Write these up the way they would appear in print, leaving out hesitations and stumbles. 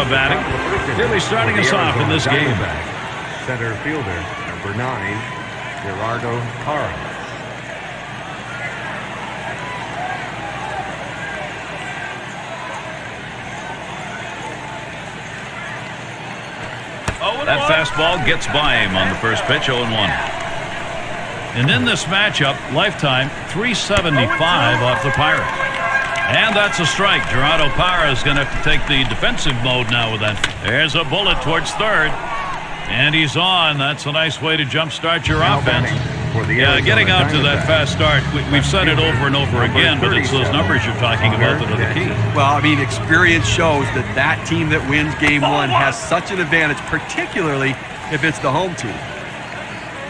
batting. He'll be starting us off in this game. Center fielder, number 9, Gerardo Parra. That fastball gets by him on the first pitch, 0-1. And in this matchup, lifetime 375 off the Pirates. And that's a strike. Gerardo Parra is going to have to take the defensive mode now with that. There's a bullet towards third. And he's on. That's a nice way to jumpstart your offense. Yeah, getting out to that fast start, we've said it over and over again, but it's those numbers you're talking about that are the key. Well, I mean, experience shows that that team that wins game one has such an advantage, particularly if it's the home team.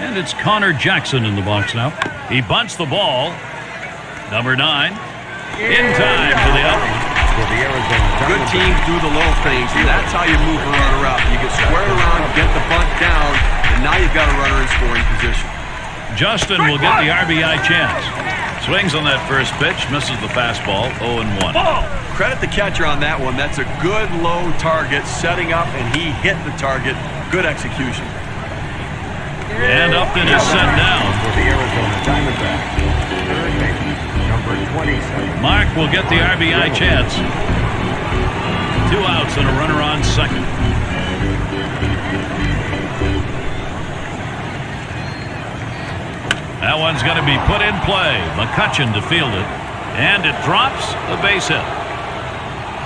And it's Connor Jackson in the box now. He bunts the ball. Number 9. In time for the out. Good team through the little things, and that's how you move a runner up. You get squared around, get the bunt down, and now you've got a runner in scoring position. Justin will get the RBI chance. Swings on that first pitch, misses the fastball, 0-1. Credit the catcher on that one. That's a good low target, setting up, and he hit the target. Good execution. And Upton is set down. For the Arizona Diamondbacks, number 27. Mark will get the RBI chance. 2 outs and a runner on second. That one's going to be put in play. McCutchen to field it. And it drops a base hit.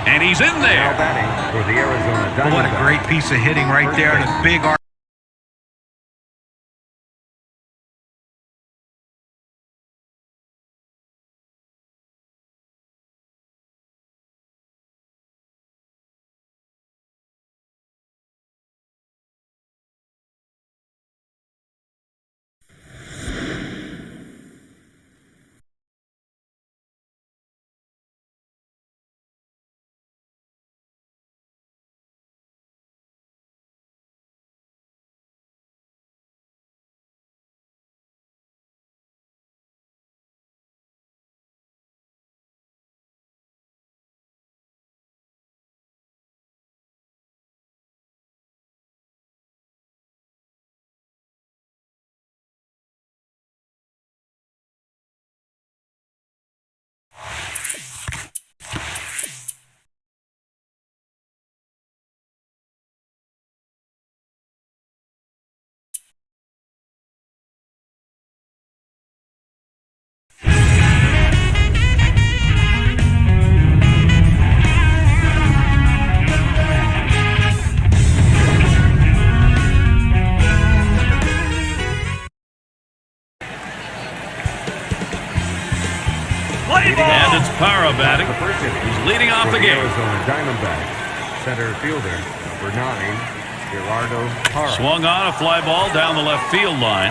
And he's in there. Now batting for the Arizona Diamondbacks. What a great piece of hitting right there. And a big arm. And it's Parra batting. He's leading off the game. Arizona Diamondbacks, center fielder, number 9, Gerardo Parra. Swung on a fly ball down the left field line.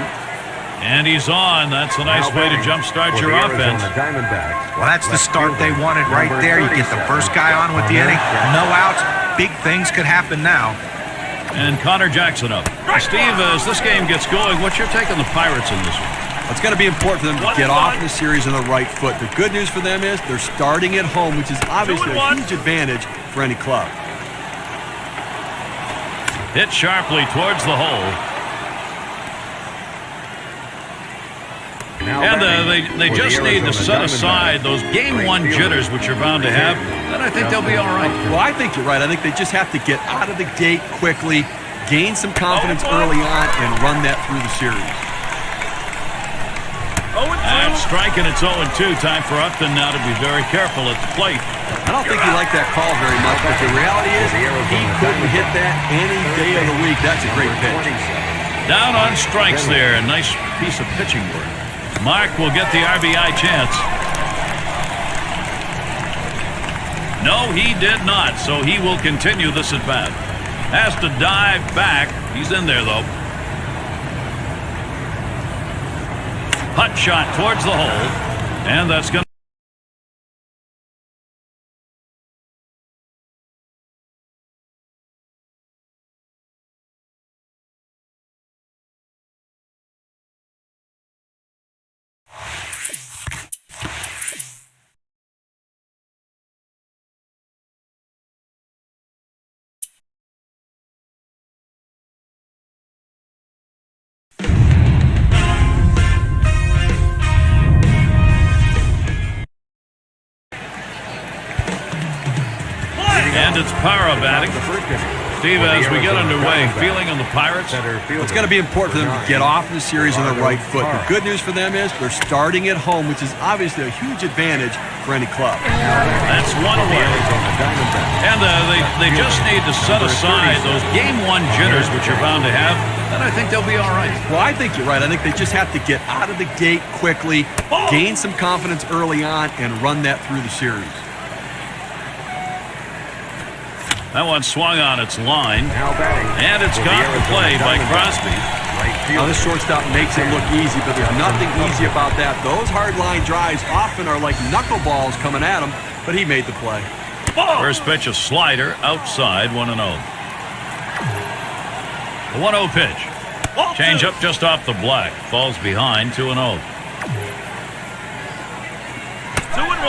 And he's on. That's a nice way to jumpstart your offense. Well, that's the start they wanted right there. You get the first guy on with the inning. No outs. Big things could happen now. And Connor Jackson up. Steve, as this game gets going, what's your take on the Pirates in this one? It's going to be important for them to get off the series on the right foot. The good news for them is they're starting at home, which is obviously a huge advantage for any club. Hit sharply towards the hole. And they just need to set aside those game one jitters, which you're bound to have, and I think they'll be all right. Well, I think you're right. I think they just have to get out of the gate quickly, gain some confidence early on, and run that through the series. And striking, it's 0-2. Time for Upton now to be very careful at the plate. I don't think he liked that call very much, but the reality is he couldn't hit that any day of the week. That's a great pitch. Down on strikes there. A nice piece of pitching work. Mark will get the RBI chance. No, he did not, so he will continue this at bat. Has to dive back. He's in there, though. Hut shot towards the hole, and that's going to... Steve, as we get underway, feeling on the Pirates? It's going to be important for them to get off the series on the right foot. The good news for them is they're starting at home, which is obviously a huge advantage for any club. That's one away. And they just need to set aside those Game 1 jitters, which you're bound to have, and I think they'll be all right. Well, I think you're right. I think they just have to get out of the gate quickly, gain some confidence early on, and run that through the series. That one swung on its line, and it's got the play by Crosby. Now, this shortstop makes it look easy, but there's nothing easy about that. Those hard line drives often are like knuckleballs coming at him, but he made the play. First pitch, a slider outside, 1-0. The 1-0 pitch. Change up just off the black. Falls behind, 2-0.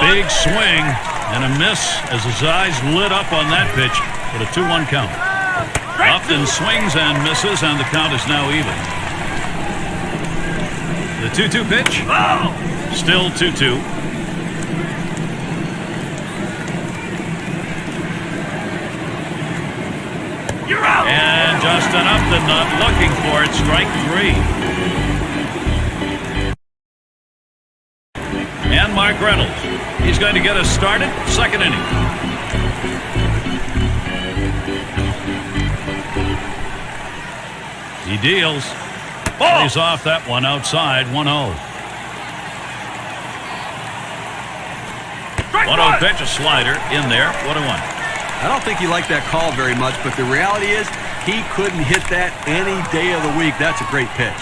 Big swing and a miss as his eyes lit up on that pitch with a 2-1 count. Upton swings and misses, and the count is now even. The 2-2 pitch. Still 2-2. You're out. And Justin Upton not looking for it. Strike 3. And Mark Reynolds. He's going to get us started. Second inning. He deals. Plays off that one outside. 1-0. 1-0 pitch, a slider in there. 1-1. I don't think he liked that call very much, but the reality is he couldn't hit that any day of the week. That's a great pitch.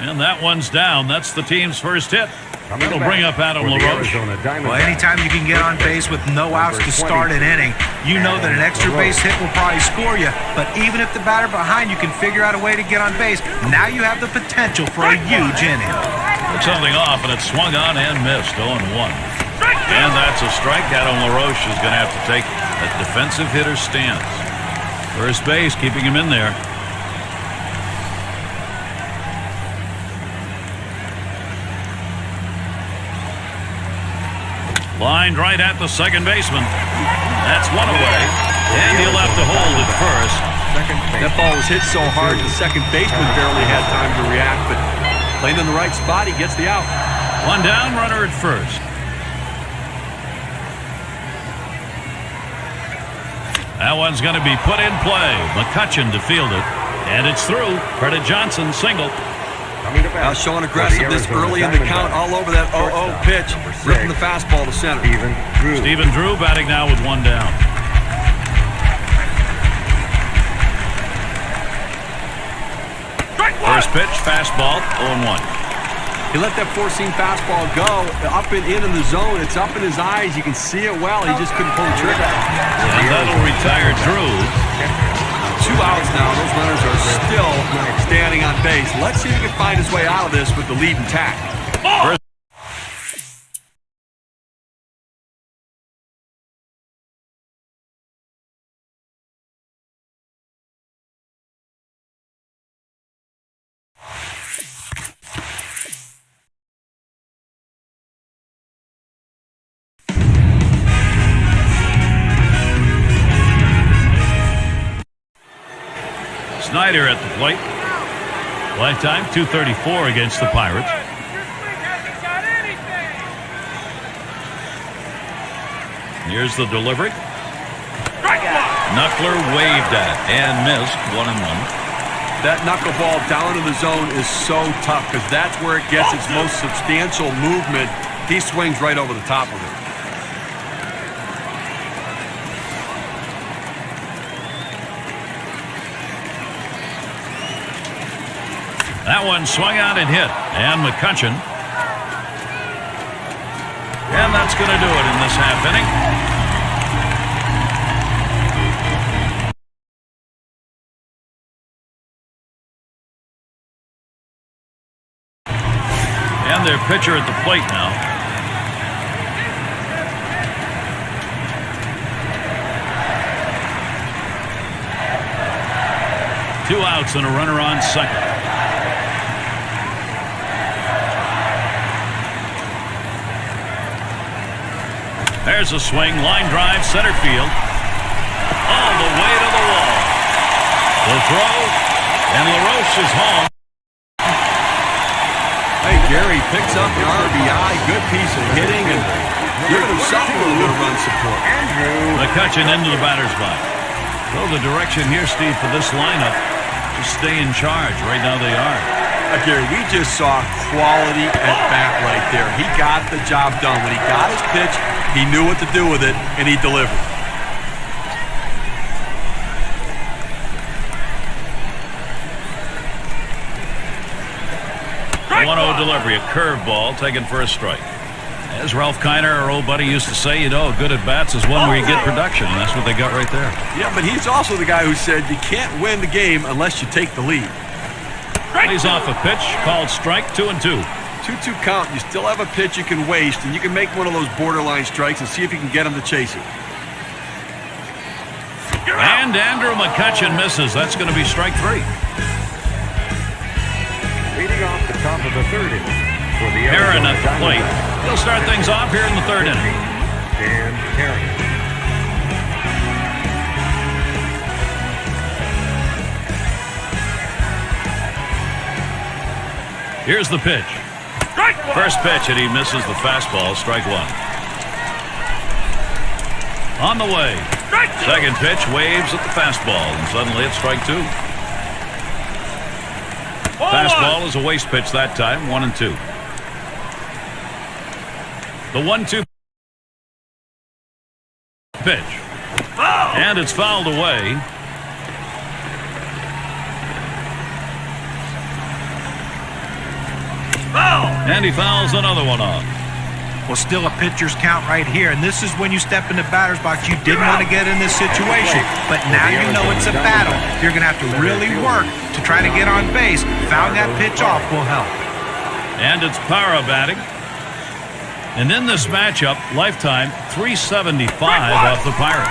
And that one's down. That's the team's first hit. It'll bring up Adam LaRoche. Well, anytime you can get on base with no outs to start an inning, you know that an extra base hit will probably score you. But even if the batter behind you can figure out a way to get on base, now you have the potential for a huge inning. Took something off, and it swung on and missed. 0-1. And that's a strike. Adam LaRoche is going to have to take a defensive hitter's stance. First base, keeping him in there. Lined right at the second baseman. That's one away. And he'll have to hold at first. That ball was hit so hard the second baseman barely had time to react, but playing in the right spot, he gets the out. One down, runner at first. That one's going to be put in play. McCutcheon to field it. And it's through. Credit Johnson single. Now showing aggressiveness early in the count all over that 0-0 pitch, ripping the fastball to center. Stephen Drew batting now with one down. First pitch, fastball, 0-1. He let that four-seam fastball go up and in the zone. It's up in his eyes. You can see it well. He just couldn't pull the trigger. And that'll retire Drew. 2 outs now. Those runners are still standing on base. Let's see if he can find his way out of this with the lead intact. Snyder at the plate. Lifetime 234 against the Pirates. Here's the delivery. Knuckler waved at and missed. 1-1. That knuckleball down in the zone is so tough because that's where it gets its most substantial movement. He swings right over the top of it. That one swung out and hit. And McCutcheon. And that's going to do it in this half inning. And their pitcher at the plate now. Two outs and a runner on second. There's a swing, line drive, center field. All the way to the wall. throw, and LaRoche is home. Hey, Gary picks up an RBI, good piece of hitting, and giving himself a little bit of run support. McCutcheon into the batter's box. So the direction here, Steve, for this lineup, just stay in charge. Right now they are. Gary, we just saw quality at bat right there. He got the job done. When he got his pitch, he knew what to do with it, and he delivered. A 1-0 delivery, a curveball taken for a strike. As Ralph Kiner, our old buddy, used to say, you know, good at bats is one where you get production, and that's what they got right there. Yeah, but he's also the guy who said you can't win the game unless you take the lead. He's off a pitch, called strike, 2-2. 2-2 count. You still have a pitch you can waste, and you can make one of those borderline strikes and see if you can get him to chase it. And Andrew McCutcheon misses. That's going to be strike 3. Leading off the top of the third inning for the Aaron at the plate. He'll start things off here in the third inning. Dan Aaron. Here's the pitch. First pitch, and he misses the fastball. Strike 1. On the way. Second pitch, waves at the fastball, and suddenly it's strike 2. Fastball is a waste pitch that time, 1-2. The 1-2 pitch. And it's fouled away. And he fouls another one off. Well, still a pitcher's count right here, and this is when you step in the batter's box. You didn't want to get in this situation, but now you know it's a battle. You're going to have to really work to try to get on base. Fouling that pitch off will help. And it's Parra batting. And in this matchup, lifetime 375 off the Pirates.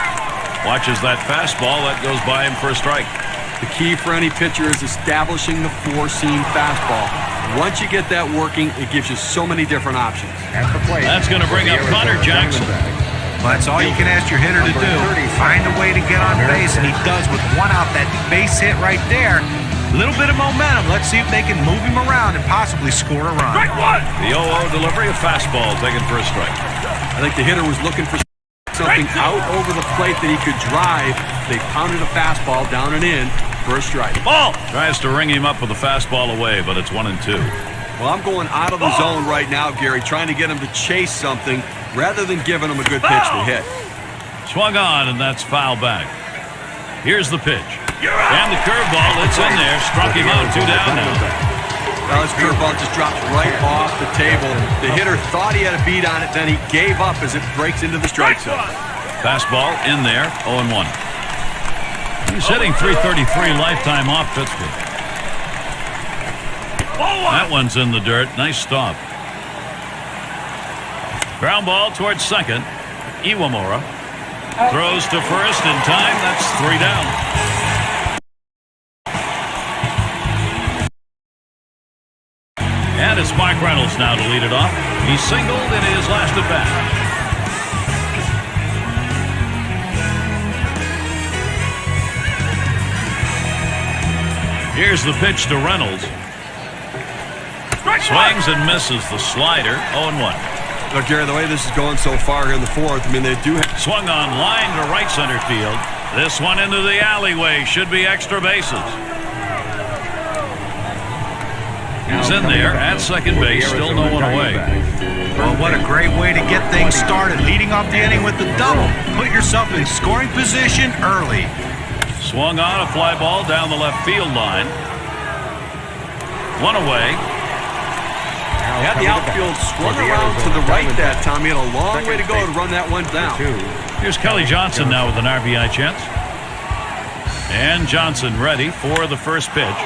Watches that fastball. That goes by him for a strike. The key for any pitcher is establishing the four-seam fastball. Once you get that working, it gives you so many different options. At the plate. That's going to bring up Connor Jackson. Well, that's all you can ask your hitter to do. Find a way to get on base, and he does with one out. That base hit right there. A little bit of momentum. Let's see if they can move him around and possibly score a run. The 0-0 delivery, a fastball taken for a strike. I think the hitter was looking for something out over the plate that he could drive. They pounded a fastball down and in for a strike. Ball! Tries to ring him up with a fastball away, but it's 1-2. Well, I'm going out of the zone right now, Gary, trying to get him to chase something rather than giving him a good pitch to hit. Swung on, and that's foul back. Here's the pitch. And the curveball, it's in there. Struck him out, 2 down now. Well, his curveball just drops right off the table. The hitter thought he had a beat on it, then he gave up as it breaks into the strike zone. Fastball in there, 0-1. He's hitting 333 lifetime off Pittsburgh. That one's in the dirt. Nice stop. Ground ball towards second. Iwamura throws to first in time. That's 3 down. And it's Mark Reynolds now to lead it off. He singled in his last at bat. Here's the pitch to Reynolds. Swings and misses the slider. 0-1. Look, Gary, the way this is going so far here in the fourth, I mean, they do have... Swung on line to right center field. This one into the alleyway. Should be extra bases. He's in there at second base. Still no one away. Well, what a great way to get things started. Leading off the inning with the double. Put yourself in scoring position early. Swung on a fly ball down the left field line. One away. He had the outfield swung around to the right that time. He had a long way to go to run that one down. Here's Kelly Johnson now with an RBI chance. And Johnson ready for the first pitch.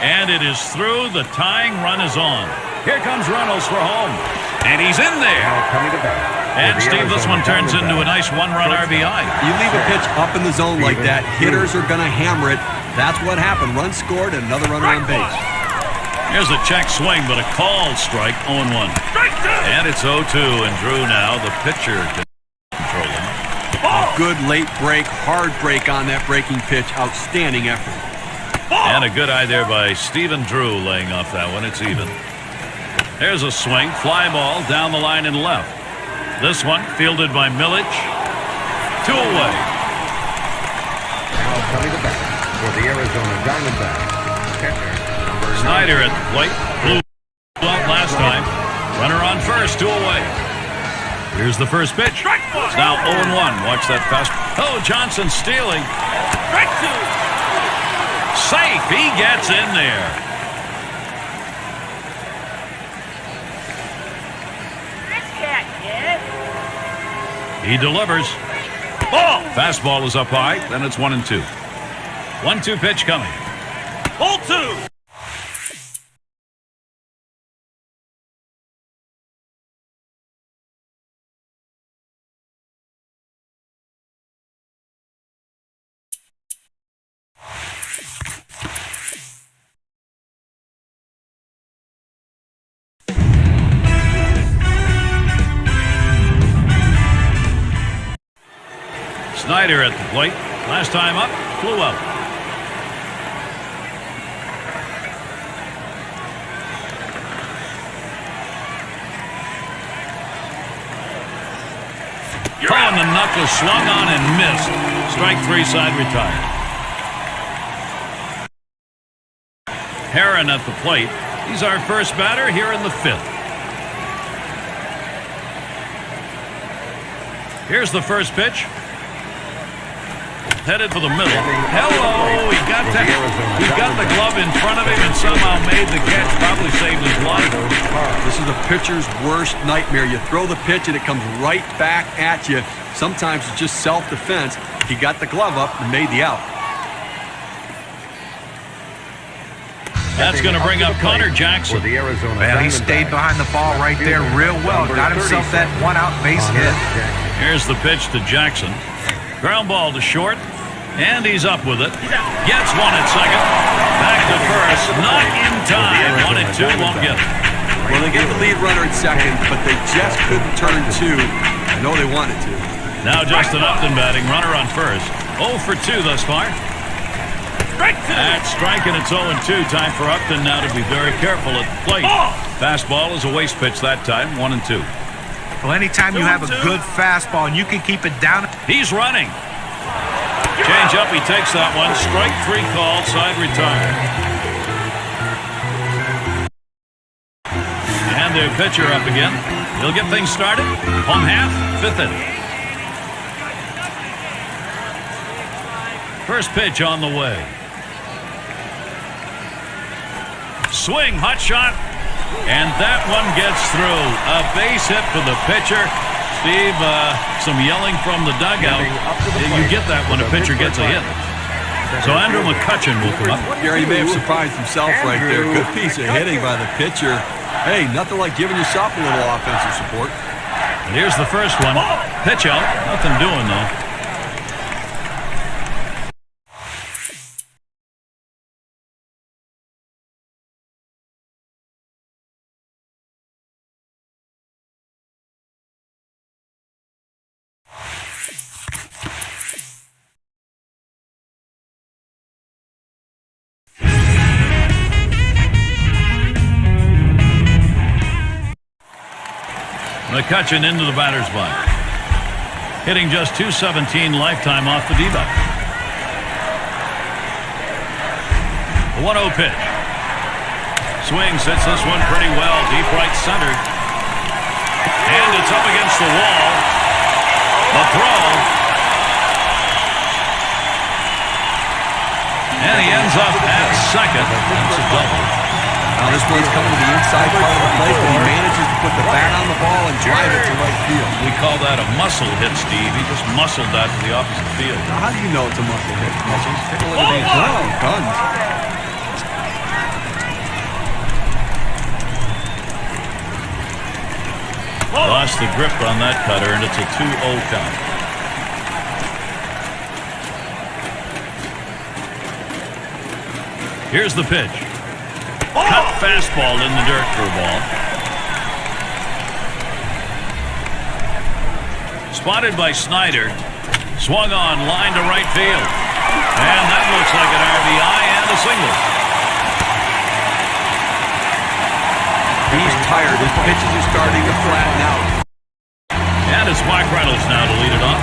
And it is through. The tying run is on. Here comes Reynolds for home. And he's in there. And Steve, this one turns into a nice one-run RBI. You leave a pitch up in the zone like that, hitters are going to hammer it. That's what happened. Run scored and another runner on base. Here's a check swing, but a called strike, 0-1. And it's 0-2, and Drew now, the pitcher, can control him. A good late break, hard break on that breaking pitch. Outstanding effort. And a good eye there by Stephen Drew laying off that one. It's even. There's a swing. Fly ball down the line and left. This one fielded by Milic. 2 away. Now coming to bat for the Arizona Diamondbacks. Snyder at the plate. Blew out last time. Runner on first. 2 away. Here's the first pitch. It's now 0-1. Watch that fast. Oh, Johnson stealing. Safe. He gets in there. He delivers. Ball. Fastball is up high. Then it's 1-2. 1-2 pitch coming. Ball 2. Snyder at the plate. Last time up, flew out. Calling the knuckles, swung on and missed. Strike 3, side retired. Heron at the plate. He's our first batter here in the 5th. Here's the first pitch. Headed for the middle. Hello! He got the glove in front of him and somehow made the catch. Probably saved his life. This is a pitcher's worst nightmare. You throw the pitch and it comes right back at you. Sometimes it's just self-defense. He got the glove up and made the out. That's going to bring up Connor Jackson. Well, he stayed behind the ball right there real well. Got himself that one-out base hit. Here's the pitch to Jackson. Ground ball to short. And he's up with it. Gets one at second. Back to first. Not in time. 1-2 won't get it. Well, they get the lead runner at second, but they just couldn't turn 2. I know they wanted to. Now Justin Upton batting. Runner on first. 0 for 2 thus far. That's striking. It's 0-2. Time for Upton now to be very careful at the plate. Fastball is a waste pitch that time. 1-2. Well, anytime you have a good fastball and you can keep it down. He's running. Change up. He takes that one. Strike 3 called. Side retired. And their pitcher up again. He'll get things started. Home half. 5th inning. First pitch on the way. Swing. Hot shot. And that one gets through. A base hit for the pitcher. Steve, some yelling from the dugout. You get that when a pitcher gets a hit. So Andrew McCutchen will come up. Gary may have surprised himself right there. Good piece of hitting by the pitcher. Hey, nothing like giving yourself a little offensive support. And here's the first one. Pitch out. Nothing doing, though. McCutchen into the batter's box. Hitting just .217 lifetime off the D-back. The 1-0 pitch. Swings, hits this one pretty well. Deep right center. And it's up against the wall. The throw. And he ends up at second. That's a double. Now this one's coming to the inside part of the plate, but he manages to put the bat on the ball and drive it to right field. We call that a muscle hit, Steve. He just muscled that to the opposite field. Now, how do you know it's a muscle hit? Muscles? Take a look at these. Oh, guns. Lost the grip on that cutter, and it's a 2-0 count. Here's the pitch. Cut fastball in the dirt for a ball. Spotted by Snyder. Swung on, line to right field. And that looks like an RBI and a single. tired. His pitches are starting to flatten out. And it's Mark Reynolds now to lead it off.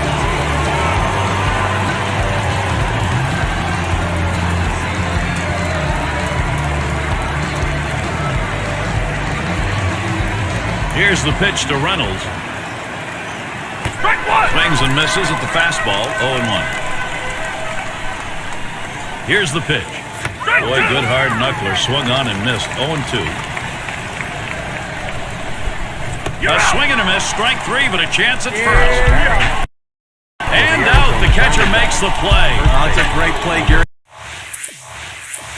Here's the pitch to Reynolds. Swings and misses at the fastball, 0-1. Here's the pitch. Boy, good hard knuckler. Swung on and missed, 0-2. A swing and a miss, strike 3, but a chance at first. And out, the catcher makes the play. Oh, it's a great play, Gary.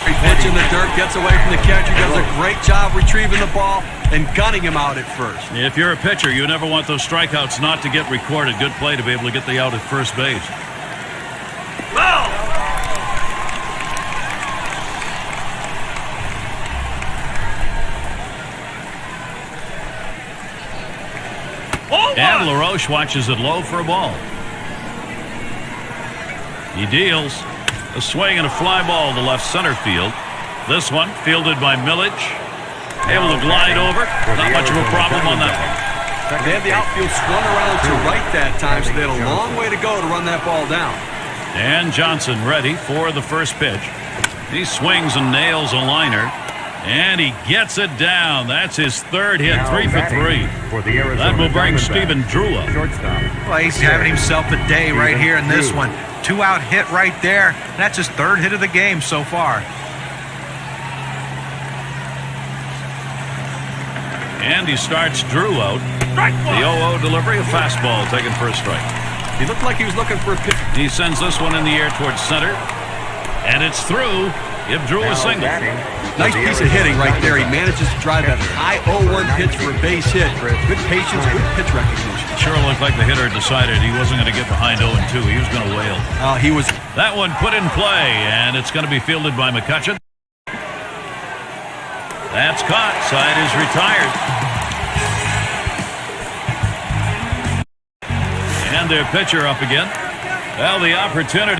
Pitch in the dirt, gets away from the catcher, does a great job retrieving the ball and gunning him out at first. If you're a pitcher, you never want those strikeouts not to get recorded. Good play to be able to get the out at first base. And LaRoche watches it low for a ball. He deals. A swing and a fly ball to left center field. This one fielded by Millich. Able to glide over. Not much of a problem on that one. They had the outfield swung around to right that time, so they had a long way to go to run that ball down. And Johnson ready for the first pitch. He swings and nails a liner. And he gets it down. That's his third hit, 3 for 3. That will bring Stephen Drew up. Well, he's having himself a day right here in this one. 2-out hit right there. That's his third hit of the game so far. And he starts Drew out. The 0-0 delivery, a fastball taken for a strike. He looked like he was looking for a pitch. He sends this one in the air towards center. And it's through. Give Drew a single. Nice piece of hitting right there. He manages to drive that high 0-1 pitch for a base hit. Good patience, good pitch recognition. Sure looked like the hitter decided he wasn't going to get behind 0-2. He was going to wail. He was. That one put in play, and it's going to be fielded by McCutcheon. That's caught. Side is retired. And their pitcher up again. Well, the opportunity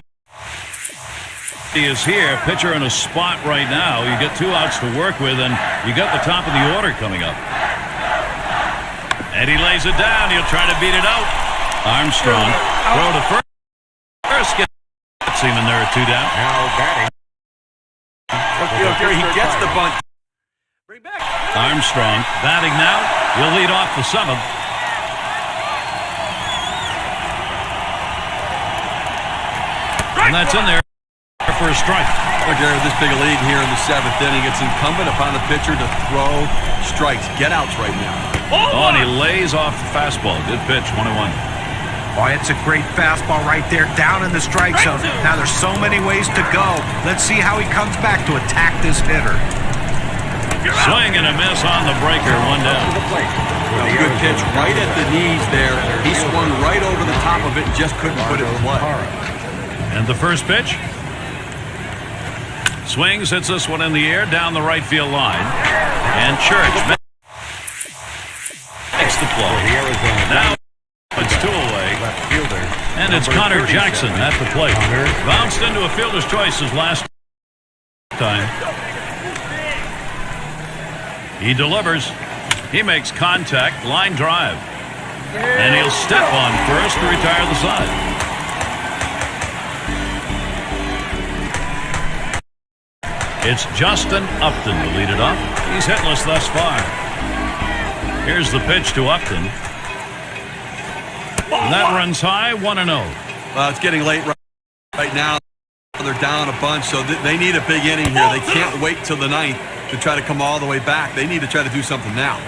is here. Pitcher in a spot right now. You get 2 outs to work with, and you got the top of the order coming up. And he lays it down. He'll try to beat it out. Armstrong. Throw to first. Gets him, and there are 2 down. Now batting. He gets the bunt. Armstrong batting now. He'll lead off the 7th. And that's in there for a strike. Gary, this big a lead here in the 7th inning. It's incumbent upon the pitcher to throw strikes. Get outs right now. Oh, and he lays off the fastball. Good pitch, 1-1. Boy, it's a great fastball right there, down in the strike zone. Now there's so many ways to go. Let's see how he comes back to attack this hitter. Swing and a miss on the breaker, 1 down. Good pitch right at the knees there. He swung right over the top of it and just couldn't put it in play. And the first pitch. Swings, hits this one in the air down the right field line. And Church makes the play. Now it's 2 away. And it's Connor Jackson at the plate. Bounced into a fielder's choice his last time. He delivers. He makes contact, line drive. And he'll step on first to retire the side. It's Justin Upton to lead it off. He's hitless thus far. Here's the pitch to Upton. And that runs high, 1-0. Well, it's getting late right now. They're down a bunch, so they need a big inning here. They can't wait till the 9th to try to come all the way back. They need to try to do something now.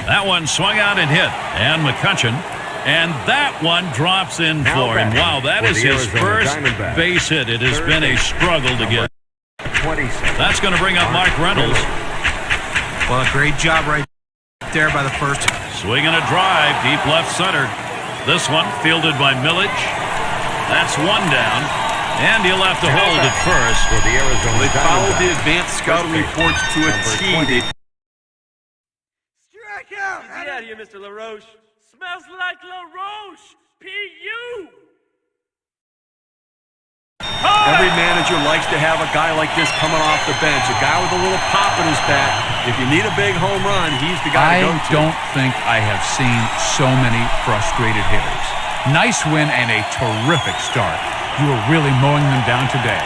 That one swung out and hit. And McCutcheon. And that one drops in for him. Wow, that is his first base hit. It has been a struggle to get. That's going to bring up Mark Reynolds. Well, a great job right there by the first. Swing and a drive, deep left center. This one fielded by Millich. That's 1 down. And he'll have to hold it first. They followed the advanced scouting reports to a T. Strike out! Get out of here, Mr. LaRoche. Smells like LaRoche. P.U. Every manager likes to have a guy like this coming off the bench, a guy with a little pop in his bat, If you need a big home run, he's the guy to go to. I don't think I have seen so many frustrated hitters. Nice win and a terrific start. You are really mowing them down today.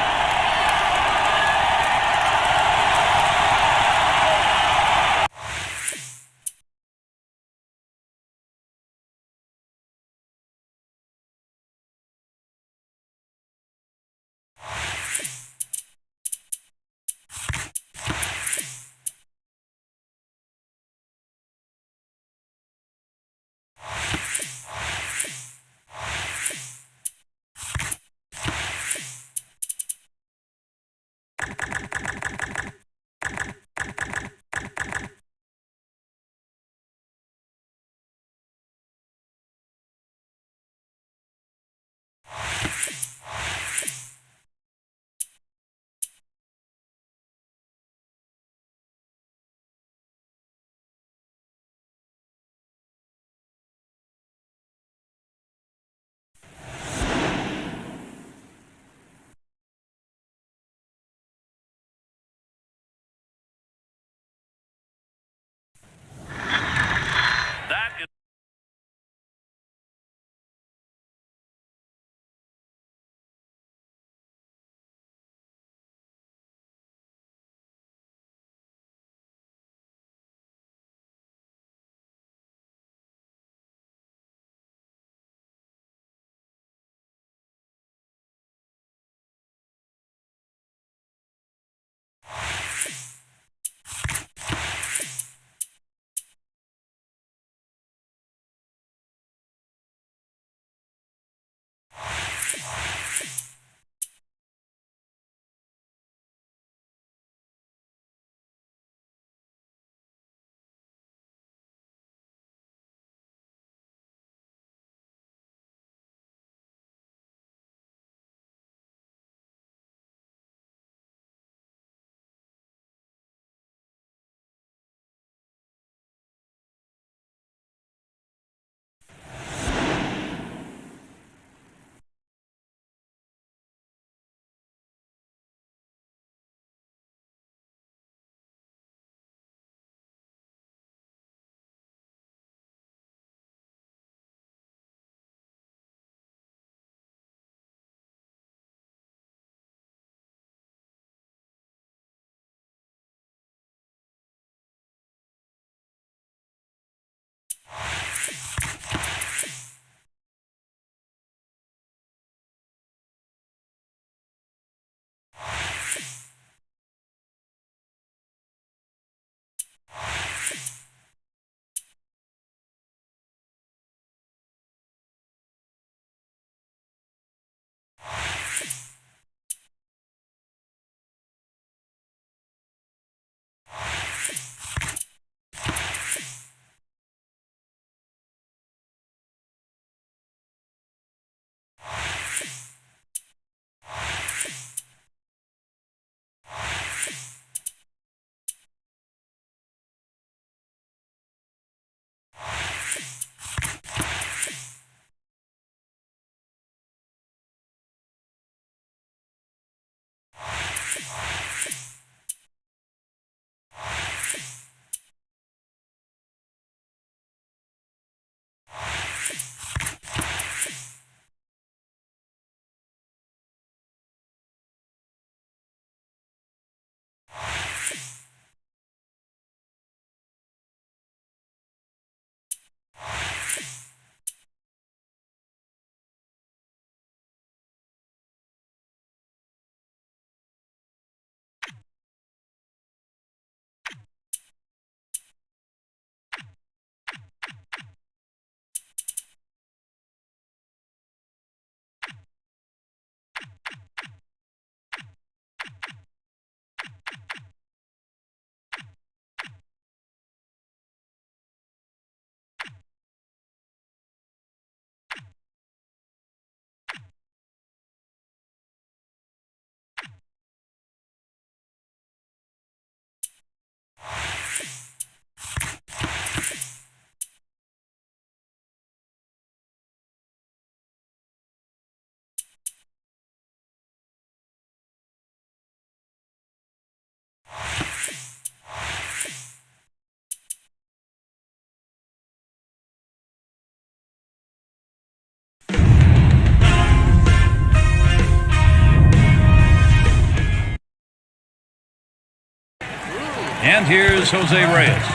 And here's Jose Reyes.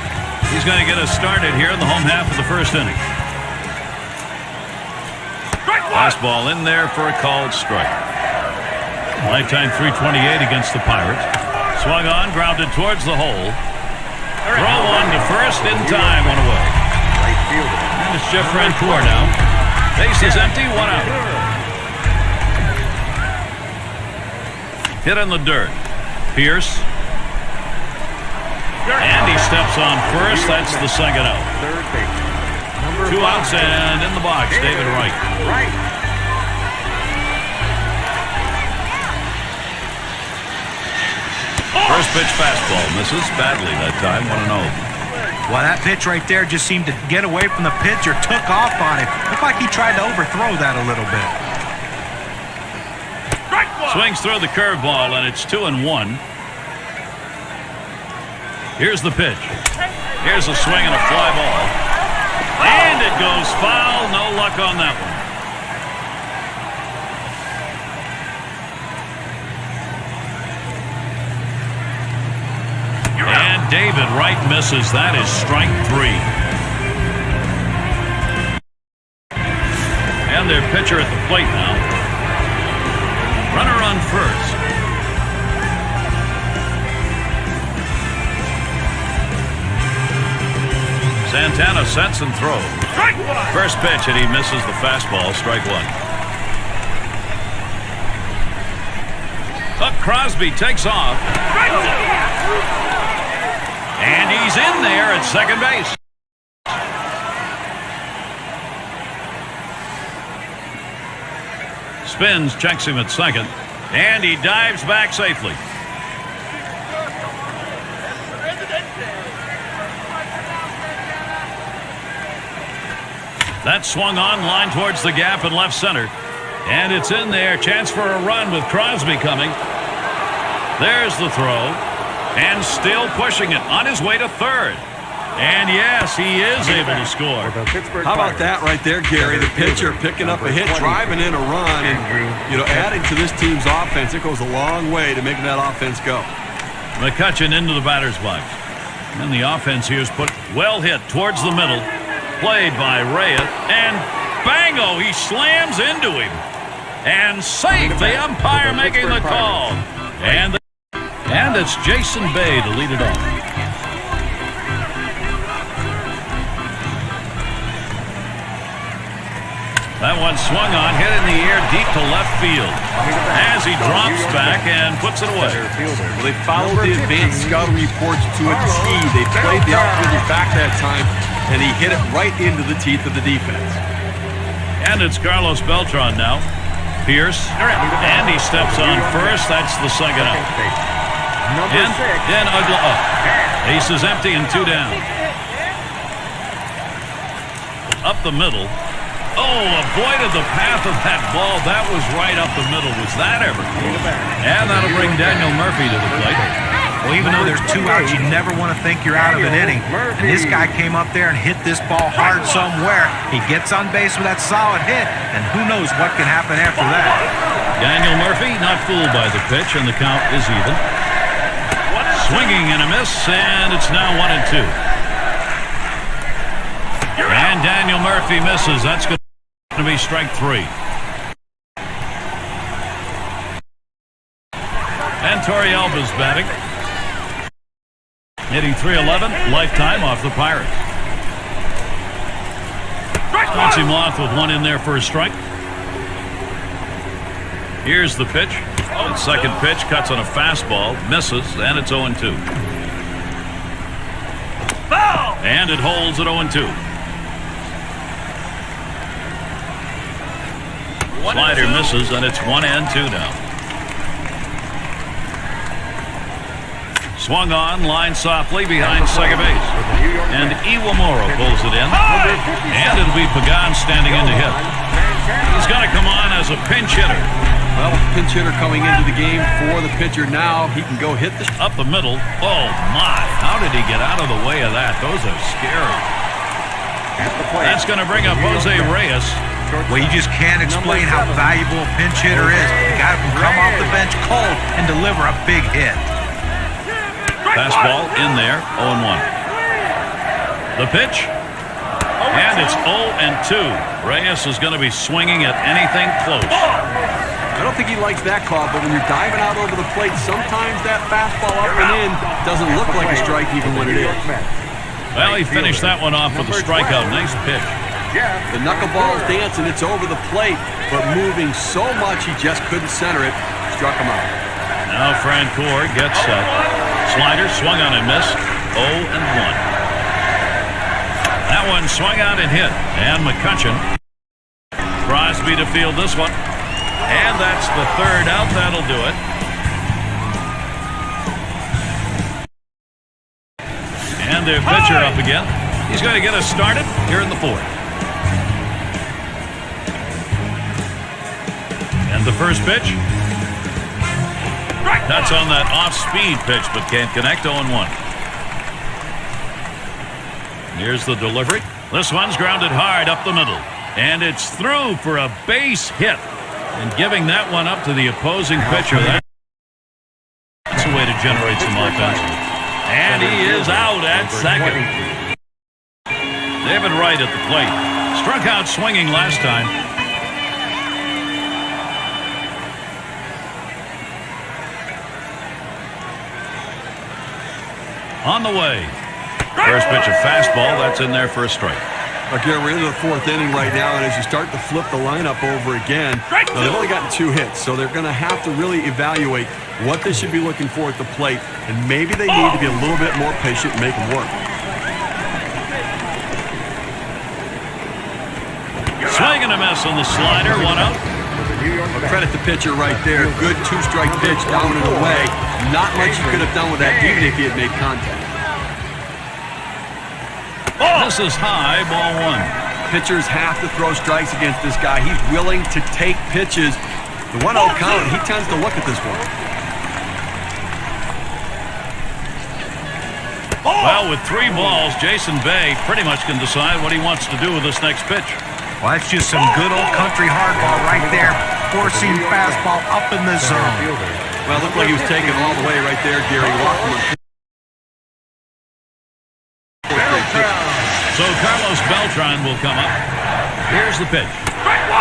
He's going to get us started here in the home half of the first inning. Fastball in there for a called strike. Lifetime 328 against the Pirates. Swung on, grounded towards the hole. Throw one to first in time, one away. And it's Jeff Francoeur now. Base is empty, one out. Hit in the dirt. Pierce. And he steps on first. That's the second out. Third base. 2 outs and in the box, David Wright. First pitch fastball misses badly that time, 1-0. Well, that pitch right there just seemed to get away from the pitcher, took off on it. Looked like he tried to overthrow that a little bit. Swings through the curveball, and it's 2-1. Here's the pitch. Here's a swing and a fly ball. And it goes foul. No luck on that one. And David Wright misses. That is strike 3. And their pitcher at the plate now. Runner on first. Santana sets and throws. First pitch, and he misses the fastball. Strike 1. Buck Crosby takes off. And he's in there at second base. Spins, checks him at second, and he dives back safely. That swung on, line towards the gap in left center. And it's in there. Chance for a run with Crosby coming. There's the throw. And still pushing it on his way to third. And yes, he is able to score. How about that right there, Gary? The pitcher picking up a hit, driving in a run, and adding to this team's offense. It goes a long way to making that offense go. McCutchen into the batter's box. And the offense here is put well hit towards the middle. Played by Reyes, and bango, he slams into him. And safe, the umpire making the call. And it's Jason Bay to lead it off. That one swung on, hit in the air deep to left field as he drops back and puts it away. Well, they followed the advanced scouting reports to a T. They played the outfielder back that time, and he hit it right into the teeth of the defense. And it's Carlos Beltran now. Pierce, and he steps on first. That's the second out. And Ugla up. Base is empty and 2 down. Up the middle. Oh, avoided the path of that ball. That was right up the middle. Was that ever close? And that'll bring Daniel Murphy to the plate. Well, even though there's 2 outs, you never want to think you're out of an inning. And this guy came up there and hit this ball hard somewhere. He gets on base with that solid hit, and who knows what can happen after that. Daniel Murphy not fooled by the pitch, and the count is even. Swinging and a miss, and it's now 1-2. And Daniel Murphy misses. That's going to be strike 3. And Torrealba's batting. Hitting .311, lifetime off the Pirates. Cuts him off with one in there for a strike. Here's the pitch. And second pitch, cuts on a fastball, misses, and it's 0-2. And it holds at 0-2. Slider misses, and it's 1-2 now. Swung on, line softly behind second base. And Iwamura pulls it in. And it'll be Pagan standing in to hit. He's going to come on as a pinch hitter. Well, pinch hitter coming into the game for the pitcher now. He can go hit the... Up the middle. Oh, my. How did he get out of the way of that? Those are scary. That's going to bring up Jose Reyes. Well, you just can't explain how valuable a pinch hitter is. The guy can come off the bench cold and deliver a big hit. Fastball in there, 0-1. The pitch. And it's 0-2. Reyes is going to be swinging at anything close. I don't think he likes that call, but when you're diving out over the plate, sometimes that fastball up and in doesn't look like a strike even when it is. Well, he finished that one off with a strikeout. Nice pitch. The knuckleball's dancing, it's over the plate, but moving so much he just couldn't center it. Struck him out. Now Francoeur gets set. Slider swung on and missed. 0-1. That one swung out and hit. And McCutcheon Crosby to field this one. And that's the third out. That'll do it. And their pitcher up again. He's going to get us started here in the fourth. And the first pitch. That's on that off-speed pitch, but can't connect. 0-1. Here's the delivery. This one's grounded hard up the middle. And it's through for a base hit. And giving that one up to the opposing pitcher. That's a way to generate some offense. And he is out at second. David Wright at the plate. Struck out swinging last time. On the way. First pitch, a fastball. That's in there for a strike. Again, we're into the fourth inning right now, and as you start to flip the lineup over again, they've only gotten 2 hits, so they're going to have to really evaluate what they should be looking for at the plate, and maybe they need to be a little bit more patient and make them work. Swing and a miss on the slider. 1 out. Well, credit the pitcher right there. Good 2-strike pitch down and away. Not much you could have done with that, even if he had made contact. This is high, ball 1. Pitchers have to throw strikes against this guy. He's willing to take pitches. The 1-0 count, he tends to look at this one. Well, with 3 balls, Jason Bay pretty much can decide what he wants to do with this next pitch. Well, that's just some good old country hardball right there. Forcing fastball up in the zone. Well, it looked like he was taking all the way right there, Gary. So Carlos Beltran will come up. Here's the pitch.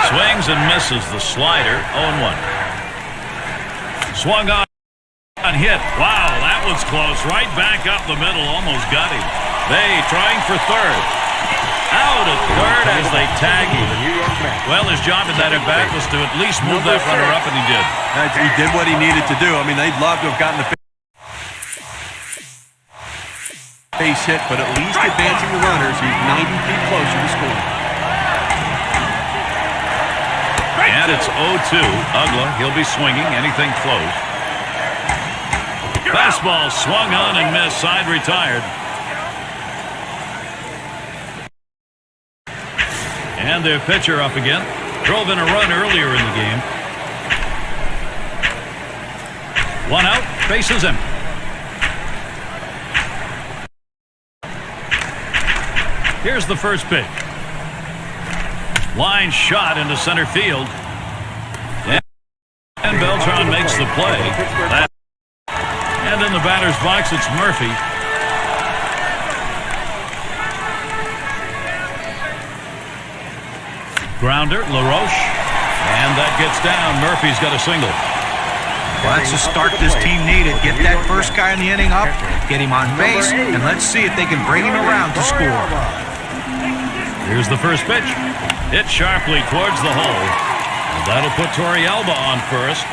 Swings and misses the slider. 0-1. Swung on and hit. Wow, that was close. Right back up the middle. Almost got him. Bay trying for third. Out at third as they tag him. Well, his job in that at-bat was to at least move that runner up, and he did. He did what he needed to do. I mean, they'd love to have gotten the base hit, but at least advancing the runners. He's 90 feet closer to scoring. And it's 0-2. Ugla, he'll be swinging anything close. Fastball swung on and missed. Side retired. And their pitcher up again. Drove in a run earlier in the game. 1 out. Bases empty. Here's the first pitch. Line shot into center field. And Beltran makes the play. And in the batter's box, it's Murphy. Grounder, LaRoche. And that gets down. Murphy's got a single. Well, that's the start this team needed. Get that first guy in the inning up, get him on base, and let's see if they can bring him around to score. Here's the first pitch. Hit sharply towards the hole. And that'll put Torrealba on first.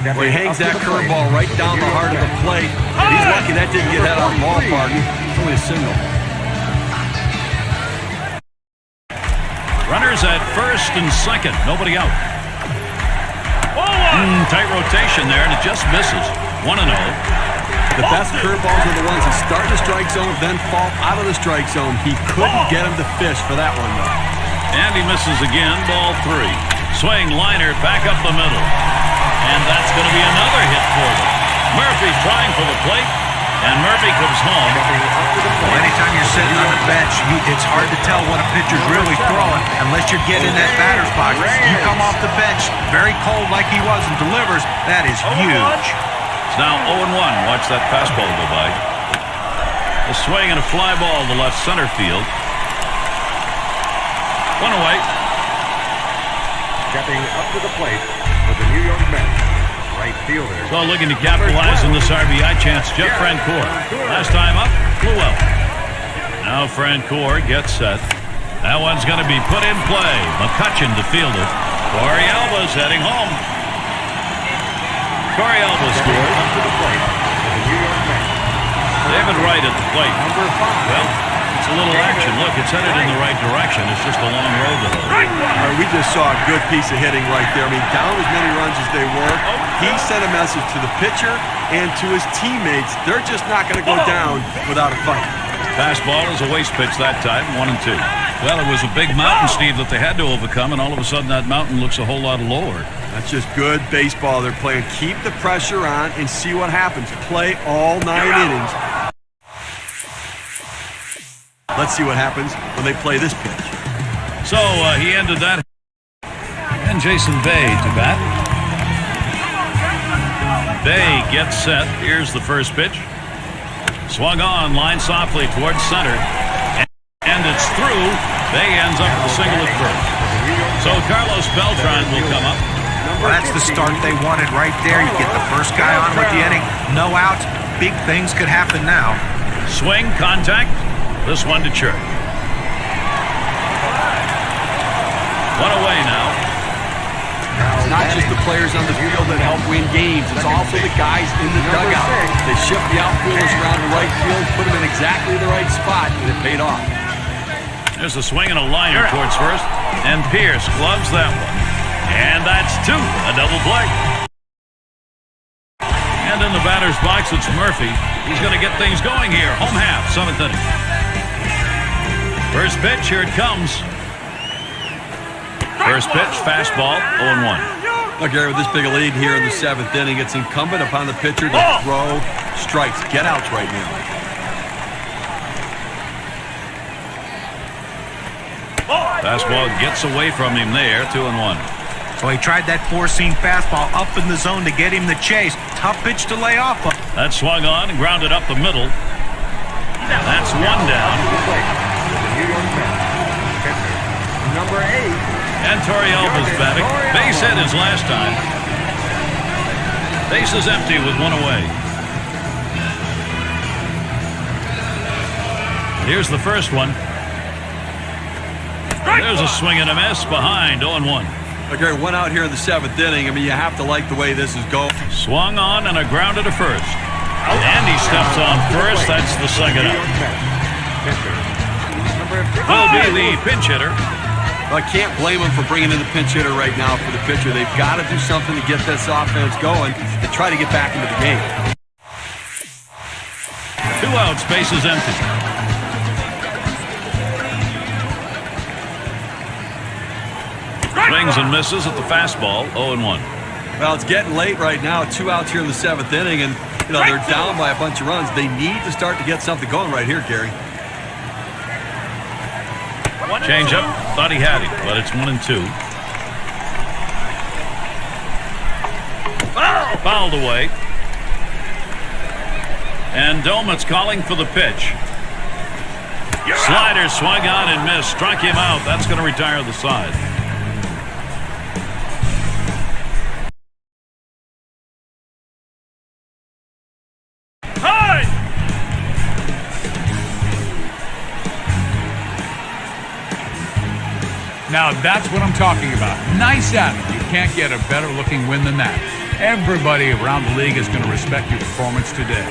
Well, he hangs that curveball right down the heart of the plate. He's lucky that didn't get that out of the ballpark. It's only a single. Runners at first and second. Nobody out. Tight rotation there, and it just misses. 1-0. The best curveballs are the ones that start in the strike zone, then fall out of the strike zone. He couldn't get him to fish for that one, though. And he misses again. Ball 3. Swing liner back up the middle. And that's going to be another hit for them. Murphy's trying for the plate. And Murphy comes home. Well, anytime you're sitting on the bench, it's hard to tell what a pitcher's really throwing unless you're getting in that batter's box. You come off the bench very cold like he was and delivers. That is huge. It's now 0-1. Watch that fastball go by. A swing and a fly ball to left center field. One away. Stepping up to the plate for the New York Mets, right fielder. So looking to capitalize on this RBI chance, Jeff Francoeur. Last time up, flew out. Now Francoeur gets set. That one's going to be put in play. McCutchen to field it. Corey Alba's heading home. Corey Alba scores. Up to the plate for the New York Mets. David Wright at the plate. Number 5. Well, it's a little action. Look, it's headed in the right direction. It's just a long road to hoe. We just saw a good piece of hitting right there. I mean, down as many runs as they were, he sent a message to the pitcher and to his teammates. They're just not going to go down without a fight. Fastball is a waste pitch that time, 1-2. Well, it was a big mountain, Steve, that they had to overcome, and all of a sudden that mountain looks a whole lot lower. That's just good baseball they're playing. Keep the pressure on and see what happens. Play all 9 innings. Let's see what happens when they play this pitch. So he ended that. And Jason Bay to bat. Bay gets set. Here's the first pitch. Swung on, line softly towards center. And it's through. Bay ends up with a single at first. So Carlos Beltran will come up. Well, that's the start they wanted right there. You get the first guy on with the inning. No outs. Big things could happen now. Swing, contact. This one to Church. One away now. It's not just the players on the field that help win games. It's also the guys in the dugout. They shift the outfielders around the right field, put them in exactly the right spot, and it paid off. There's a swing and a liner towards first. And Pierce gloves that one. And that's 2. A double play. And in the batter's box, it's Murphy. He's going to get things going here. Home half, 7th inning. First pitch, here it comes. First pitch, fastball, 0-1. Look, Gary, with this big a lead here in the 7th inning, it's incumbent upon the pitcher to throw strikes, get outs right now. Fastball gets away from him there, 2-1. So he tried that four-seam fastball up in the zone to get him the chase. Tough pitch to lay off of. That swung on and grounded up the middle. That's 1 down. New York Mets, pitcher, number 8. And Torrey Alba's batting. Base hit his last time. Base is empty with 1 away. Here's the first one. There's a swing and a miss behind, 0-1. Okay, 1 out here in the 7th inning. I mean, you have to like the way this is going. Swung on and a grounder to first. And he steps on first. That's the second out. Will be the pinch hitter. Well, I can't blame him for bringing in the pinch hitter right now for the pitcher. They've got to do something to get this offense going and try to get back into the game. 2 outs, base is empty. Swings and misses at the fastball, 0-1. Well, it's getting late right now. 2 outs here in the 7th inning, and they're down by a bunch of runs. They need to start to get something going right here, Gary. Change up, thought he had him, but it's 1-2. Fouled away. And Domit's calling for the pitch. Slider swung on and missed, struck him out. That's going to retire the side. Now that's what I'm talking about. Nice at it. You can't get a better looking win than that. Everybody around the league is going to respect your performance today.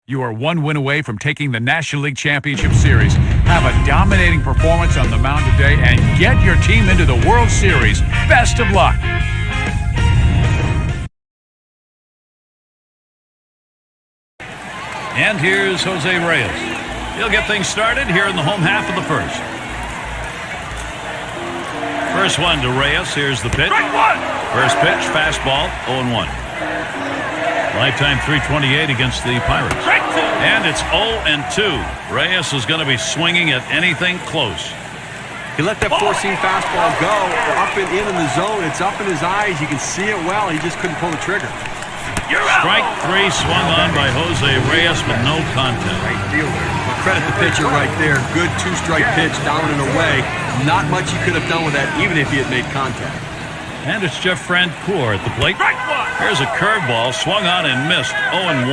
You are 1 win away from taking the National League Championship Series. Have a dominating performance on the mound today and get your team into the World Series. Best of luck. And here's Jose Reyes. He'll get things started here in the home half of the first. First one to Reyes. Here's the pitch. First pitch, fastball, 0-1. Lifetime 328 against the Pirates. And it's 0-2. Reyes is going to be swinging at anything close. He let that four-seam fastball go up and in the zone. It's up in his eyes. You can see it well. He just couldn't pull the trigger. Strike three swung on by Jose Reyes with no contact. Right fielder. Well, credit the pitcher right there. Good two-strike pitch down and away. Not much he could have done with that, even if he had made contact. And it's Jeff Francoeur at the plate. Here's a curveball swung on and missed, 0-1.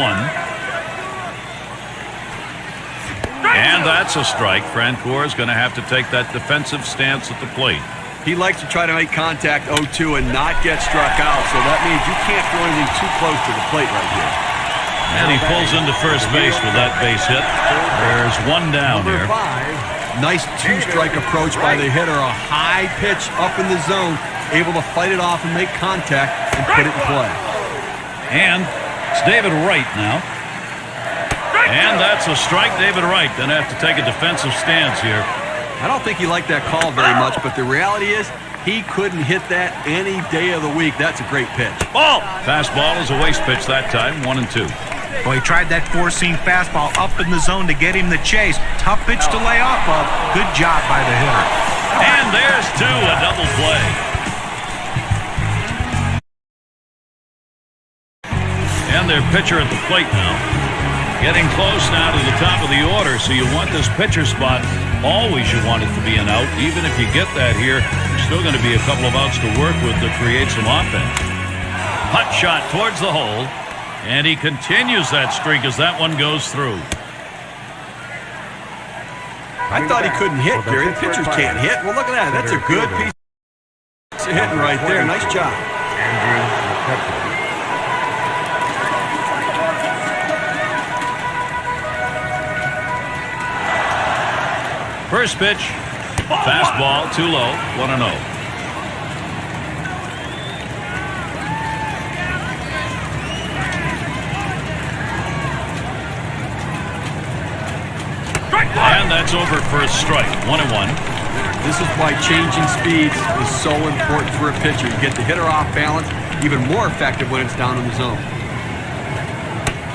And that's a strike. Francoeur is going to have to take that defensive stance at the plate. He likes to try to make contact 0-2 and not get struck out, so that means you can't throw anything too close to the plate right here. And he pulls into first base with that base hit. There's one down Number there. 5. Nice two-strike approach by the hitter. A high pitch up in the zone, able to fight it off and make contact and put it in play. And it's David Wright now. And that's a strike. David Wright going to have to take a defensive stance here. I don't think he liked that call very much, but the reality is he couldn't hit that any day of the week. That's a great pitch. Ball. Fastball is a waste pitch that time, 1-2. Well, he tried that four-seam fastball up in the zone to get him the chase. Tough pitch to lay off of. Good job by the hitter. And there's two, a double play. And their pitcher at the plate now. Getting close now to the top of the order, so you want this pitcher spot. Always you want it to be an out. Even if you get that here, there's still going to be a couple of outs to work with to create some offense. Hot shot towards the hole, and he continues that streak as that one goes through. I thought he couldn't hit, Gary. The pitchers can't hit. Well, look at that. That's a good piece of hitting right there. Nice job. Andrew McCutcheon. First pitch, fastball, too low, 1-0. And that's over for a strike, 1-1. This is why changing speeds is so important for a pitcher. You get the hitter off balance, even more effective when it's down in the zone.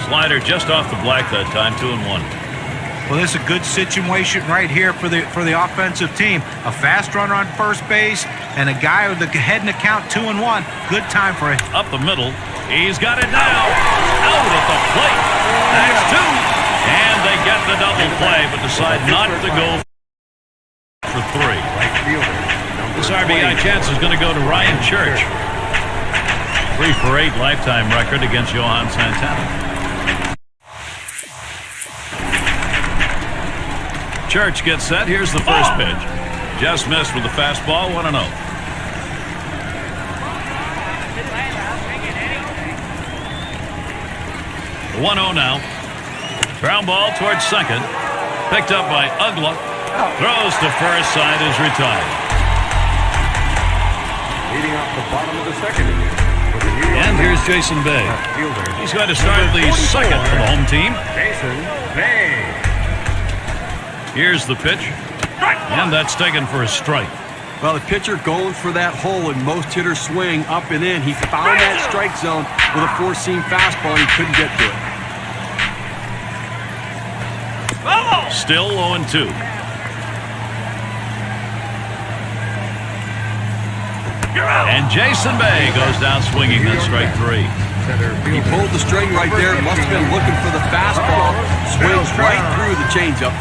Slider just off the black that time, 2-1. Well, this is a good situation right here for the offensive team. A fast runner on first base and a guy with the head in the count, 2-1. Good time for it. Up the middle. He's got it now. Out at the plate. That's two. And they get the double play, but decide not to go for three. Right fielder. This RBI chance is going to go to Ryan Church. 3 for 8 lifetime record against Johan Santana. Church gets set. Here's the first pitch. Just missed with the fastball, 1-0. 1-0 now. Ground ball towards second. Picked up by Ugla. Throws to first, side is retired. Leading off the bottom of the second inning. And here's Jason Bay. He's going to start the second for the home team. Jason Bay. Here's the pitch. And that's taken for a strike. Well, the pitcher going for that hole, and most hitters swing up and in. He found that strike zone with a four-seam fastball, and he couldn't get to it. Still 0-2. And Jason Bay goes down swinging that strike three. He pulled the string right there. Must have been looking for the fastball. Swings right through the changeup.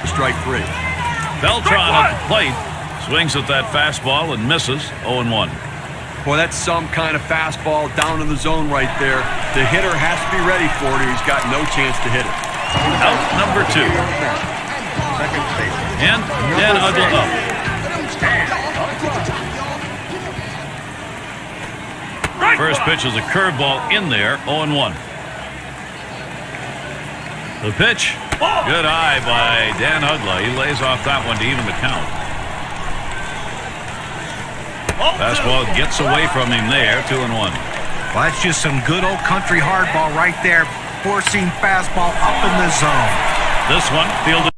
Strike three. Beltran at the plate. Swings at that fastball and misses, 0-1. Boy, that's some kind of fastball down in the zone right there. The hitter has to be ready for it, or he's got no chance to hit it. Out number 2. Second base. And Dan Ugla up. First pitch is a curveball in there, 0-1. The pitch, good eye by Dan Ugla. He lays off that one to even the count. Fastball gets away from him there, 2-1. Well, that's just some good old country hardball right there. four-seam fastball up in the zone. This one fielded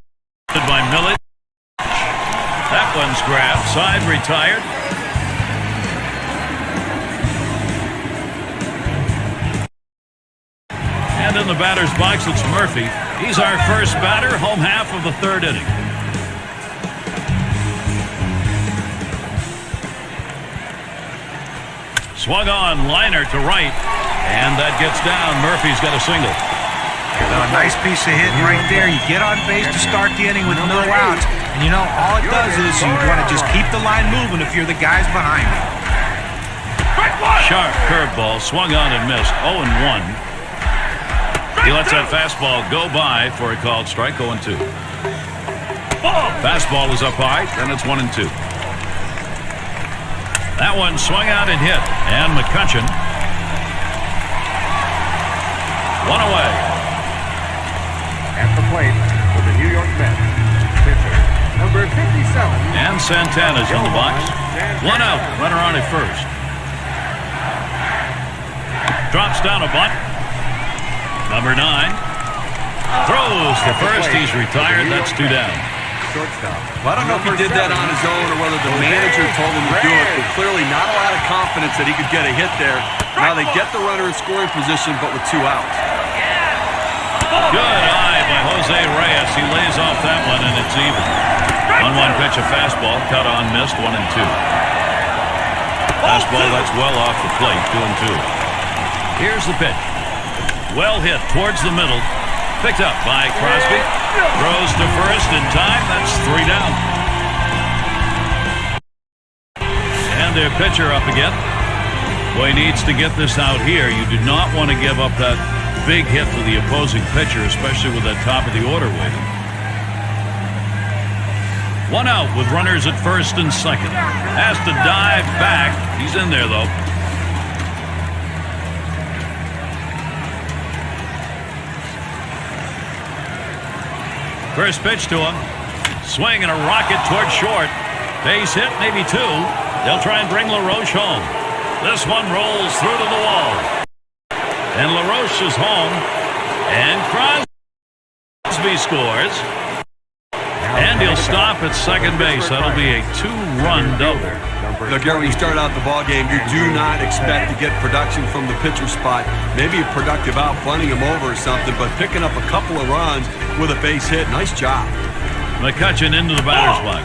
by Millett. That one's grabbed. Side retired. And in the batter's box, it's Murphy. He's our first batter, home half of the third inning. Swung on, liner to right, and that gets down. Murphy's got a single. A nice piece of hitting right there. You get on base to start the inning with no outs, and you know, all it does is you want to just keep the line moving if you're the guys behind you. Sharp curveball, swung on and missed. 0-1. He lets that fastball go by for a called strike. 0-2. Fastball is up high, then it's 1-2. That one swung out and hit, and McCutcheon. One away. At the plate for the New York Mets, pitcher number 57. And Santana's in the box. One out, runner on at first. Drops down a bunt. Number 9 throws the first. He's retired. That's 2 down. Shortstop. Well, I don't know if he did that on his own or whether the manager told him to do it, but clearly not a lot of confidence that he could get a hit there. Now they get the runner in scoring position, but with 2 outs. Good eye by Jose Reyes. He lays off that one, and it's even. 1-1 pitch, a fastball, cut on, missed. 1-2. Fastball that's well off the plate. 2-2. Here's the pitch. Well hit towards the middle. Picked up by Crosby. Throws to first in time. That's 3 down. And their pitcher up again. Boy, he needs to get this out here. You do not want to give up that big hit to the opposing pitcher, especially with that top of the order waiting. 1 out with runners at first and second. Has to dive back. He's in there, though. First pitch to him. Swing and a rocket toward short. Base hit, maybe 2. They'll try and bring LaRoche home. This one rolls through to the wall. And LaRoche is home. And Crosby scores. And he'll stop at second base. That'll be a 2-run double. Now, Gary, when you start out the ball game, you do not expect to get production from the pitcher spot. Maybe a productive out, bunting him over or something, but picking up a couple of runs with a base hit. Nice job. McCutcheon into the batter's box.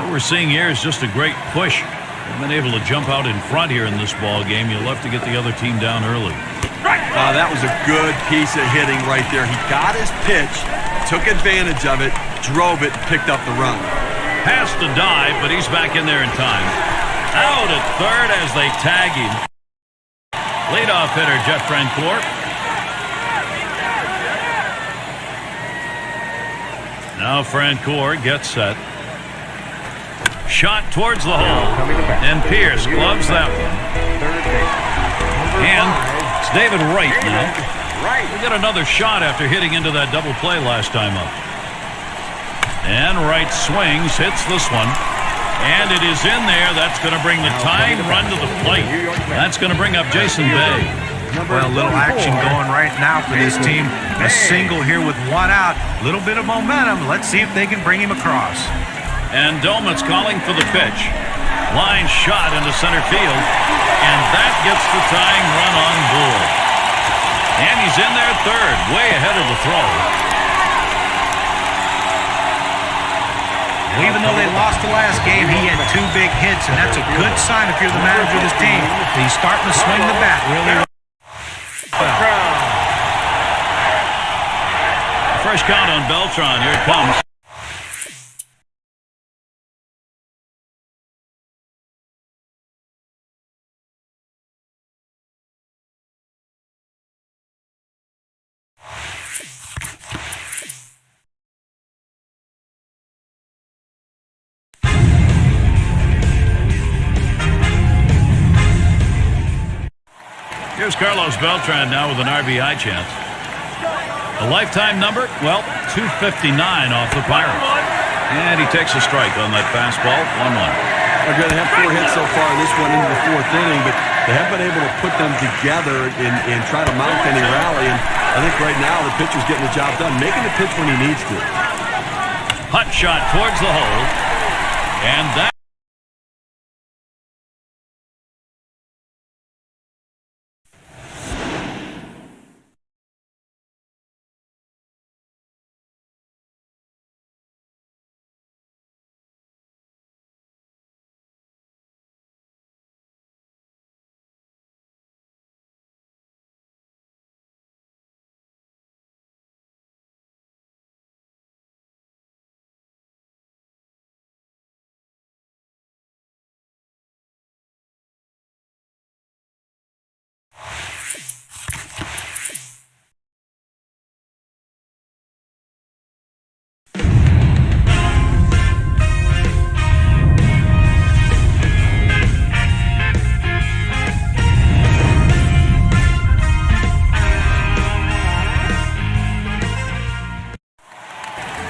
What we're seeing here is just a great push. They've been able to jump out in front here in this ball game. You'll have to get the other team down early. That was a good piece of hitting right there. He got his pitch, took advantage of it, drove it, picked up the run. Has to dive, but he's back in there in time. Out at third as they tag him. Leadoff hitter Jeff Francoeur. Now Francoeur gets set. Shot towards the hole. And Pierce gloves that one. And it's David Wright now. We got another shot after hitting into that double play last time up. And Wright swings, hits this one. And it is in there. That's going to bring the tying run to the plate. That's going to bring up Jason Bay. Well, a little action going right now for this team. A single here with 1 out. A little bit of momentum. Let's see if they can bring him across. And Doman's calling for the pitch. Line shot into center field. And that gets the tying run on board. And he's in there third, way ahead of the throw. Even though they lost the last game, he had 2 big hits, and that's a good sign if you're the manager of this team. He's starting to swing the bat really well. Fresh count on Beltran. Here it comes. Here's Carlos Beltran now with an RBI chance. A lifetime number, well, 259 off the Pirates. And he takes a strike on that fastball, 1-1. Okay, they have 4 hits so far in this one into the 4th inning, but they haven't been able to put them together and try to mount any rally. And I think right now the pitcher's getting the job done, making the pitch when he needs to. Hot shot towards the hole. And that.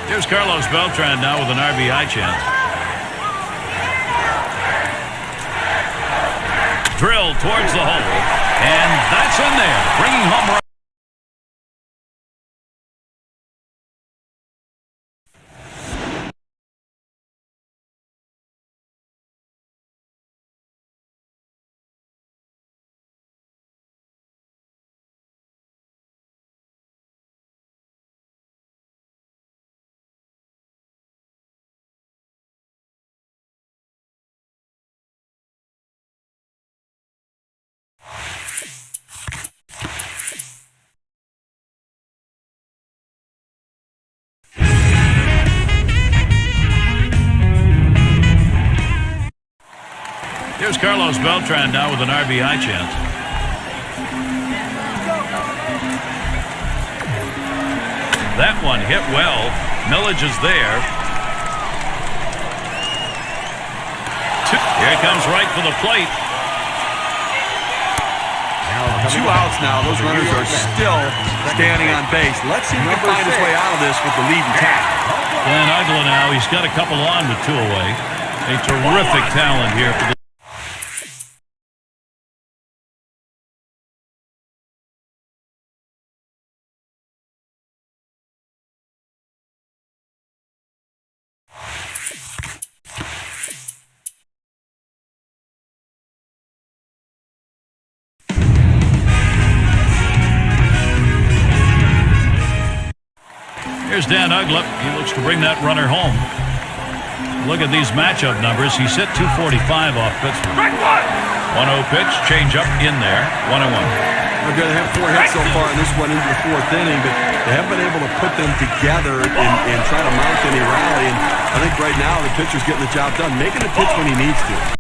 Here's Carlos Beltran now with an RBI chance. Drilled towards the hole, and that's in there, bringing home run. Here's Carlos Beltran now with an RBI chance. That one hit well. Millage is there. Here he comes right for the plate. 2 outs now. Those runners are still standing on base. Let's see if he can find his way out of this with the lead intact. Dan Ugla now. He's got a couple on with 2 away. A terrific talent here for the. Here's Dan Ugla. He looks to bring that runner home. Look at these matchup numbers. He's hit 245 off Pittsburgh. 1-0 pitch, change up in there. 1-1. Okay, they have 4 hits so far in this one into the 4th inning, but they haven't been able to put them together and try to mount any rally. And I think right now the pitcher's getting the job done, making the pitch when he needs to.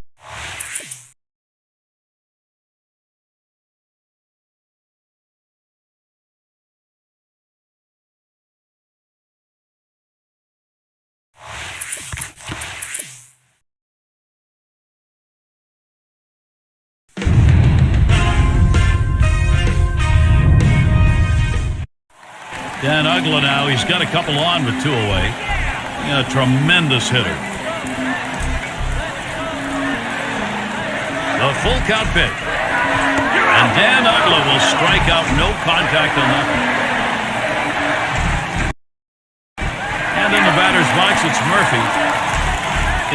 Dan Ugla now, he's got a couple on with 2 away. A tremendous hitter. The full count pitch. And Dan Ugla will strike out, no contact on that one. And in the batter's box, it's Murphy.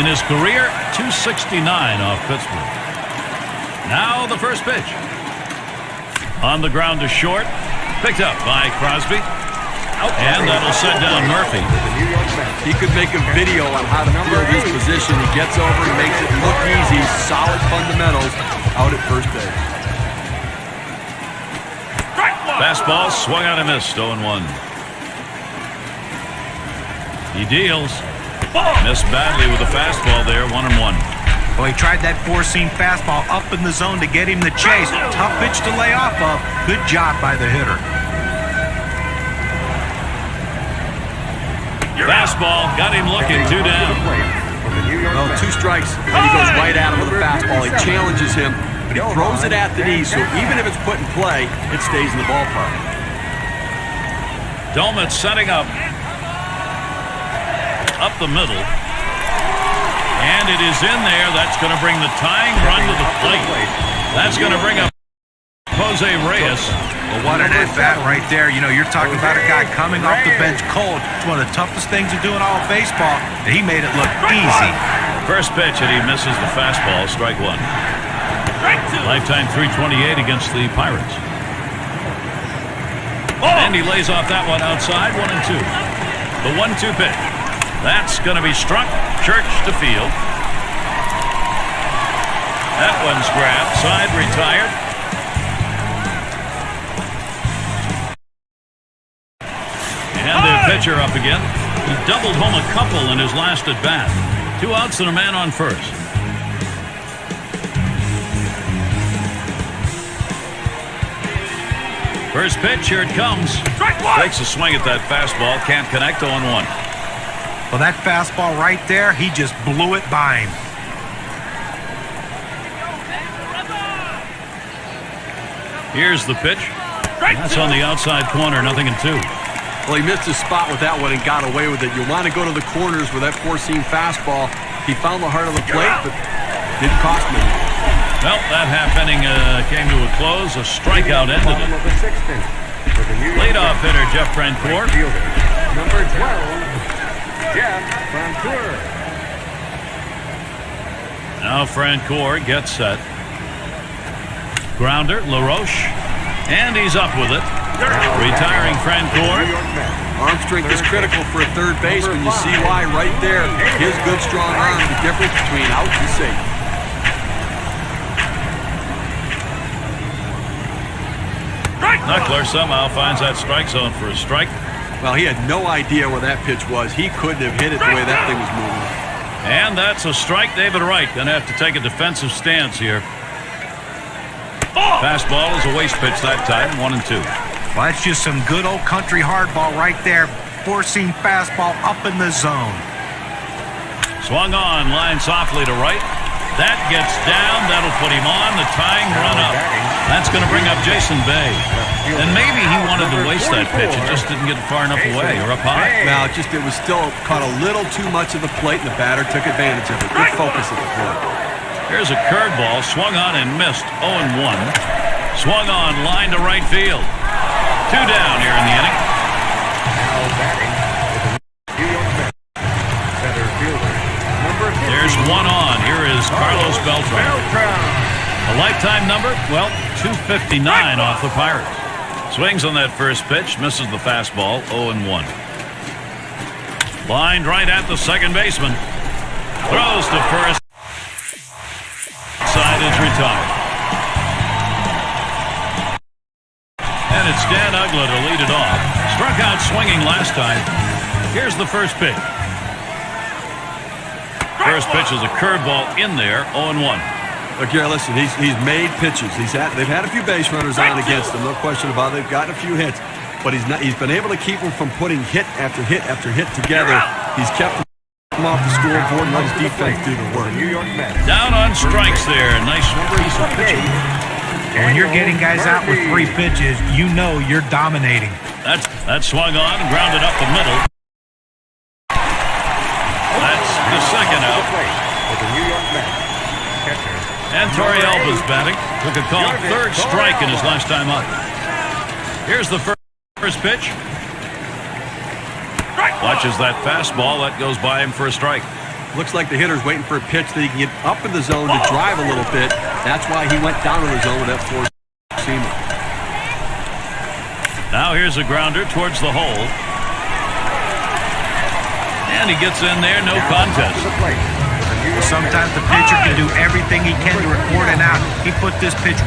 In his career, 269 off Pittsburgh. Now the first pitch. On the ground to short. Picked up by Crosby. And that'll set down Murphy. He could make a video on how to field his position. He gets over and makes it look easy. Solid fundamentals out at first base. Fastball swung out and missed. 0-1. He deals. Missed badly with a fastball there. 1-1. Well, he tried that 4-seam fastball up in the zone to get him the chase. Tough pitch to lay off of. Good job by the hitter. Fastball got him looking. 2 down. Well, 2 strikes, and he goes right at him with a fastball. He challenges him, but he throws it at the knee, so even if it's put in play, it stays in the ballpark. Dolmetz setting up. Up the middle. And it is in there. That's going to bring the tying run to the plate. That's going to bring up Jose Reyes. Well, what an at-bat right there. You know, you're talking about a guy coming off the bench cold. It's one of the toughest things to do in all of baseball, and he made it look easy. First pitch, and he misses the fastball. Strike one. Lifetime 328 against the Pirates. And he lays off that one outside, 1-2. The 1-2 pitch. That's going to be struck. Church to field. That one's grabbed. Side retired. And the pitcher up again. He doubled home a couple in his last at bat. 2 outs and a man on first. First pitch, here it comes. Takes a swing at that fastball. Can't connect, 0-1. Well, that fastball right there, he just blew it by him. Here's the pitch. That's on the outside corner, 0-2. Well, he missed his spot with that one and got away with it. You want to go to the corners with that four-seam fastball. He found the heart of the plate, but didn't cost him anything. Well, that half inning came to a close. A strikeout ended it. Leadoff hitter Jeff Francoeur. Number 12, Jeff Francoeur. Now Francoeur gets set. Grounder, LaRoche, and he's up with it. Retiring Francoeur. Arm strength is critical for a third baseman. You see why right there. His good, strong arm, the difference between out and safe. Knuckler somehow finds that strike zone for a strike. Well, he had no idea where that pitch was. He couldn't have hit it the way that thing was moving. And that's a strike. David Wright going to have to take a defensive stance here. Fastball is a waste pitch that time, 1-2. Well, that's just some good old country hardball right there. Four-seam fastball up in the zone. Swung on, line softly to right. That gets down. That'll put him on the tying run up. That's going to bring up Jason Bay. And maybe he wanted to waste that pitch. It just didn't get far enough away or up high. Now, it was still caught a little too much of the plate, and the batter took advantage of it. Good focus at the plate. Here's a curveball, swung on and missed, 0-1. Swung on, line to right field. 2 down here in the inning. Now batting with the New York Mets. Center fielder, number 50. There's 1 on. Here is Carlos Beltran. A lifetime number, well, 259 off the Pirates. Swings on that first pitch, misses the fastball, 0-1. Lined right at the second baseman. Throws to first. Side is retired. And it's Dan Uggla to lead it off. Struck out swinging last time. Here's the first pitch. First pitch is a curveball in there, 0-1. Look here, listen, he's made pitches. They've had a few base runners on against him, no question about it. They've gotten a few hits, but he's been able to keep them from putting hit after hit after hit together. He's kept them off the scoreboard and let his defense do the work. New York Mets. Down on strikes there. Nice piece of pitching. When you're getting guys out with 3 pitches, you know you're dominating. That's swung on, grounded up the middle. That's the second out. With the New York Mets. Catcher. And Torrealba's batting. Took a called third strike in his last time up. Here's the first pitch. Watches that fastball. That goes by him for a strike. Looks like the hitter's waiting for a pitch that he can get up in the zone to drive a little bit. That's why he went down in the zone with that four-seamer. Now here's a grounder towards the hole. And he gets in there, no contest. Sometimes the pitcher can do everything he can to record an out. He put this pitch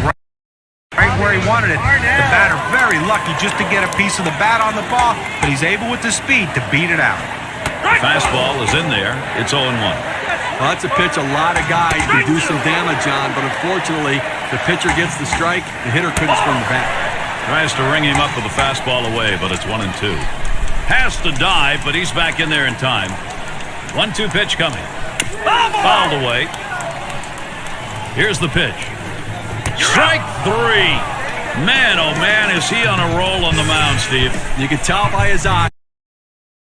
right where he wanted it. The batter very lucky just to get a piece of the bat on the ball, but he's able with the speed to beat it out. Fastball is in there. It's 0-1. Well, that's a pitch a lot of guys can do some damage on, but unfortunately, the pitcher gets the strike. The hitter couldn't swing the bat. Tries to ring him up with a fastball away, but it's 1-2. Has to dive, but he's back in there in time. 1-2 pitch coming. Fouled away. Here's the pitch. Strike 3. Man, oh man, is he on a roll on the mound, Steve. You can tell by his eyes.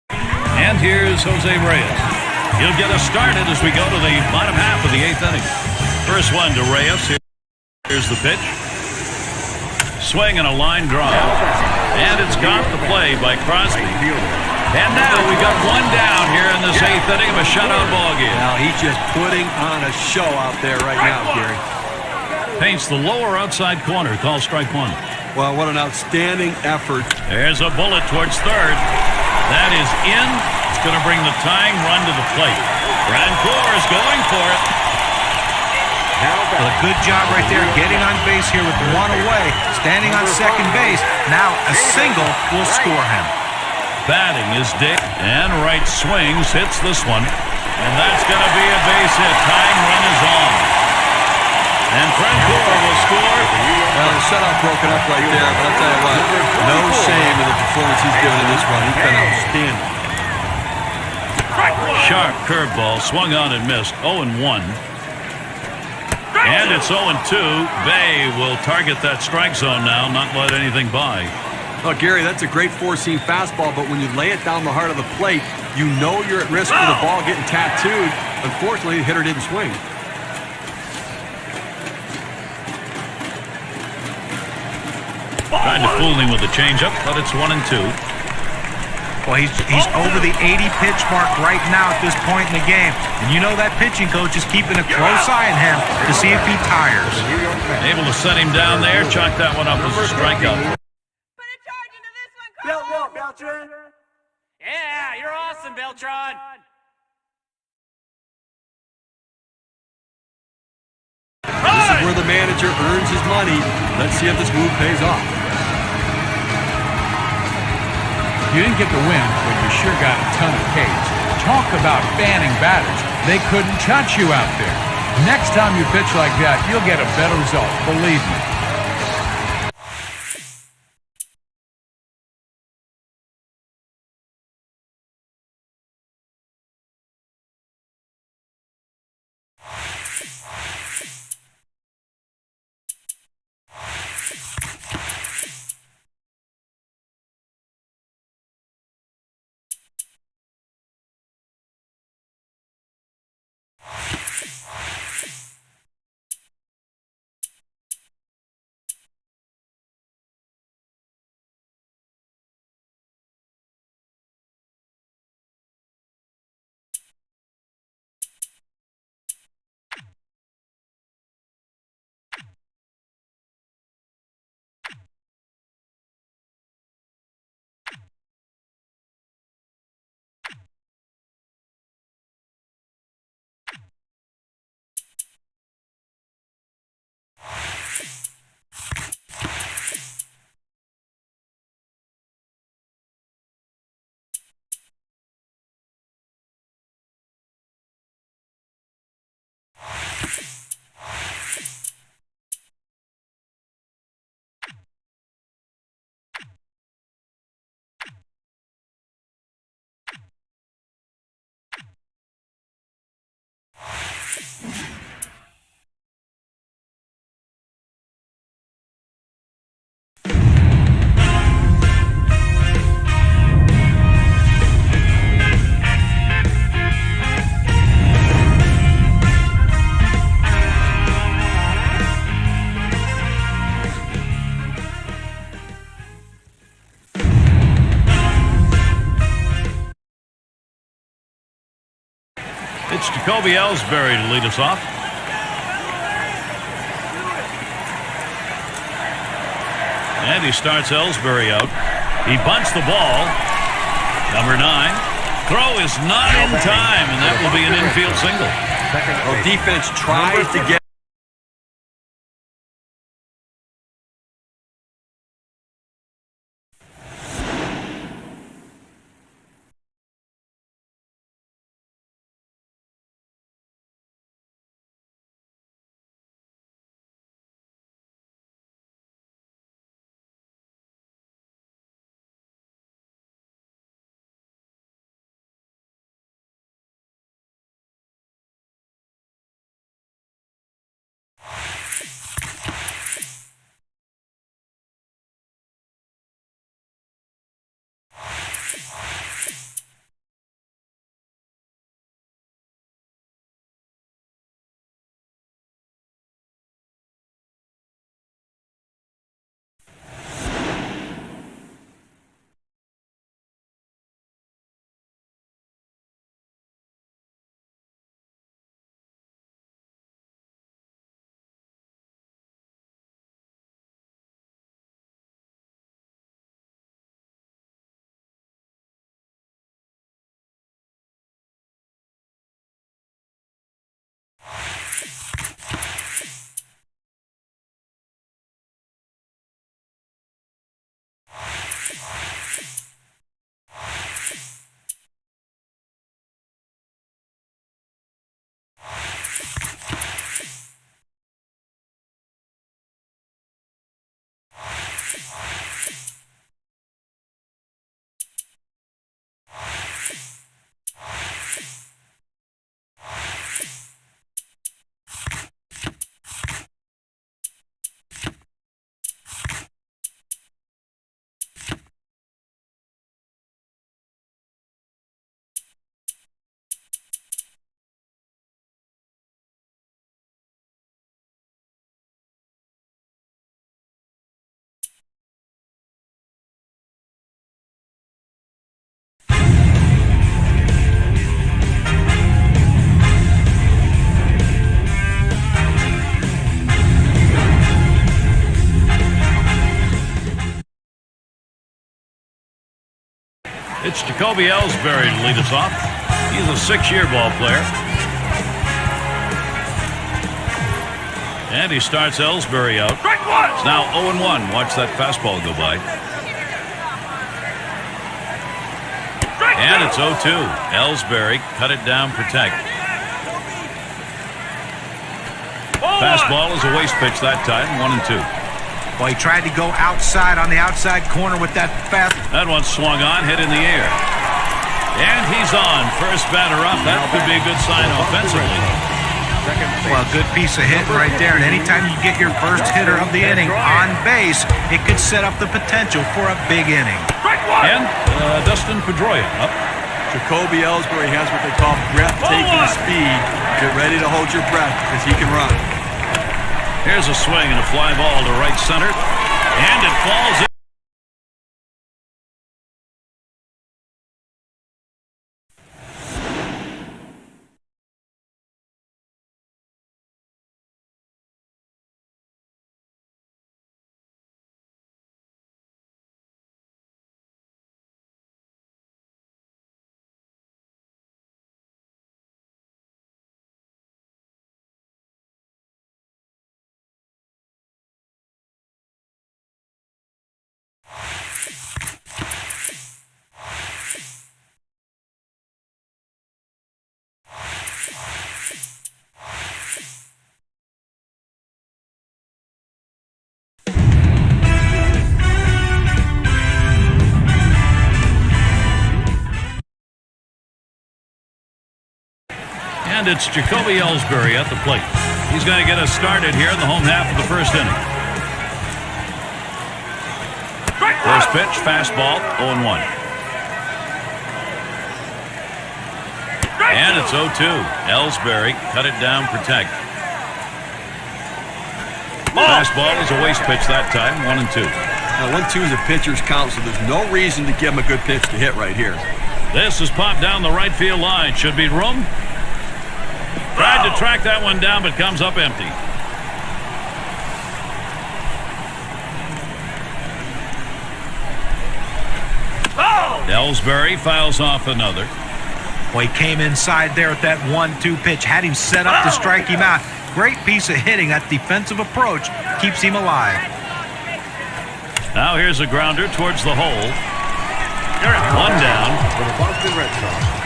And here's Jose Reyes. He'll get us started as we go to the bottom half of the 8th inning. First one to Reyes. Here's the pitch. Swing and a line drive. And it's got the play by Crosby. And now we got one down here in this 8th inning of a shutout ball game. Now he's just putting on a show out there right now, Gary. Paints the lower outside corner. Call strike one. Well, what an outstanding effort. There's a bullet towards third. That is in. It's going to bring the tying run to the plate. Rancourt is going for it. Well, a good job right there, getting on base here with one away, standing on second base. Now a single will score him. Batting is Dick, and right swings, hits this one. And that's going to be a base hit. Tying run is on. And Rancourt will score. Well, the shutout broken up right there, but I'll tell you what, no shame in the performance he's given in this one. He's been outstanding. Sharp curveball, swung on and missed. 0-1. And it's 0-2. Bay will target that strike zone now, not let anything by. Oh, Gary, that's a great four-seam fastball, but when you lay it down the heart of the plate, you know you're at risk for the ball getting tattooed. Unfortunately, the hitter didn't swing. Trying to fool him with the changeup, but it's 1-2. Well, he's over the 80-pitch mark right now at this point in the game. And you know that pitching coach is keeping a close eye on him to see if he tires. Able to set him down there, chalk that one up as a strikeout. Put a charge into this one, Carl. Beltran. Yeah, you're awesome, Beltran. This is where the manager earns his money. Let's see if this move pays off. You didn't get the win, but you sure got a ton of Ks. Talk about banning batters. They couldn't touch you out there. Next time you pitch like that, you'll get a better result, believe me. It's Jacoby Ellsbury to lead us off. And he starts Ellsbury out. He bunts the ball. Number 9. Throw is not in time, and that will be an infield single. Well, defense tries to get It's Jacoby Ellsbury to lead us off. He's a 6-year ball player. And he starts Ellsbury out. It's now 0-1. Watch that fastball go by. And it's 0-2. Ellsbury cut it down, protect. Fastball is a waste pitch that time, 1-2. Well, he tried to go outside on the outside corner with that fast. That one swung on, hit in the air. And he's on. First batter up. That could be a good sign offensively. Well, good piece of hitting right there. And anytime you get your first hitter of the inning on base, it could set up the potential for a big inning. And Dustin Pedroia up. Jacoby Ellsbury has what they call breathtaking speed. Get ready to hold your breath because he can run. Here's a swing and a fly ball to right center. And it falls in. And it's Jacoby Ellsbury at the plate. He's going to get us started here in the home half of the first inning. First pitch, fastball, 0-1. And it's 0-2. Ellsbury cut it down, protect. Fastball is a waste pitch that time, 1-2. Now 1-2 is a pitcher's count, so there's no reason to give him a good pitch to hit right here. This is popped down the right field line. Should be room. Tried to track that one down, but comes up empty. Ellsbury files off another. Well, he came inside there with that 1-2 pitch. Had him set up to strike him out. Great piece of hitting. That defensive approach keeps him alive. Now here's a grounder towards the hole. One down. For the Boston Red Sox.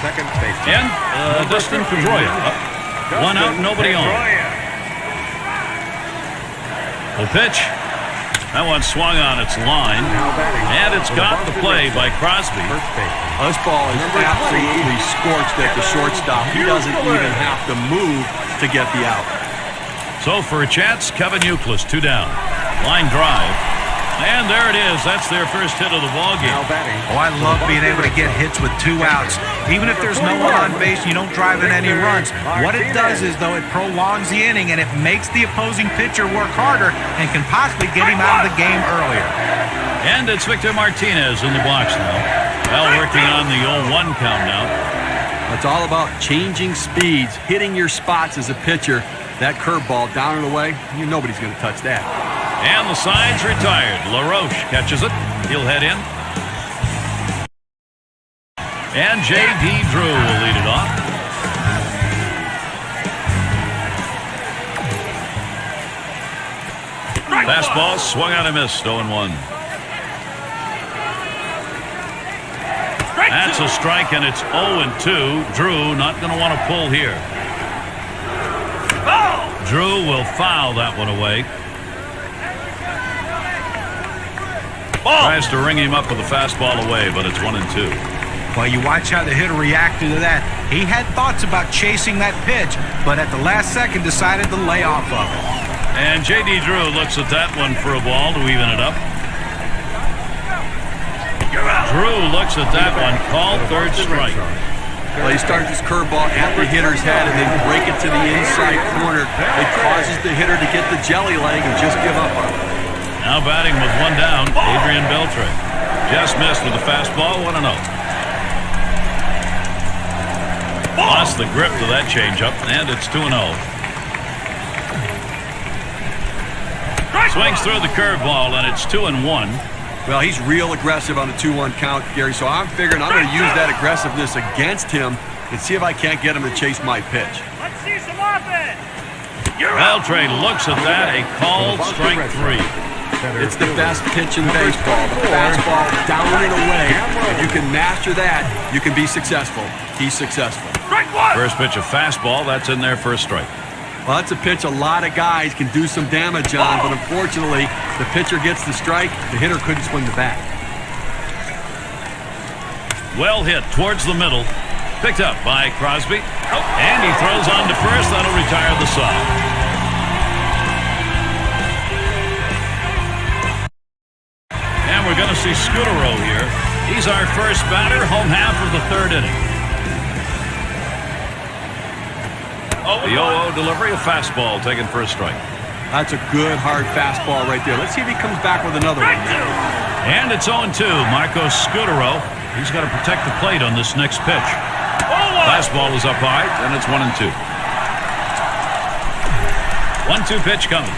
Second baseman. And Dustin Pedroia up. One out, nobody on. The pitch. That one swung on its line. And it's got the play by Crosby. This ball is absolutely scorched at the shortstop. He doesn't even have to move to get the out. So for a chance, Kevin Youkilis, 2 down. Line drive. And there it is. That's their first hit of the ballgame. Oh, I love being able to get hits with 2 outs. Even if there's no one on base and you don't drive in any runs. What it does is, though, it prolongs the inning and it makes the opposing pitcher work harder and can possibly get him out of the game earlier. And it's Victor Martinez in the box now. Well, working on the 0-1 count now. It's all about changing speeds, hitting your spots as a pitcher. That curveball down and away, nobody's going to touch that. And the side's retired. LaRoche catches it. He'll head in. And J.D. Drew will lead it off. Fastball swung out and missed. 0-1. That's a strike, and it's 0-2. Drew not going to want to pull here. Drew will foul that one away. Tries to ring him up with a fastball away, but it's 1-2. Well, you watch how the hitter reacted to that. He had thoughts about chasing that pitch, but at the last second decided to lay off of it. And J.D. Drew looks at that one for a ball to even it up. Drew looks at that one, called third strike. Well, he starts his curveball at the hitter's head and then break it to the inside corner. It causes the hitter to get the jelly leg and just give up on it. Now batting with one down, Adrian Beltre. Just missed with the fastball, 1-0. Lost the grip to that changeup, and it's 2-0. Swings through the curveball, and it's 2-1. Well, he's real aggressive on the 2-1 count, Gary, so I'm figuring I'm going to use that aggressiveness against him and see if I can't get him to chase my pitch. Let's see some offense. Beltre looks at that, a called strike 3. It's the best pitch in baseball, the fastball down and away. If you can master that, you can be successful. He's successful. First pitch, a fastball, that's in there for a strike. Well, that's a pitch a lot of guys can do some damage on, but unfortunately, the pitcher gets the strike, the hitter couldn't swing the bat. Well hit towards the middle. Picked up by Crosby. And he throws on to first. That'll retire the side. And we're going to see Scudero here. He's our first batter, home half of the third inning. The 0-0 delivery, a fastball taken for a strike. That's a good, hard fastball right there. Let's see if he comes back with another one. And it's 0-2. Marco Scudero. He's got to protect the plate on this next pitch. Fastball is up high, and it's 1-2. 1-2 pitch coming.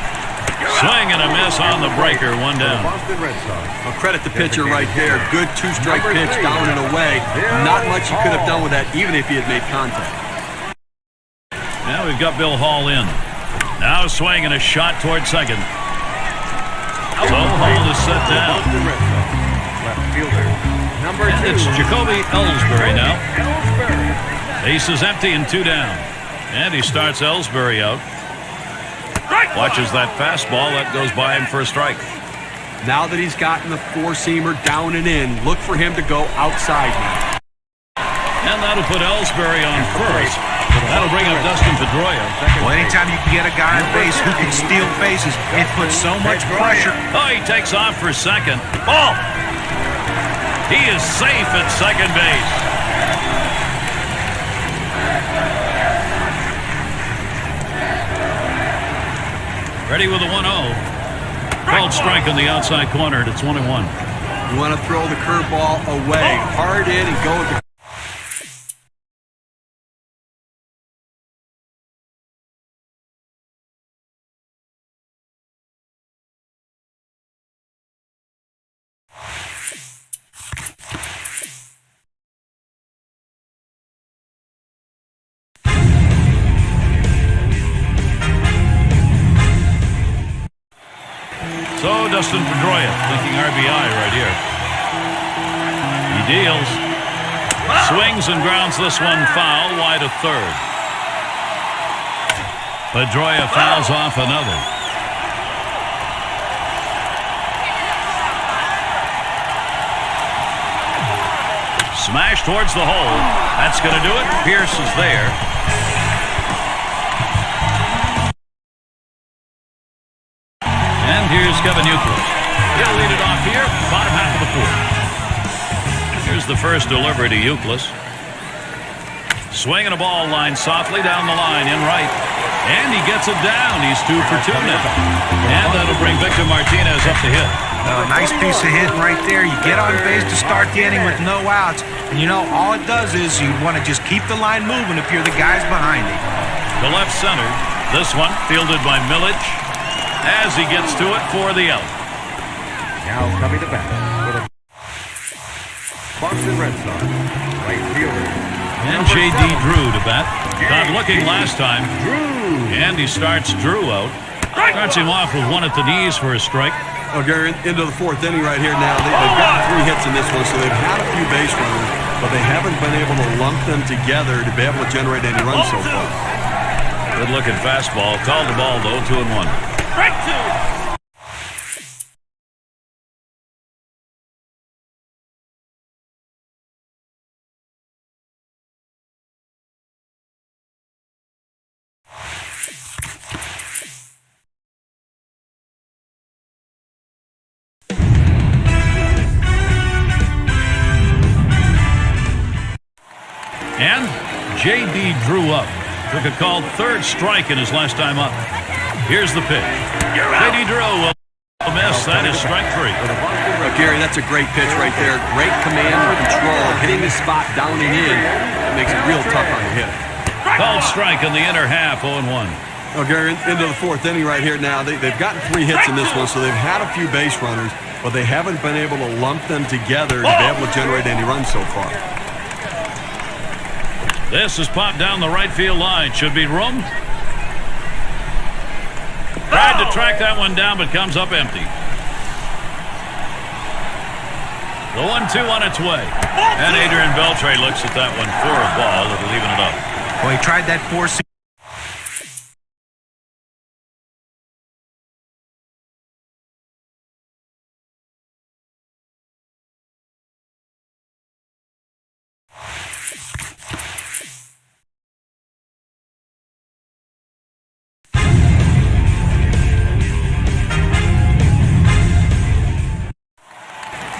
Swing and a miss on the breaker, one down. Well, credit the pitcher right there. Good two-strike pitch down and away. Not much he could have done with that, even if he had made contact. Now we've got Bill Hall in. Now swing and a shot toward second. So Hall is set down. And it's Jacoby Ellsbury now. Base is empty and 2 down. And he starts Ellsbury out. Watches that fastball. That goes by him for a strike. Now that he's gotten the four-seamer down and in, look for him to go outside now. And that'll put Ellsbury on first. That'll bring up Dustin Pedroia. Well, anytime you can get a guy on base who can steal bases, it puts so much pressure. Oh, he takes off for second. Ball! He is safe at second base. Ready with a 1-0. Called strike on the outside corner, and it's 1-1. You want to throw the curveball away, hard in, and go with the... So Dustin Pedroia thinking RBI right here. He deals. Swings and grounds this one foul wide of third. Pedroia fouls off another. Smash towards the hole. That's going to do it. Pierce is there. And here's Kevin Youkilis. He'll lead it off here, bottom half of the fourth. Here's the first delivery to Youkilis. Swinging a ball line softly down the line in right. And he gets it down. He's 2 for 2 now. And that'll bring Victor Martinez up to hit. Nice piece of hitting right there. You get on base to start the inning with no outs. And you know, all it does is you want to just keep the line moving if you're the guys behind him. To left center. This one fielded by Milic as he gets to it for the out. Now coming to bat for the Boston Red Sox, right fielder. And J.D. Drew to bat. Not looking last time. And he starts Drew out. Starts him off with one at the knees for a strike. Oh, Gary, into the fourth inning right here now. They've got 3 hits in this one, so they've had a few base runners, but they haven't been able to lump them together to be able to generate any runs so far. Good-looking fastball. Called the ball, though, 2-1. Strike 2. And J.D. drew up. Took a called third strike in his last time up. Here's the pitch. J.D. drew a miss. That is strike 3. Gary, that's a great pitch right there. Great command and control. Hitting the spot down and in. That makes it real tough on the hit. Called strike in the inner half, 0-1. Oh, Gary, into the fourth inning right here now. They've gotten 3 hits in this one, so they've had a few base runners, but they haven't been able to lump them together to be able to generate any runs so far. This is popped down the right field line. Should be room. Tried to track that one down, but comes up empty. The 1-2 on its way. And Adrian Beltre looks at that one for a ball. It'll leaving it up. Well, he tried that 4-seam.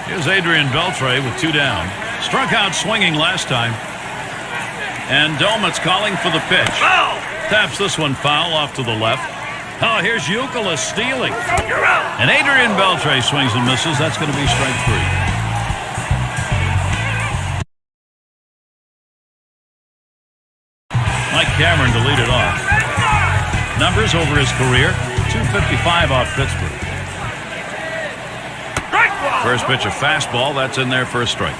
Here's Adrian Beltre with 2 down. Struck out swinging last time. And Domit's calling for the pitch. Taps this one foul off to the left. Oh, here's Youkilis stealing. And Adrian Beltre swings and misses. That's going to be strike 3. Mike Cameron to lead it off. Numbers over his career, 255 off Pittsburgh. First pitch, a fastball. That's in there for a strike.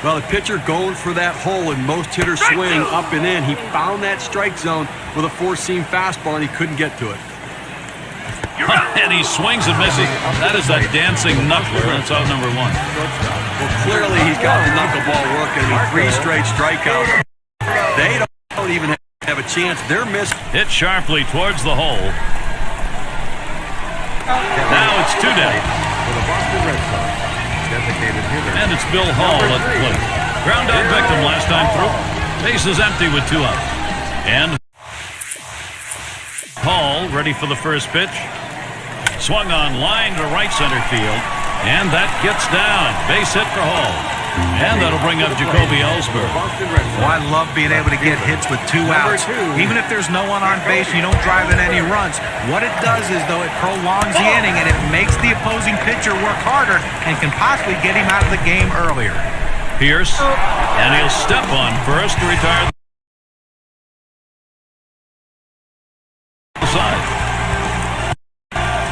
Well, the pitcher going for that hole, and most hitters swing up and in. He found that strike zone with a 4-seam fastball, and he couldn't get to it. And he swings and misses. That is a dancing knuckler. That's out number 1. Well, clearly he's got the knuckleball working. 3 straight strikeouts. They don't even have a chance. They're missed. Hit sharply towards the hole. Now it's 2 down. For the Boston Red Sox, designated hitter. And it's Bill Hall at the plate. Ground out victim last time through. Base is empty with 2 outs. And Hall ready for the first pitch. Swung on line to right center field. And that gets down. Base hit for Hall. And that'll bring up Jacoby Ellsbury. Well, I love being able to get hits with 2 outs. Even if there's no one on base and you don't drive in any runs, what it does is, though, it prolongs the inning and it makes the opposing pitcher work harder and can possibly get him out of the game earlier. Pierce, and he'll step on first to retire the side.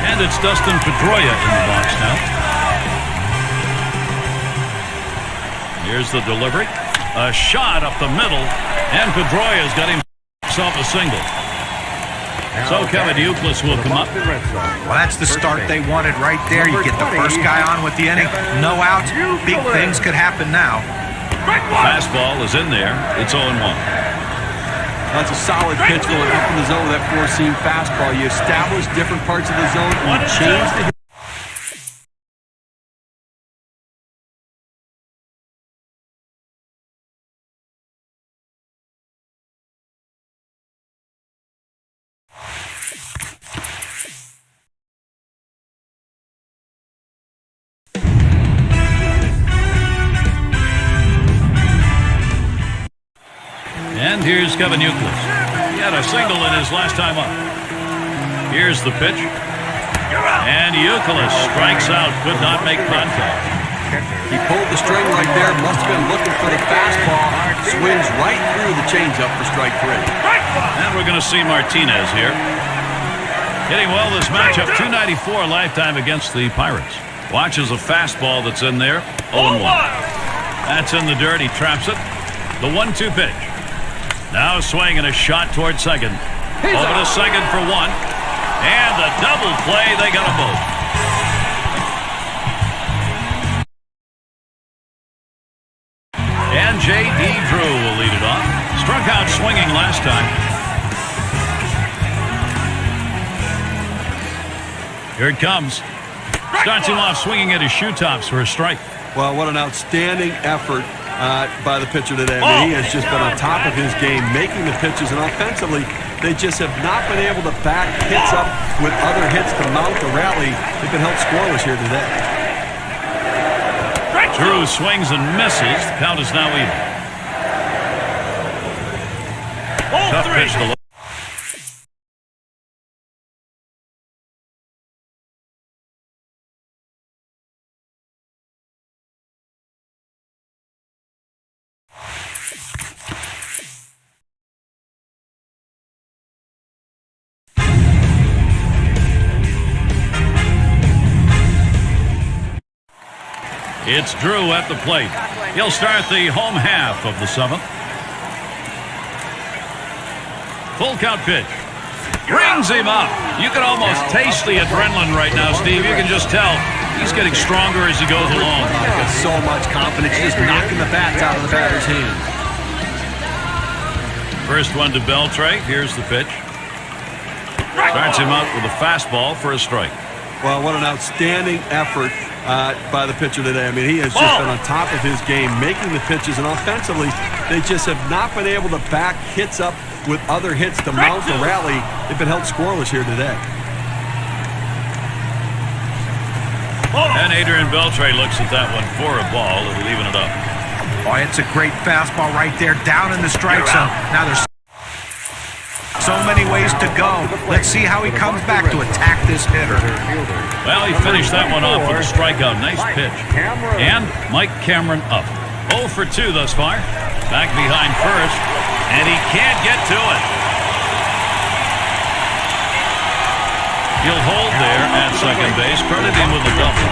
And it's Dustin Pedroia in the box now. Here's the delivery. A shot up the middle, and Pedroia's got himself a single. So Kevin Youkilis will come up. Well, that's the start they wanted right there. You get the first guy on with the inning. No outs. Big things could happen now. Fastball is in there. It's 0-1. That's a solid pitch going up in the zone with that 4-seam fastball. You establish different parts of the zone and you change the And here's Kevin Youkilis. He had a single in his last time up. Here's the pitch. And Youkilis strikes out. Could not make contact. He pulled the string right there. Must have been looking for the fastball. Swings right through the changeup for strike 3. And we're going to see Martinez here. Hitting well this matchup. 294 lifetime against the Pirates. Watches a fastball that's in there. 0-1. That's in the dirt. He traps it. The 1-2 pitch. Now a swing and a shot toward second. Over to second for 1. And the double play. They got them both. And J.D. Drew will lead it off. Struck out swinging last time. Here it comes. Starts him off swinging at his shoe tops for a strike. Well, what an outstanding effort by the pitcher today. I mean, he has just been on top of his game, making the pitches, and offensively, they just have not been able to back hits up with other hits to mount the rally. They've been held scoreless here today. Drew swings and misses. The count is now even. Tough pitch to look. It's Drew at the plate. He'll start the home half of the 7th. Full count pitch. Brings him up. You can almost taste the adrenaline right now, Steve. You can just tell he's getting stronger as he goes along. He's got so much confidence, just knocking the bats out of the batter's hands. First one to Beltre. Here's the pitch. Starts him out with a fastball for a strike. Well, what an outstanding effort by the pitcher today. I mean, he has just been on top of his game, making the pitches, and offensively, they just have not been able to back hits up with other hits to mount the rally. They've been held scoreless here today. And Adrian Beltre looks at that one for a ball, and leaving it up. Oh, it's a great fastball right there, down in the strike zone. Now there's so many ways to go. Let's see how he comes back to attack this hitter. Well, he finished that one off with a strikeout. Nice pitch. And Mike Cameron up. 0 for 2 thus far. Back behind first, and he can't get to it. He'll hold there at second base. Credit him with a double.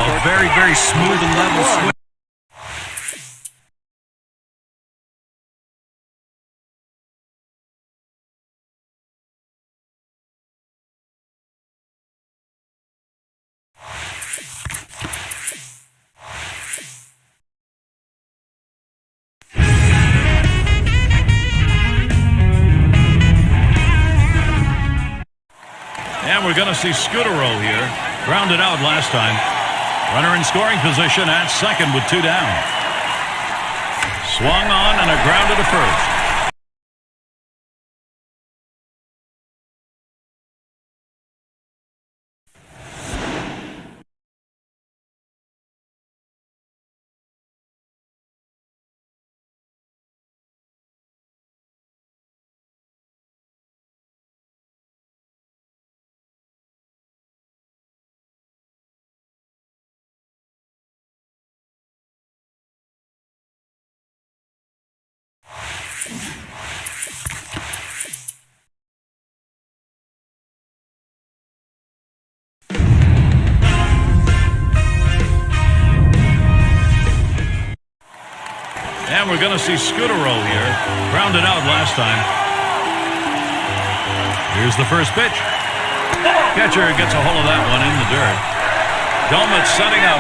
A very, very smooth and level swing. And we're going to see Scudero here. Grounded out last time. Runner in scoring position at second with 2 down. Swung on and a grounded to first. And we're going to see Scudero here. Grounded out last time. Here's the first pitch. Catcher gets a hold of that one in the dirt. Domet setting up.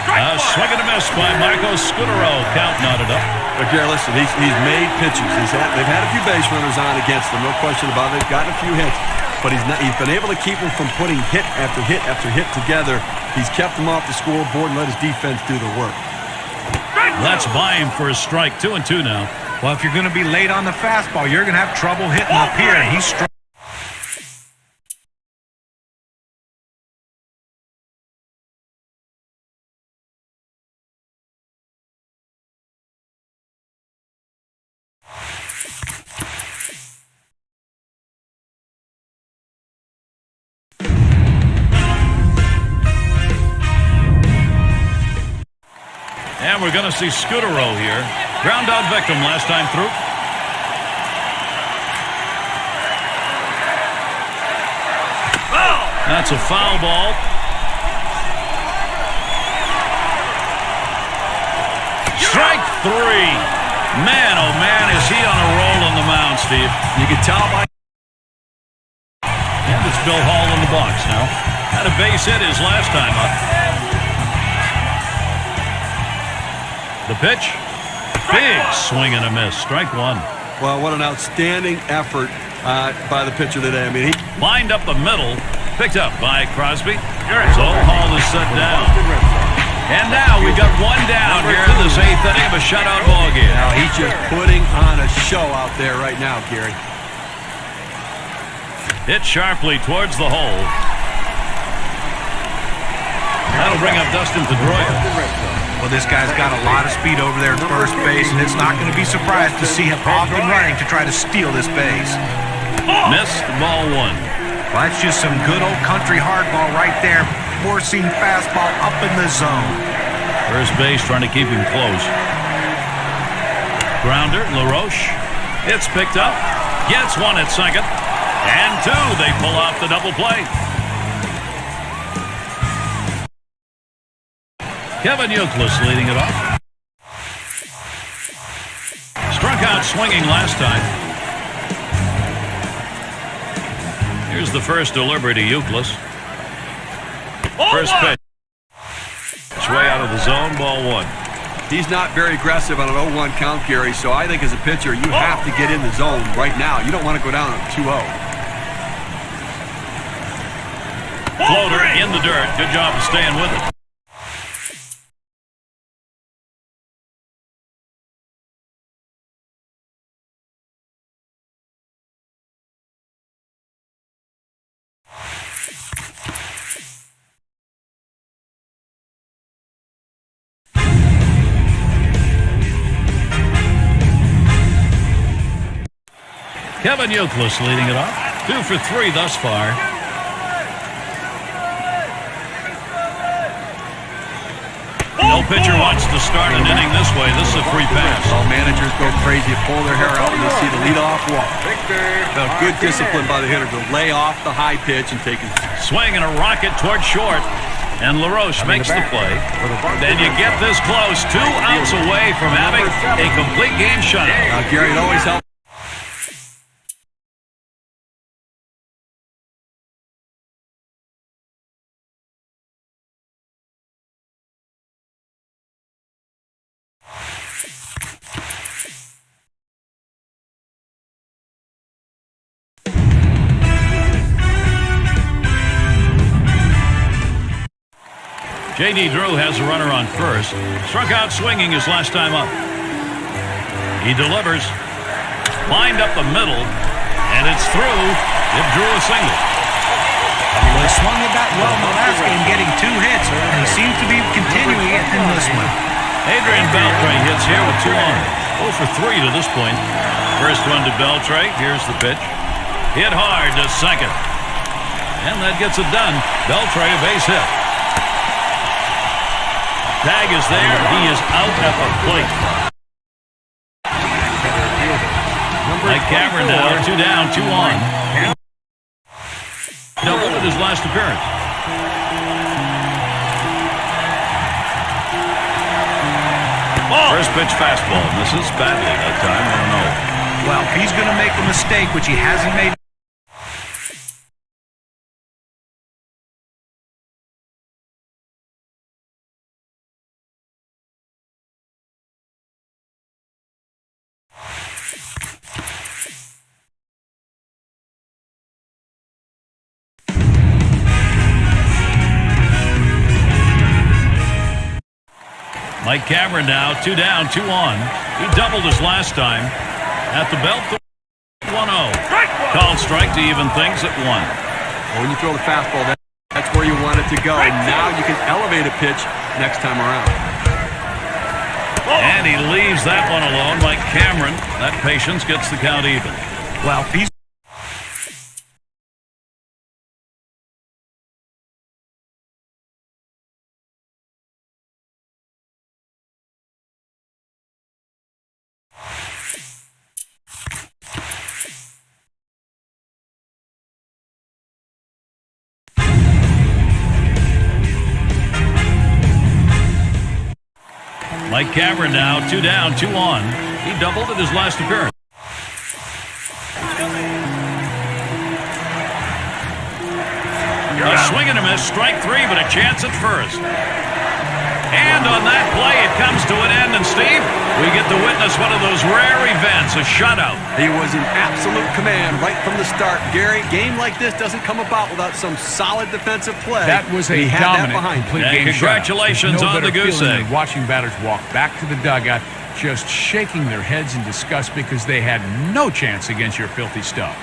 A swing and a miss by Marco Scudero. Count knotted up. But Gary, listen, he's made pitches. They've had a few base runners on against him, no question about it. They've gotten a few hits, but he's been able to keep them from putting hit after hit after hit together. He's kept them off the scoreboard and let his defense do the work. Let's buy him for a strike. 2-2 now. Well, if you're going to be late on the fastball, you're going to have trouble hitting up here, and he's strong. And we're going to see Scudero here. Ground out victim last time through. That's a foul ball. Strike 3. Man, oh man, is he on a roll on the mound, Steve. You can tell by... And it's Bill Hall in the box now. Had a base hit his last time up. The pitch. Big swing and a miss. Strike one. Well, what an outstanding effort by the pitcher today. I mean, he Lined up the middle. Picked up by Crosby. So Hall is set down. And now we've got one down here in this 8th inning of a shutout ball game. Now he's just putting on a show out there right now, Gary. Hit sharply towards the hole. That'll bring up Dustin Pedroia. Well, this guy's got a lot of speed over there at first base, and it's not going to be surprised to see him off and running to try to steal this base. Missed, ball one. Well, that's just some good old country hardball right there. Forcing fastball up in the zone. First base trying to keep him close. Grounder, LaRoche. It's picked up. Gets one at second. And two. They pull off the double play. Kevin Youkilis leading it off. Struck out swinging last time. Here's the first delivery to Youkilis. First pitch. It's way out of the zone, ball one. He's not very aggressive on an 0-1 count, Gary, so I think as a pitcher, you have to get in the zone right now. You don't want to go down 2-0. Floater in the dirt. Good job of staying with it. Kevin Youkilis leading it off. 2 for 3 thus far. No pitcher wants to start an inning this way. This is a free pass. All managers go crazy, pull their hair out when they see the leadoff walk. Now, good discipline by the hitter to lay off the high pitch and take it. Swing and a rocket towards short. And LaRoche makes the play. Then you get this close. 2 outs away from having a complete game shutout. Now, Gary, it always helps. J.D. Drew has a runner on first. Struck out swinging his last time up. He delivers. Lined up the middle. And it's through. It drew a single. Well, he swung the bat well in the last game, getting 2 hits, and he seems to be continuing it in this one. Adrian Beltre hits here with 2 on. 0 for 3 to this point. First one to Beltre. Here's the pitch. Hit hard to second. And that gets it done. Beltre, a base hit. Tag is there. He is out at the plate. Mike Cameron now. 2 down, 2 on. Doubled at his last appearance. First pitch fastball. Misses badly that time. I don't know. Well, if he's going to make a mistake, which he hasn't made. Mike Cameron now, 2 down, 2 on. He doubled his last time. At the belt, 1-0. Called strike to even things at 1. Well, when you throw the fastball, that's where you want it to go. And now you can elevate a pitch next time around. And he leaves that one alone. Mike Cameron, that patience gets the count even. Well, he's Mike Cameron now, 2 down, 2 on. He doubled at his last appearance. A swing and a miss, strike 3, but a chance at first. And on that play, it comes to an end, and Steve get to witness one of those rare events, a shutout. He was in absolute command right from the start. Gary, game like this doesn't come about without some solid defensive play. That was a He had that dominant, behind him. complete And game congratulations shutout. on the There's no better goose feeling egg. than watching batters walk back to the dugout, just shaking their heads in disgust because they had no chance against your filthy stuff.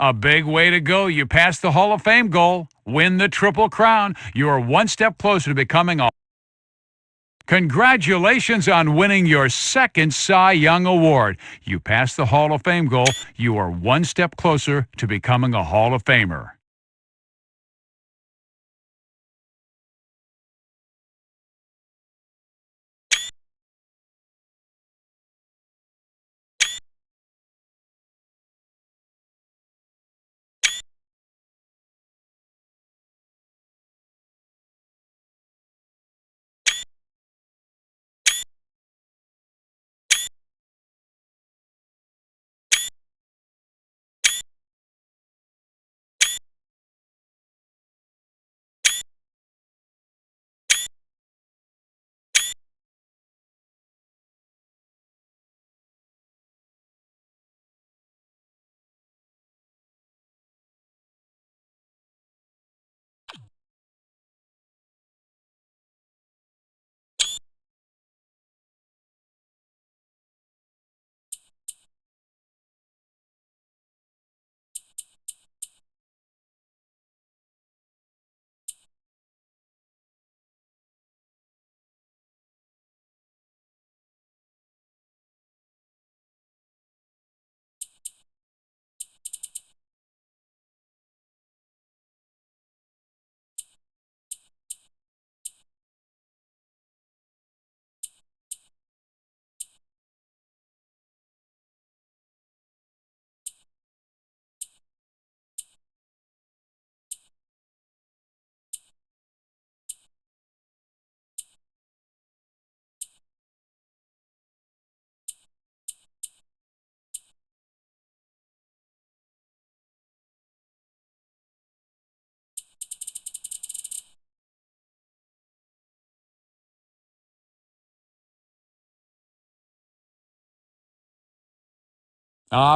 A big way to go. You passed the Hall of Fame goal. Win the Triple Crown. You are one step closer to becoming a... Congratulations on winning your second Cy Young Award. You passed the Hall of Fame goal. You are one step closer to becoming a Hall of Famer.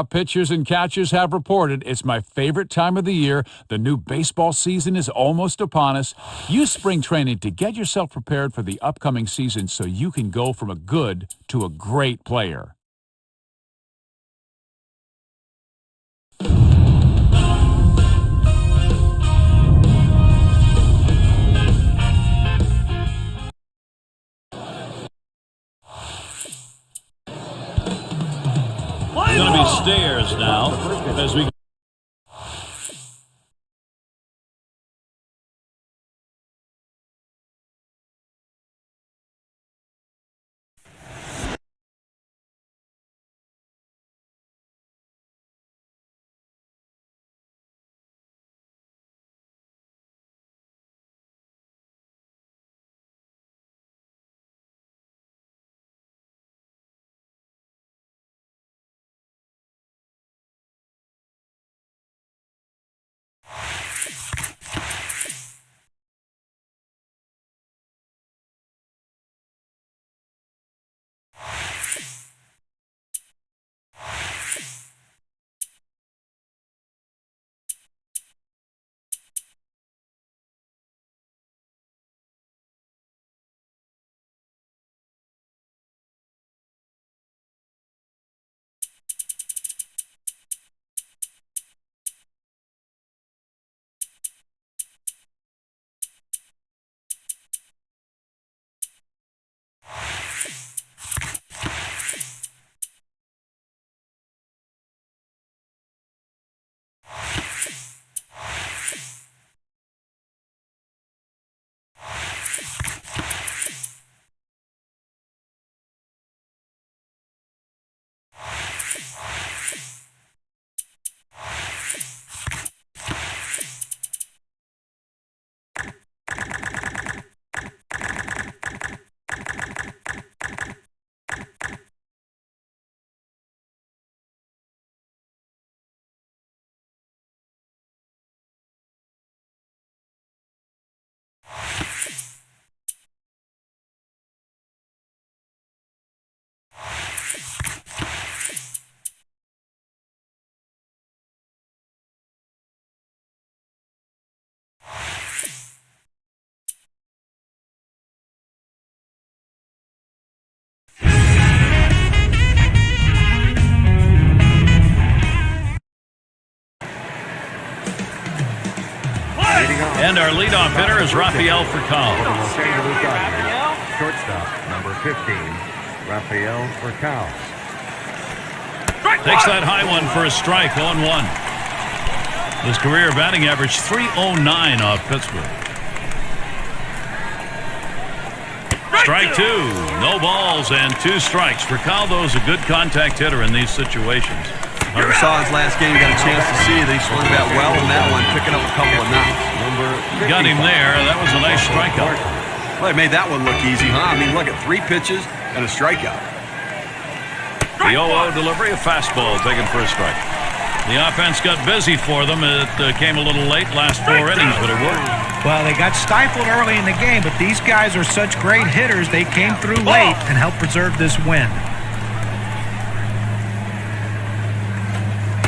Pitchers and catchers have reported it's my favorite time of the year. The new baseball season is almost upon us. Use spring training to get yourself prepared for the upcoming season so you can go from a good to a great player. It's going to be Stairs now as we And our leadoff hitter is Rafael For Furcal. the Los Angeles Dodgers, shortstop, number 15, Rafael Furcal. Takes that high one for a strike, 0-1. His career batting average .309 off Pittsburgh. Strike two. No balls and 2 strikes. Furcal's a good contact hitter in these situations. We saw his last game, got a chance to see that he swung that well in that one, picking up a couple of knocks. Got him there. That was a nice strikeout. Well, he made that one look easy, huh? I mean, look at 3 pitches and a strikeout. The 0-0 delivery, a fastball taken for a strike. The offense got busy for them. It came a little late last 4 innings, but it worked. Well, they got stifled early in the game, but these guys are such great hitters. They came through late and helped preserve this win.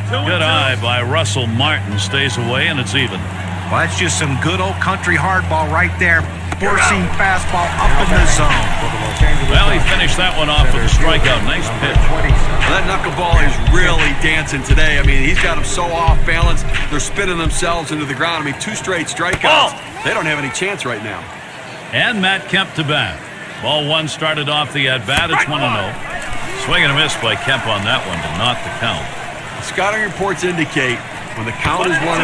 Good eye by Russell Martin. Stays away, and it's even. Well, that's just some good old country hardball right there. Four-seam fastball up in the zone. Well, he finished that one off with a strikeout. Nice pitch. Well, that knuckleball is really dancing today. I mean, he's got them so off balance. They're spinning themselves into the ground. I mean, 2 straight strikeouts. They don't have any chance right now. And Matt Kemp to bat. Ball 1 started off the at-bat. It's 1-0. Swing and a miss by Kemp on that one to knock the count. The scouting reports indicate when the count is 1-1,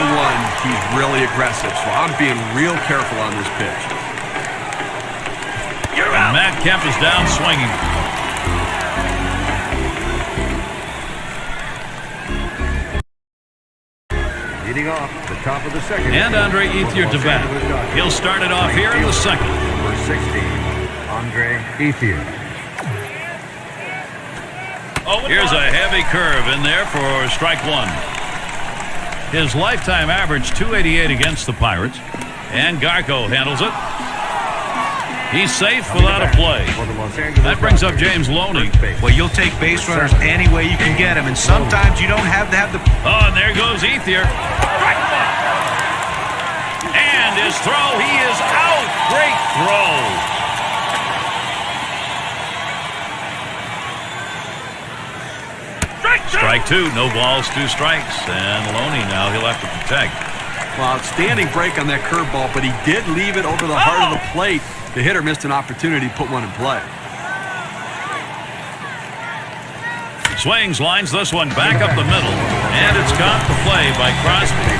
he's really aggressive. So I'm being real careful on this pitch. And Matt Kemp is down swinging. Leading off the top of the second. And Andre Ethier to bat. He'll start it off here in the second. Number 16, Andre Ethier. Here's a heavy curve in there for strike 1. His lifetime average, .288 against the Pirates. And Garco handles it. He's safe without a play. That brings up James Loney. Well, you'll take base runners any way you can get them, and sometimes you don't have to have the... Oh, and there goes Ethier. And his throw, he is out. Great throw. Strike 2, no balls, 2 strikes. And Loney now, he'll have to protect. Well, outstanding break on that curveball, but he did leave it over the heart of the plate. The hitter missed an opportunity to put one in play. Swings, lines this one back up the middle. And it's caught the play by Crosby.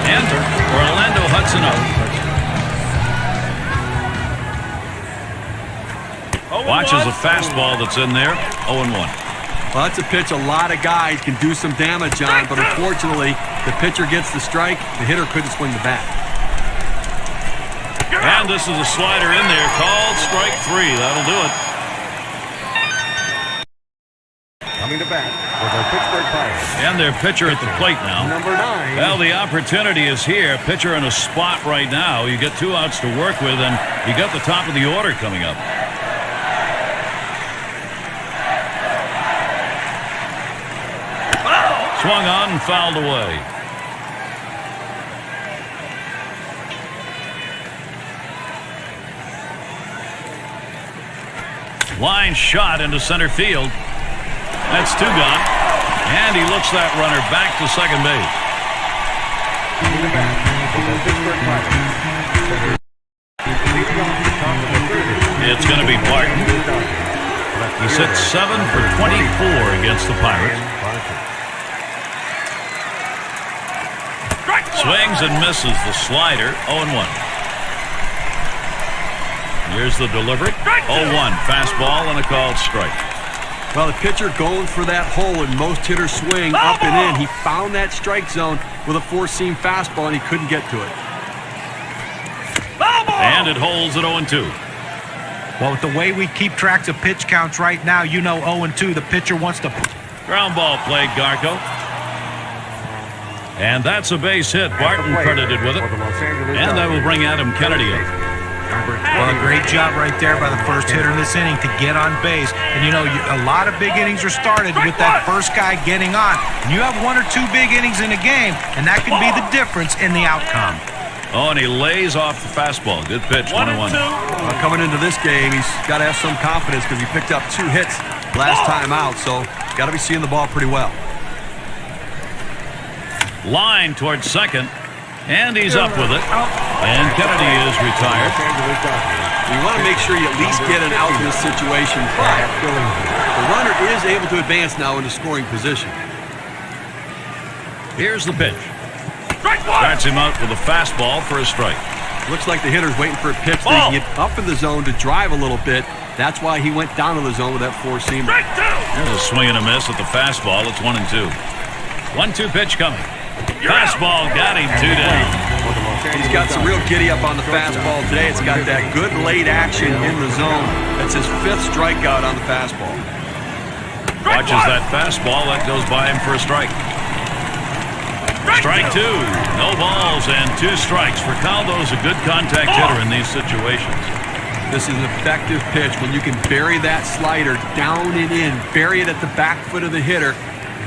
Enter Orlando Hudson out. Watches a fastball that's in there, 0-1. Well, that's a pitch a lot of guys can do some damage on, but unfortunately, the pitcher gets the strike, the hitter couldn't swing the bat. And this is a slider in there, called strike 3. That'll do it. Coming to bat for the Pittsburgh Pirates. And their pitcher at the plate now. Number 9. Well, the opportunity is here. Pitcher in a spot right now. You get 2 outs to work with, and you got the top of the order coming up. Swung on and fouled away. Line shot into center field. That's 2 gone. And he looks that runner back to second base. It's going to be Barton. He's hit 7 for 24 against the Pirates. Swings and misses the slider, 0-1. Here's the delivery, 0-1. Fastball and a called strike. Well, the pitcher going for that hole, and most hitters swing up and in. He found that strike zone with a 4-seam fastball, and he couldn't get to it. And it holds at 0-2. Well, with the way we keep tracks of pitch counts right now, you know 0-2, the pitcher wants to... Ground ball played, Garco. And that's a base hit. Barton credited with it. And that will bring Adam Kennedy in. Well, a great job right there by the first hitter in this inning to get on base. And, you know, a lot of big innings are started with that first guy getting on. And you have 1 or 2 big innings in a game, and that can be the difference in the outcome. Oh, and he lays off the fastball. Good pitch, 1-1. Well, coming into this game, he's got to have some confidence because he picked up 2 hits last time out, so got to be seeing the ball pretty well. Line towards second. And he's up with it. And Kennedy is retired. You want to make sure you at least get an out in this situation. The runner is able to advance now into scoring position. Here's the pitch. Starts him out with a fastball for a strike. Looks like the hitter's waiting for a pitch that he can get up in the zone to drive a little bit. That's why he went down to the zone with that four-seamer. There's a swing and a miss at the fastball. It's 1-2. 1-2 pitch coming. Fastball got him 2 down. He's got some real giddy up on the fastball today. It's got that good late action in the zone. That's his 5th strikeout on the fastball. Watches that fastball. That goes by him for a strike. Strike 2. No balls and 2 strikes. For Caldo's a good contact hitter in these situations. This is an effective pitch when you can bury that slider down and in, bury it at the back foot of the hitter.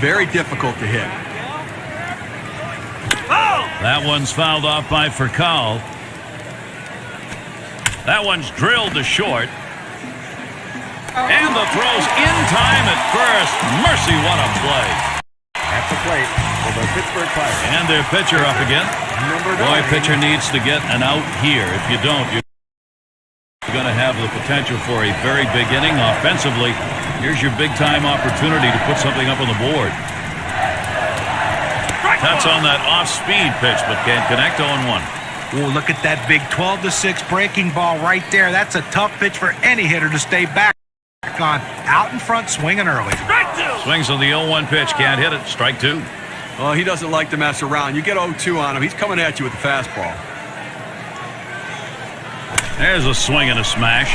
Very difficult to hit. That one's fouled off by Furcal. That one's drilled to short. And the throw's in time at first. Mercy, what a play. At the plate for the Pittsburgh Pirates. And their pitcher up again. Boy, pitcher needs to get an out here. If you don't, you're going to have the potential for a very big inning offensively. Here's your big-time opportunity to put something up on the board. That's on that off-speed pitch, but can't connect. 0-1. Oh, look at that big 12-6 breaking ball right there. That's a tough pitch for any hitter to stay back on. Out in front, swinging early. Swings on the 0-1 pitch, can't hit it. Strike 2. Well, he doesn't like to mess around. You get 0-2 on him, he's coming at you with the fastball. There's a swing and a smash.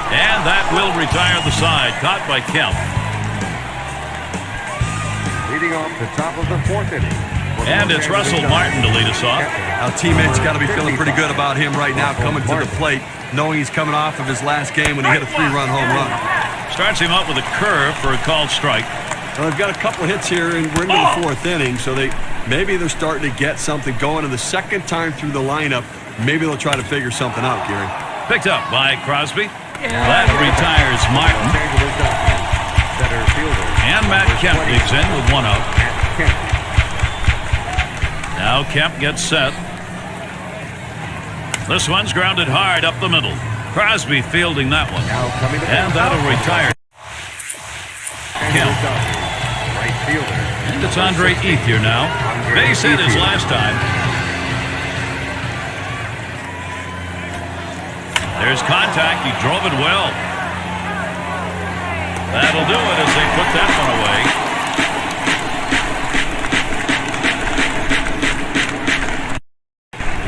And that will retire the side. Caught by Kemp. Leading off the top of the 4th inning. And it's Russell Martin to lead us off. Now, teammates got to be feeling pretty good about him right now coming to the plate, knowing he's coming off of his last game when he hit a 3-run home run. Starts him up with a curve for a called strike. Well, they've got a couple hits here, and we're into the 4th inning, so maybe they're starting to get something going. And the second time through the lineup, maybe they'll try to figure something out, Gary. Picked up by Crosby. That retires Martin. And Matt Kemp digs in with 1 out. Now Kemp gets set. This one's grounded hard up the middle. Crosby fielding that one. And that'll retire Kemp. And it's Andre Ethier now. Base hit his last time. There's contact. He drove it well. That'll do it as they put that one away.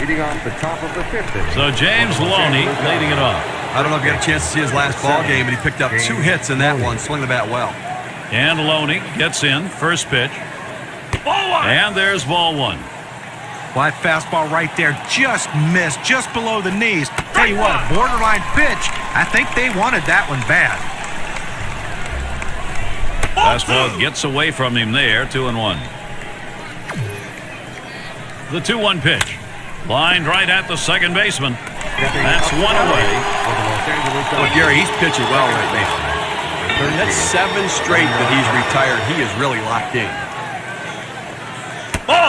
Leading off the top of the 5th inning. So James Loney leading it off. I don't know if you had a chance to see his last ball game, but he picked up 2 hits in that one, swung the bat well. And Loney gets in, first pitch. And there's ball 1. Well, that fastball right there just missed, just below the knees. Tell you what, a borderline pitch. I think they wanted that one bad. Fastball gets away from him there, 2-1. The 2-1 pitch. Lined right at the second baseman. That's 1 away. Well, Gary, he's pitching well right now. That's 7 straight that he's retired. He is really locked in.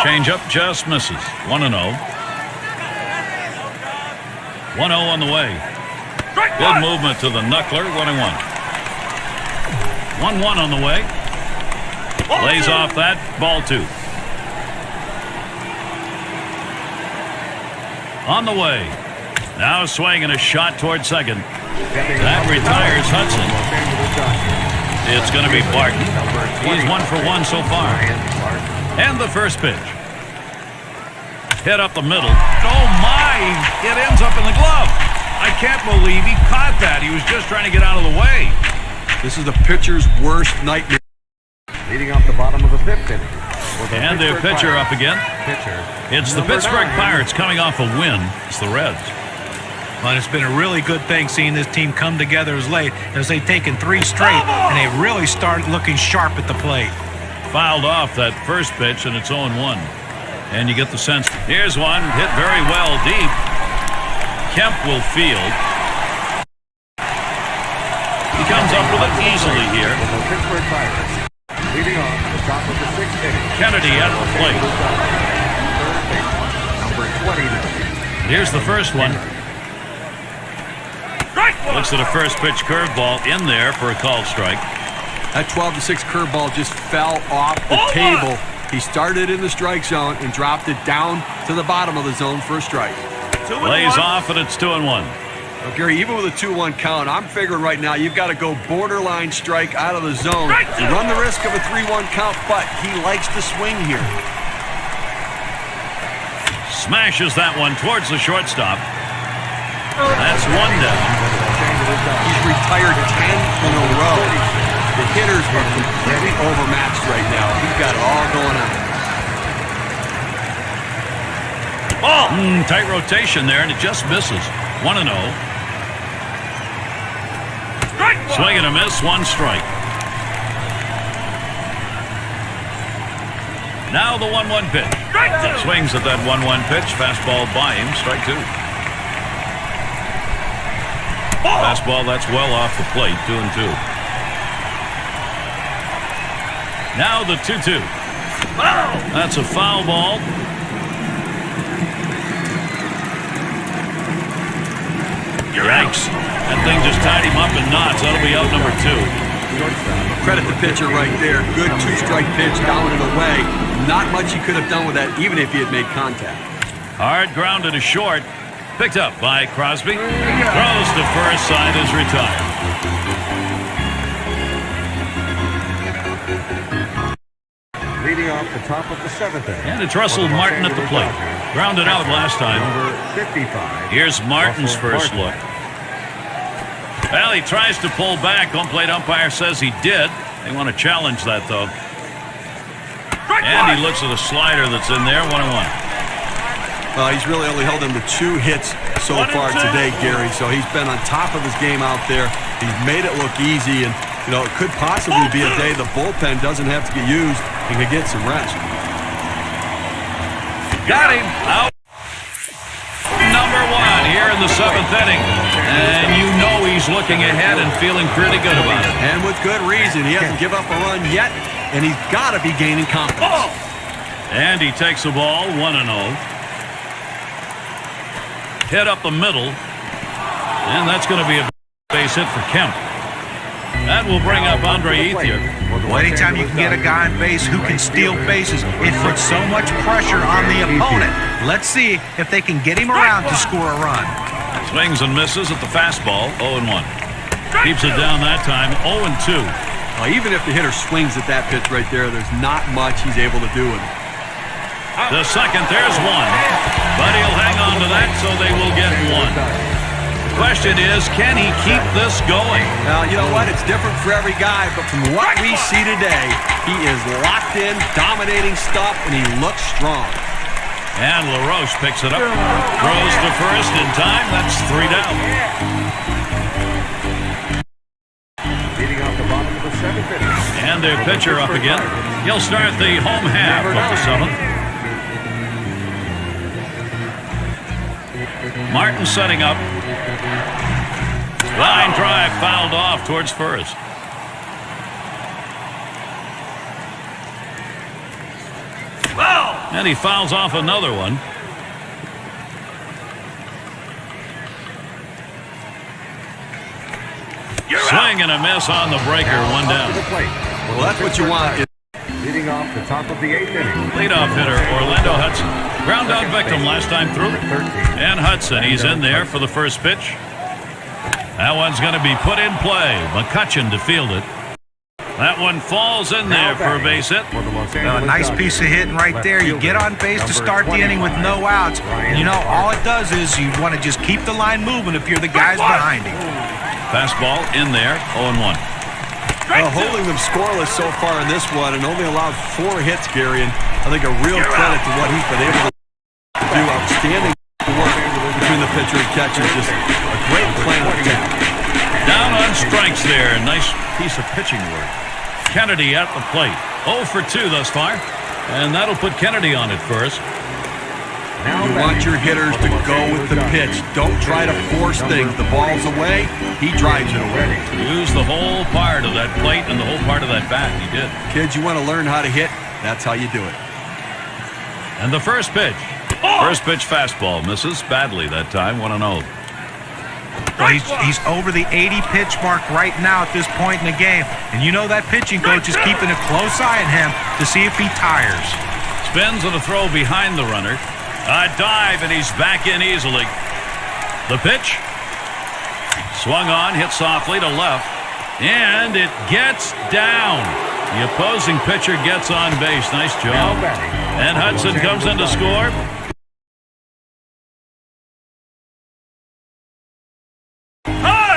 Changeup just misses. 1-0. 1-0 on the way. Good movement to the knuckler. 1-1. 1-1 on the way. Lays off that. Ball 2. On the way. Now a swing and a shot toward second. That retires Hudson. It's going to be Barton. He's 1 for 1 so far. And the first pitch. Hit up the middle. Oh, my! It ends up in the glove. I can't believe he caught that. He was just trying to get out of the way. This is the pitcher's worst nightmare. Leading off the bottom of the 5th inning. And their pitcher up again. It's the Pittsburgh Pirates coming off a win. It's the Reds. Well, it's been a really good thing seeing this team come together as late as they've taken 3 straight, and they really started looking sharp at the plate. Fouled off that first pitch, and it's 0-1. And you get the sense. Here's one hit very well deep. Kemp will field. He comes up with it easily here. The Pittsburgh Pirates leading off the top of the 6th inning. Kennedy at the plate. 29. Here's the first one. Looks at a first pitch curveball in there for a called strike. That 12-6 curveball just fell off the table. He started in the strike zone and dropped it down to the bottom of the zone for a strike. Lays off, and it's 2-1. Well, Gary, even with a 2-1 count, I'm figuring right now you've got to go borderline strike out of the zone. You run the risk of a 3-1 count, but he likes to swing here. Smashes that one towards the shortstop. That's one down. He's retired 10 in a row. The hitters are completely overmatched right now. He's got it all going on. Tight rotation there, and it just misses. 1-0. Swing and a miss, one strike. Now the 1-1 pitch. Swings at that 1-1 pitch. Fastball by him. Strike two. Fastball, that's well off the plate. 2-2. Now the 2-2. That's a foul ball. Yanks. That thing just tied him up in knots. That'll be out number 2. Credit the pitcher right there. Good two-strike pitch down and away. Not much he could have done with that, even if he had made contact. Hard grounded to short. Picked up by Crosby. Throws to first. Side is retired. Leading off the top of the 7th inning. And it's Russell Martin at the plate. Grounded out last time. Number 55. Here's Martin's Russell first Martin. look. Well, he tries to pull back. Home plate umpire says he did. They want to challenge that, though. And he looks at a slider that's in there. 1-1. He's really only held him to 2 hits so far today, Gary. So he's been on top of his game out there. He's made it look easy, and you know it could possibly be a day the bullpen doesn't have to get used and could get some rest. Got him. Out. Number 1 here in the 7th inning. And you know he's looking ahead and feeling pretty good about it. And with good reason. He hasn't given up a run yet, and he's got to be gaining confidence. And he takes the ball. 1-0. Hit up the middle. And that's going to be a base hit for Kemp. That will bring up Andre Ethier. Well, anytime you can get a guy on base who can steal bases, it puts so much pressure on the opponent. Let's see if they can get him around to score a run. Swings and misses at the fastball. 0-1. Keeps it down that time. 0-2. Even if the hitter swings at that pitch right there, there's not much he's able to do with it. The second, there's one. But he'll hang on to that, so they will get one. The question is, can he keep this going? Now, you know what? It's different for every guy, but from what we see today, he is locked in, dominating stuff, and he looks strong. And LaRoche picks it up. Throws to first in time. That's 3 down. Leading off the bottom of the 7th inning. And their pitcher up again. He'll start the home half of the 7th. Martin setting up. Line drive fouled off towards first. And he fouls off another one. Swing and a miss on the breaker. 1 down. Well, that's what you want. Leading off the top of the 8th inning. Leadoff hitter Orlando Hudson. Ground out victim last time through. And Hudson, he's in there for the first pitch. That one's going to be put in play. McCutcheon to field it. That one falls in there for a base hit. A nice piece of hitting right there. You get on base to start the inning with no outs. And you know, all it does is you want to just keep the line moving if you're the guys behind him. Fastball in there. 0-1. Holding them scoreless so far in this one and only allowed 4 hits, Gary. And I think a real credit to what he's been able to do. Outstanding work between the pitcher and catcher. Just a great plan of attack. Down on strikes there. Nice piece of pitching work. Kennedy at the plate. 0 for 2 thus far. And that'll put Kennedy on at first. You want your hitters to go with the pitch. Don't try to force things. The ball's away. He drives it away. Use the whole part of that plate and the whole part of that bat. He did. Kids, you want to learn how to hit? That's how you do it. And the first pitch. First pitch fastball misses badly that time, 1-0. Well, he's over the 80-pitch mark right now at this point in the game. And you know that pitching coach is keeping a close eye on him to see if he tires. Spins and a throw behind the runner. A dive, and he's back in easily. The pitch. Swung on, hit softly to left. And it gets down. The opposing pitcher gets on base. Nice job. And Hudson comes in to score.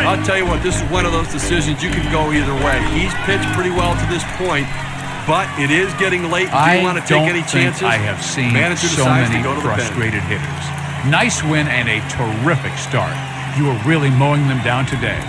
I'll tell you what, this is one of those decisions you can go either way. He's pitched pretty well to this point, but it is getting late. Do you want to take any chances? I have seen Manager so decides many to go to the bench. frustrated hitters. Nice win and a terrific start. You are really mowing them down today.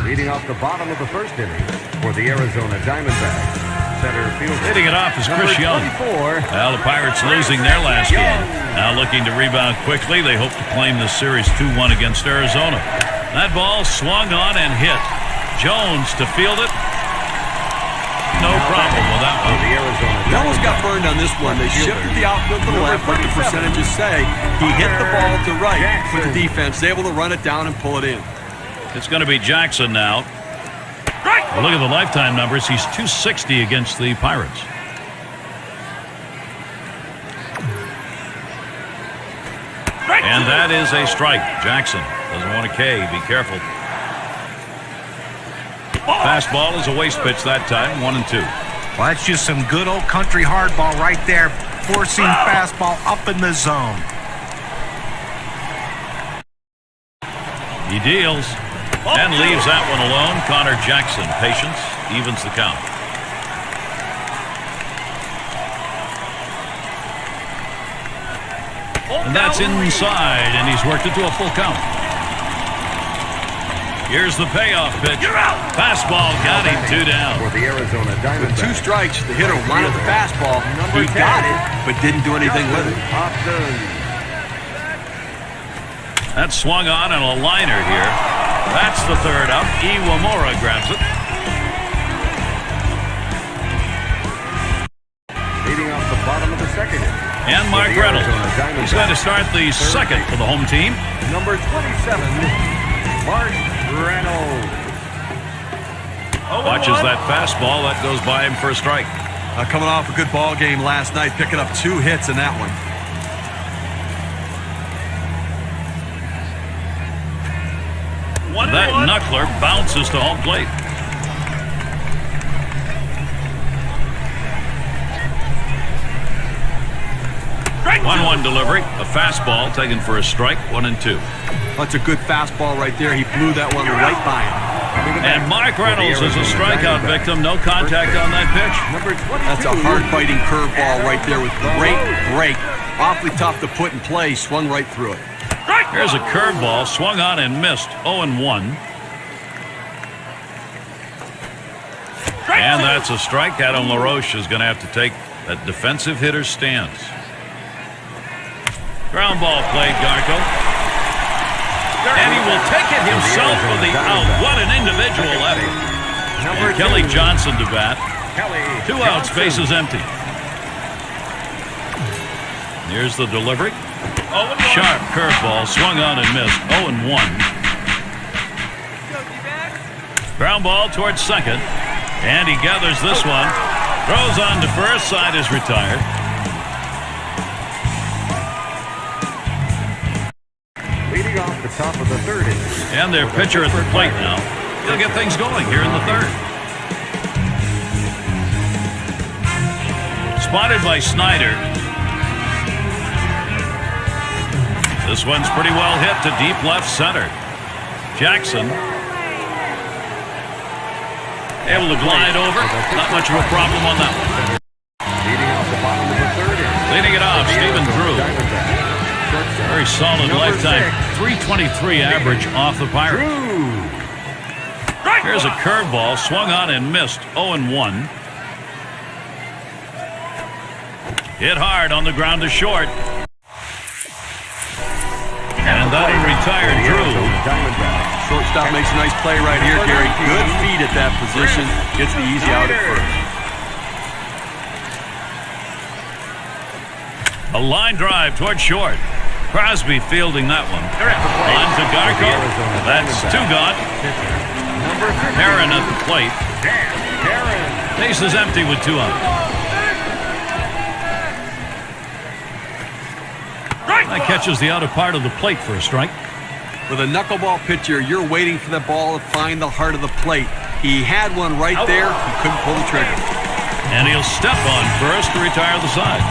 Leading off the bottom of the first inning for the Arizona Diamondbacks, center fielder. Hitting it off is Chris Young. 24. Well, the Pirates losing their last game. Now looking to rebound quickly. They hope to claim this series 2-1 against Arizona. That ball swung on and hit. Jones to field it. No problem with that one. He almost got burned on this one. They shifted the outfield to the left, like the percentages say. He hit the ball to right, but the defense able to run it down and pull it in. It's going to be Jackson now. Well, look at the lifetime numbers. He's 260 against the Pirates. And that is a strike. Jackson doesn't want a K. Be careful. Fastball is a waste pitch that time. 1-2. Well, that's just some good old country hardball right there, forcing fastball up in the zone. He deals. And leaves that one alone. Connor Jackson, patience, evens the count. And that's inside, and he's worked it to a full count. Here's the payoff pitch. Fastball got him, 2 down. For the Arizona Diamondbacks. With 2 strikes, the hitter wanted the fastball. He got it, but didn't do anything with it. That swung on and a liner here. That's the third up. Iwamura grabs it. Leading off the bottom of the second inning. And Mark Reynolds. He's going to start the second for the home team. Number 27, Mark Reynolds. Watches that fastball. That goes by him for a strike. Coming off a good ball game last night, picking up 2 hits in that one. That knuckler bounces to home plate. One delivery. A fastball taken for a strike. 1-2. That's a good fastball right there. He blew that one right by him. And Mark Reynolds is a strikeout victim. No contact on that pitch. That's a hard-biting curveball right there with great break. Awfully tough to put in play. Swung right through it. Here's a curveball, swung on and missed. 0-1. And that's a strike. Adam LaRoche is going to have to take that defensive hitter's stance. Ground ball played, Garco. And he will take it himself for the out. What an individual effort. And Kelly Johnson to bat. Kelly. 2 outs, base is empty. Here's the delivery. Sharp curveball, swung on and missed. 0-1. Ground ball towards second. And he gathers this one. Throws on to first. Side is retired. Leading off the top of the third inning. And their pitcher at the plate now. He'll get things going here in the third. Spotted by Snyder. This one's pretty well hit to deep left center. Jackson able to glide over. Not much of a problem on that one. Leading off the bottom of the third inning. Leading it off, Stephen Drew. Very solid lifetime. 323 average off the Pirates. Here's a curveball, swung on and missed. 0-1. Hit hard on the ground to short. And that'll retire Drew. Shortstop makes a nice play right here, Gary. Good feet at that position. Gets the easy out at first. A line drive toward short. Crosby fielding that one. On to Garco. That's 2 gone. Herron at the plate. Base is empty with 2 outs. That catches the outer part of the plate for a strike. With a knuckleball pitcher, you're waiting for the ball to find the heart of the plate. He had one right there. He couldn't pull the trigger. And he'll step on first to retire the side.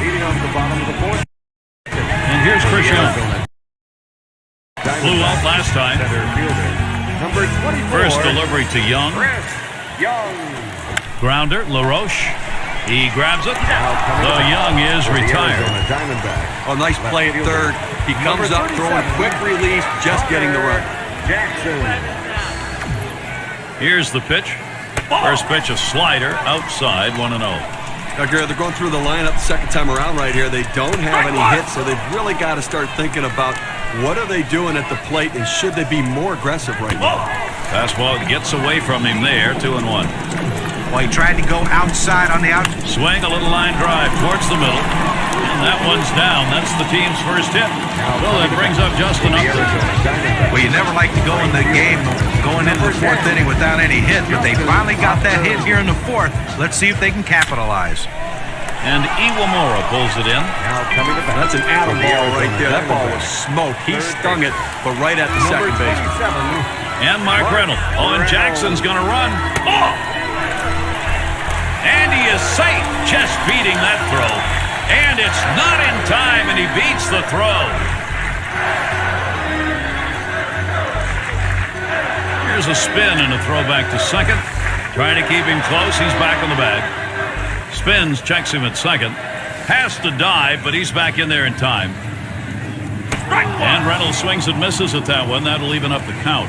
Leading off the bottom of the fourth. And here's Chris Young. Flew out last time. Number 24. First delivery to Young. Chris Young. Grounder, LaRoche. He grabs it. So Young is retired. Oh, nice play at third. He comes up throwing quick release, just getting the run. Jackson. Here's the pitch. First pitch, a slider outside, 1-0. Now, Gary, they're going through the lineup the second time around right here. They don't have any hits, so they've really got to start thinking about what are they doing at the plate and should they be more aggressive right now. Fastball gets away from him there, 2-1. Well, he tried to go outside on the out. Swing, a little line drive towards the middle. And that one's down. That's the team's first hit. Well, that brings up Justin Upton. Well, you never like to go in the game going into the fourth inning without any hit, but they finally got that hit here in the fourth. Let's see if they can capitalize. And Iwamura pulls it in. That's an atom ball right there. That ball was smoke. He stung it, but right at the second base. And Mark Reynolds. Oh, and Jackson's going to run. Oh! And he is safe, just beating that throw. And it's not in time, and he beats the throw. Here's a spin and a throw back to second. Trying to keep him close. He's back on the bag. Spins, checks him at second. Has to dive, but he's back in there in time. And Reynolds swings and misses at that one. That'll even up the count.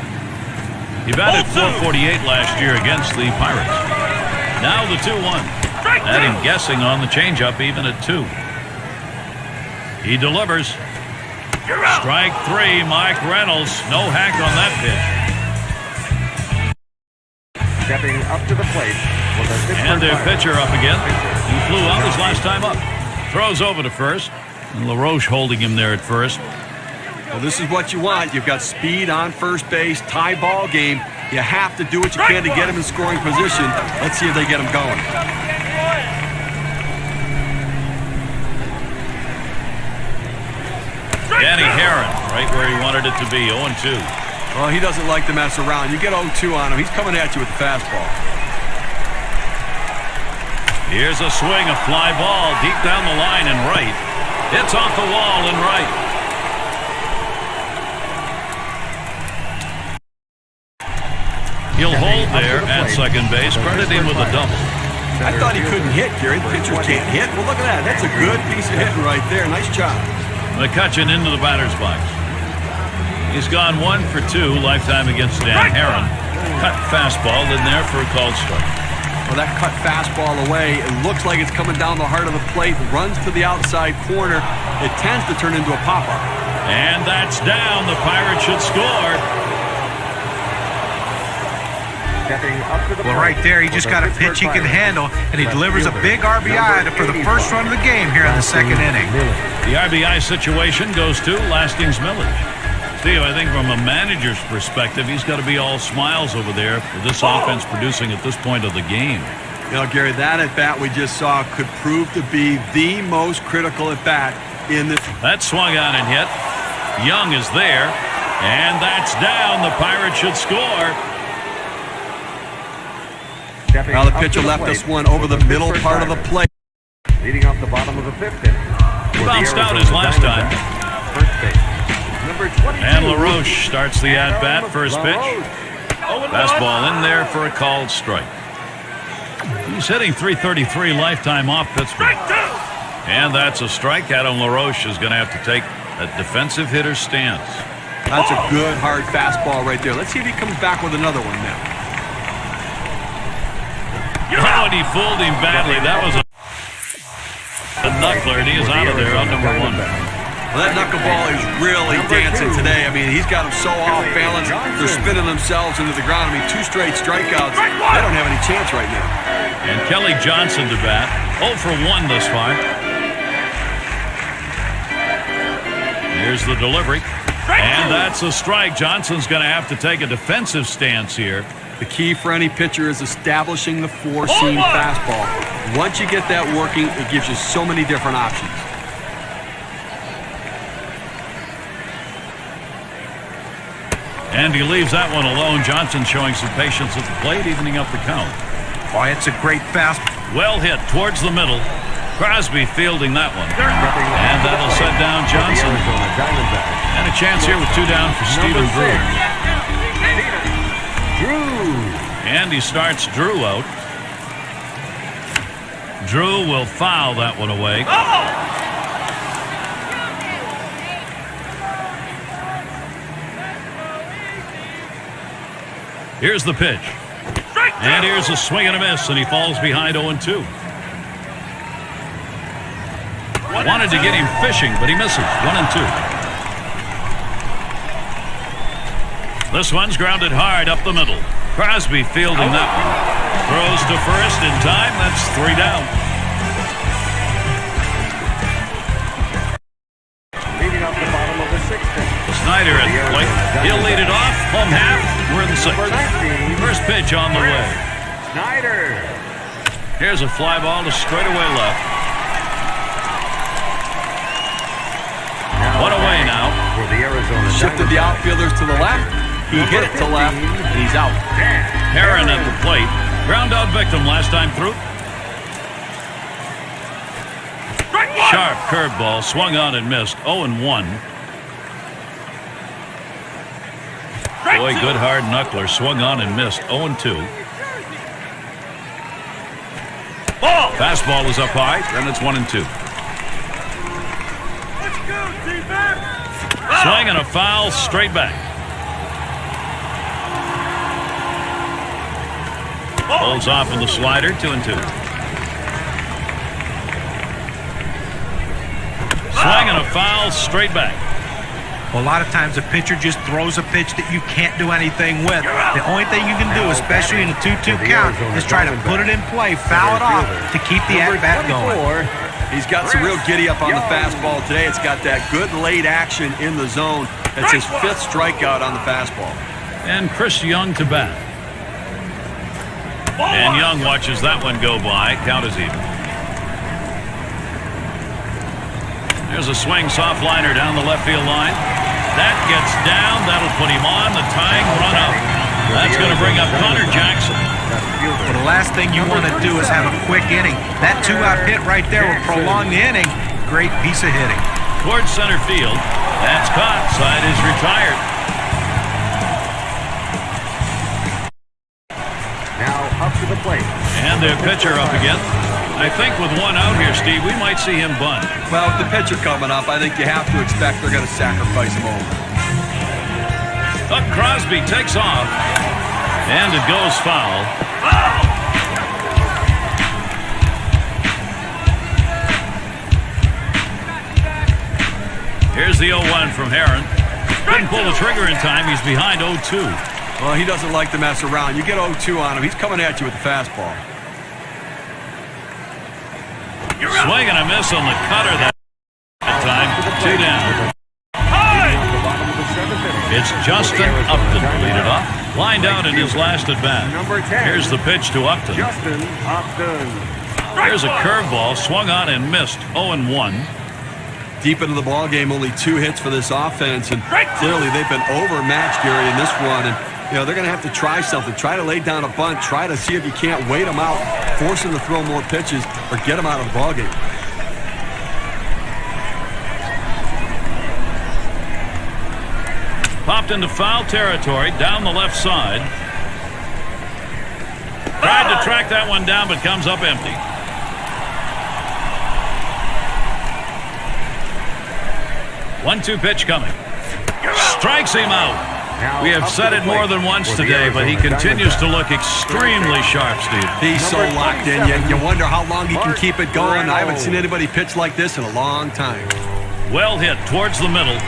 He batted .448 last year against the Pirates. Now the 2-1. Had him guessing on the changeup even at 2. He delivers. Strike 3, Mike Reynolds. No hack on that pitch. Stepping up to the plate. And their pitcher up again. He flew out his last time up. Throws over to first. And LaRoche holding him there at first. Well, this is what you want. You've got speed on first base, tie ball game. You have to do what you can to get him in scoring position. Let's see if they get him going. Danny Herron, right where he wanted it to be, 0-2. Well, he doesn't like to mess around. You get 0-2 on him, he's coming at you with the fastball. Here's a swing, a fly ball deep down the line and right. It's off the wall and right. He'll hold there at second base. Credit him with a double. I thought he couldn't hit, Gary. The pitchers can't hit. Well, look at that. That's a good piece of hitting right there. Nice job. McCutcheon into the batter's box. He's gone 1 for 2 lifetime against Dan Herron. Cut fastball in there for a called strike. Well, that cut fastball away. It looks like it's coming down the heart of the plate. Runs to the outside corner. It tends to turn into a pop-up. And that's down. The Pirates should score. Stepping up to the Well, plate right there, he just got a pitch he can handle, and he delivers a big RBI for the first run of the game here in the second inning. The RBI situation goes to Lastings Millage. Steve, I think from a manager's perspective, he's got to be all smiles over there with this offense producing at this point of the game. You know, Gary, that at-bat we just saw could prove to be the most critical at-bat in this. That swung on and hit. Young is there, and that's down. The Pirates should score. Now the pitcher left us one over the middle part of the plate. Leading off the bottom of the fifth inning. He bounced out his last time. First base. Number 22. And LaRoche starts the at-bat. First pitch. Fastball in there for a called strike. He's hitting .333 lifetime off Pittsburgh. And that's a strike. Adam LaRoche is going to have to take a defensive hitter's stance. That's a good, hard fastball right there. Let's see if he comes back with another one now. Oh, and he fooled him badly. That was a knuckler, and he is out of there on number one. Well, that knuckleball is really dancing today. I mean, he's got them so off balance. They're spinning themselves into the ground. I mean, 2 straight strikeouts. They don't have any chance right now. And Kelly Johnson to bat. 0 for 1 thus far. Here's the delivery. And that's a strike. Johnson's going to have to take a defensive stance here. The key for any pitcher is establishing the four-seam fastball. Once you get that working, it gives you so many different options. And he leaves that one alone. Johnson showing some patience at the plate, evening up the count. Boy, it's a great fastball. Well hit towards the middle. Crosby fielding that one. And that'll set down Johnson. And a chance here with 2 down for Stephen Drew. And he starts Drew out. Drew will foul that one away. Here's the pitch. And here's a swing and a miss, and he falls behind 0-2. Wanted to get him fishing, but he misses. 1-2. This one's grounded hard up the middle. Crosby fielding that one. Throws to first in time. That's 3 down. Leading off the bottom of the 6th inning. Snyder at the plate. He'll lead it off. Home half. We're in the 6th. First pitch on the way. Snyder. Here's a fly ball to straightaway left. One away now. For the Arizona Shifted the outfielders to the left. He hit it to left, and he's out. Herron at the plate. Ground out victim last time through. Sharp curveball. Swung on and missed. 0-1. Boy, good hard knuckler. Swung on and missed. 0-2. Fastball is up high, and it's 1-2. Swing and a foul straight back. Holds off on the slider. 2-2. Swing and a foul straight back. Well, a lot of times a pitcher just throws a pitch that you can't do anything with. The only thing you can do, especially in a 2-2 count, is try to put it in play, foul it off to keep the at-bat going. He's got some real giddy-up on the fastball today. It's got that good late action in the zone. That's his 5th strikeout on the fastball. And Chris Young to bat. And Young watches that one go by. Count is even. There's a swing, soft liner down the left field line. That gets down. That'll put him on the tying run up. That's going to bring up Connor Jackson. Well, the last thing you want to do is have a quick inning. That 2-out hit right there will prolong the inning. Great piece of hitting. Towards center field. That's caught. Side is retired. Now up to the plate. And their pitcher up again. I think with 1 out here, Steve, we might see him bunt. Well, with the pitcher coming up, I think you have to expect they're going to sacrifice him over. But Crosby takes off. And it goes foul. Here's the 0-1 from Herron. Couldn't pull the trigger in time. He's behind 0-2. Well, he doesn't like to mess around. You get 0-2 on him, he's coming at you with the fastball. Swing and a miss on the cutter that time. 2 down. It's Justin Upton to lead it off. Lined out in his last at bat. Number 10. Here's the pitch to Upton. Justin Upton. There's a curveball, swung on and missed. 0-1. Deep into the ball game, only 2 hits for this offense, and clearly they've been overmatched, Gary, in this one. And they're going to have to try something. Try to lay down a bunt. Try to see if you can't wait them out, force them to throw more pitches, or get them out of the ball game. Popped into foul territory down the left side. Tried to track that one down, but comes up empty. One-two pitch coming. Strikes him out. We have said it more than once today, but he continues to look extremely sharp, Steve. He's so locked in. You wonder how long he can keep it going. I haven't seen anybody pitch like this in a long time. Well hit towards the middle.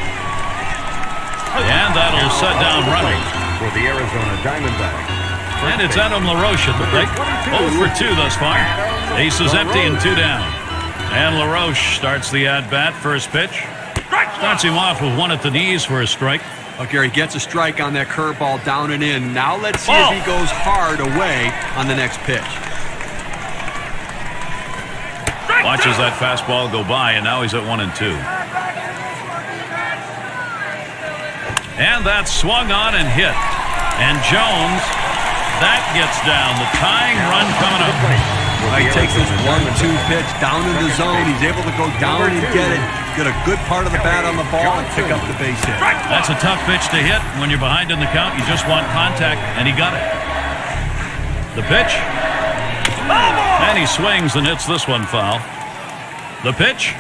And that'll set down Reynolds. For the Arizona Diamondbacks. And it's Adam LaRoche at the plate. 0 for 2 thus far. Ace is empty and 2 down. And LaRoche starts the at-bat. First pitch. Starts him off with one at the knees for a strike. Oh, Gary gets a strike on that curveball down and in. Now let's see if he goes hard away on the next pitch. Watches that fastball go by, and now he's at 1-2. And that's swung on and hit. And Jones, that gets down. The tying run coming up. He takes this 1-2 pitch down in the zone. He's able to go down and get it. Get a good part of the bat on the ball and pick up the base hit. That's a tough pitch to hit. When you're behind in the count, you just want contact, and he got it. The pitch. And he swings and hits this one foul. The pitch.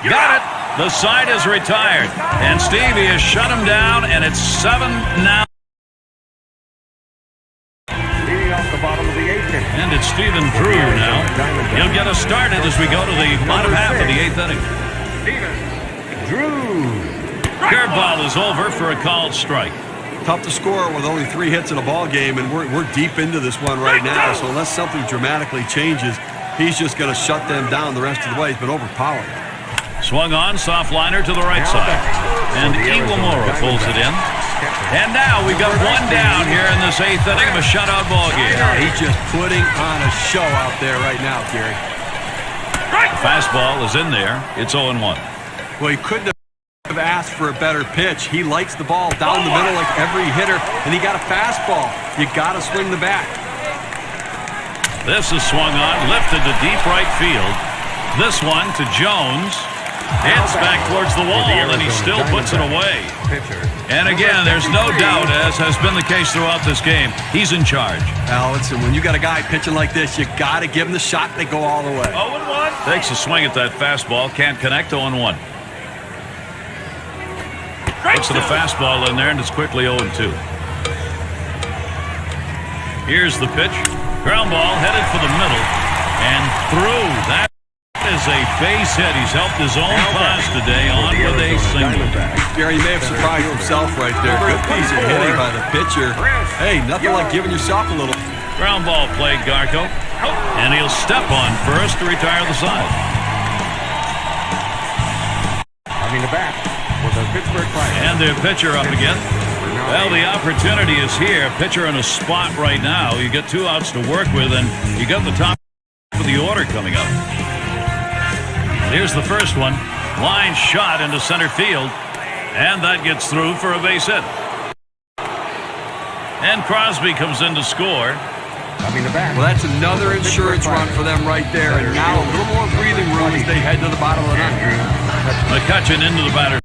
Got it. The side is retired. And Stevie has shut him down, and it's 7 now. And it's Stephen Drew now. He'll get us started as we go to the bottom half of the 8th inning. Curveball is over for a called strike. Tough to score with only 3 hits in a ball game, and we're deep into this one right now. So unless something dramatically changes, he's just going to shut them down the rest of the way. He's been overpowered. Swung on, soft liner to the right side. And Iwamura pulls it in. And now we've got 1 down here in this 8th inning of a shutout ball game. He's just putting on a show out there right now, Gary. The fastball is in there. It's 0-1. Well, he couldn't have asked for a better pitch. He likes the ball down the middle like every hitter, and he got a fastball. You got to swing the bat. This is swung on, lifted to deep right field. This one to Jones. Hits back towards the wall, and he still puts it away. And again, there's no doubt, as has been the case throughout this game, he's in charge. Now, listen, when you got a guy pitching like this, you got to give him the shot. They go all the way. 0-1. Takes a swing at that fastball, can't connect. 0-1. Puts the fastball in there, and it's quickly 0-2. Here's the pitch. Ground ball headed for the middle, and through. That is a base hit. He's helped his own cause today on with a single. Gary may have surprised himself right there. Good piece of hitting by the pitcher. Hey, nothing like giving yourself a little. Ground ball played Garco. And he'll step on first to retire the side. Coming to bat with the Pittsburgh Pirates. And the pitcher up again. Well, the opportunity is here. Pitcher in a spot right now. You get 2 outs to work with, and you got the top of the order coming up. Here's the first one. Line shot into center field. And that gets through for a base hit. And Crosby comes in to score. Well, that's another insurance run for them right there. And now a little more breathing room as they head to the bottom of the ninth. McCutchen into the batter.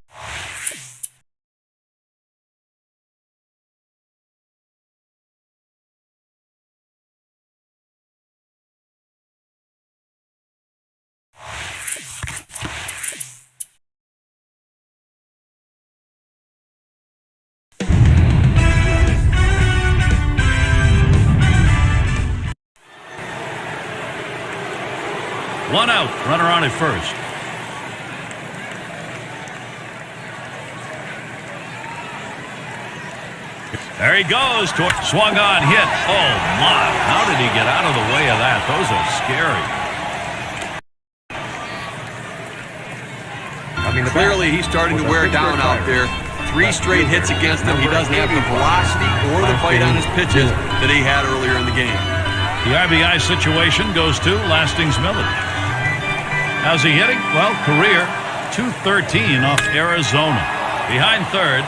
One out, runner on at first. There he goes. Swung on, hit. Oh, my. How did he get out of the way of that? Those are scary. Clearly, he's starting to wear down out there. 3 straight hits against him. He doesn't have the velocity or the bite on his pitches that he had earlier in the game. The RBI situation goes to Lastings Millage. How's he hitting? Well, career .213 off Arizona. Behind third,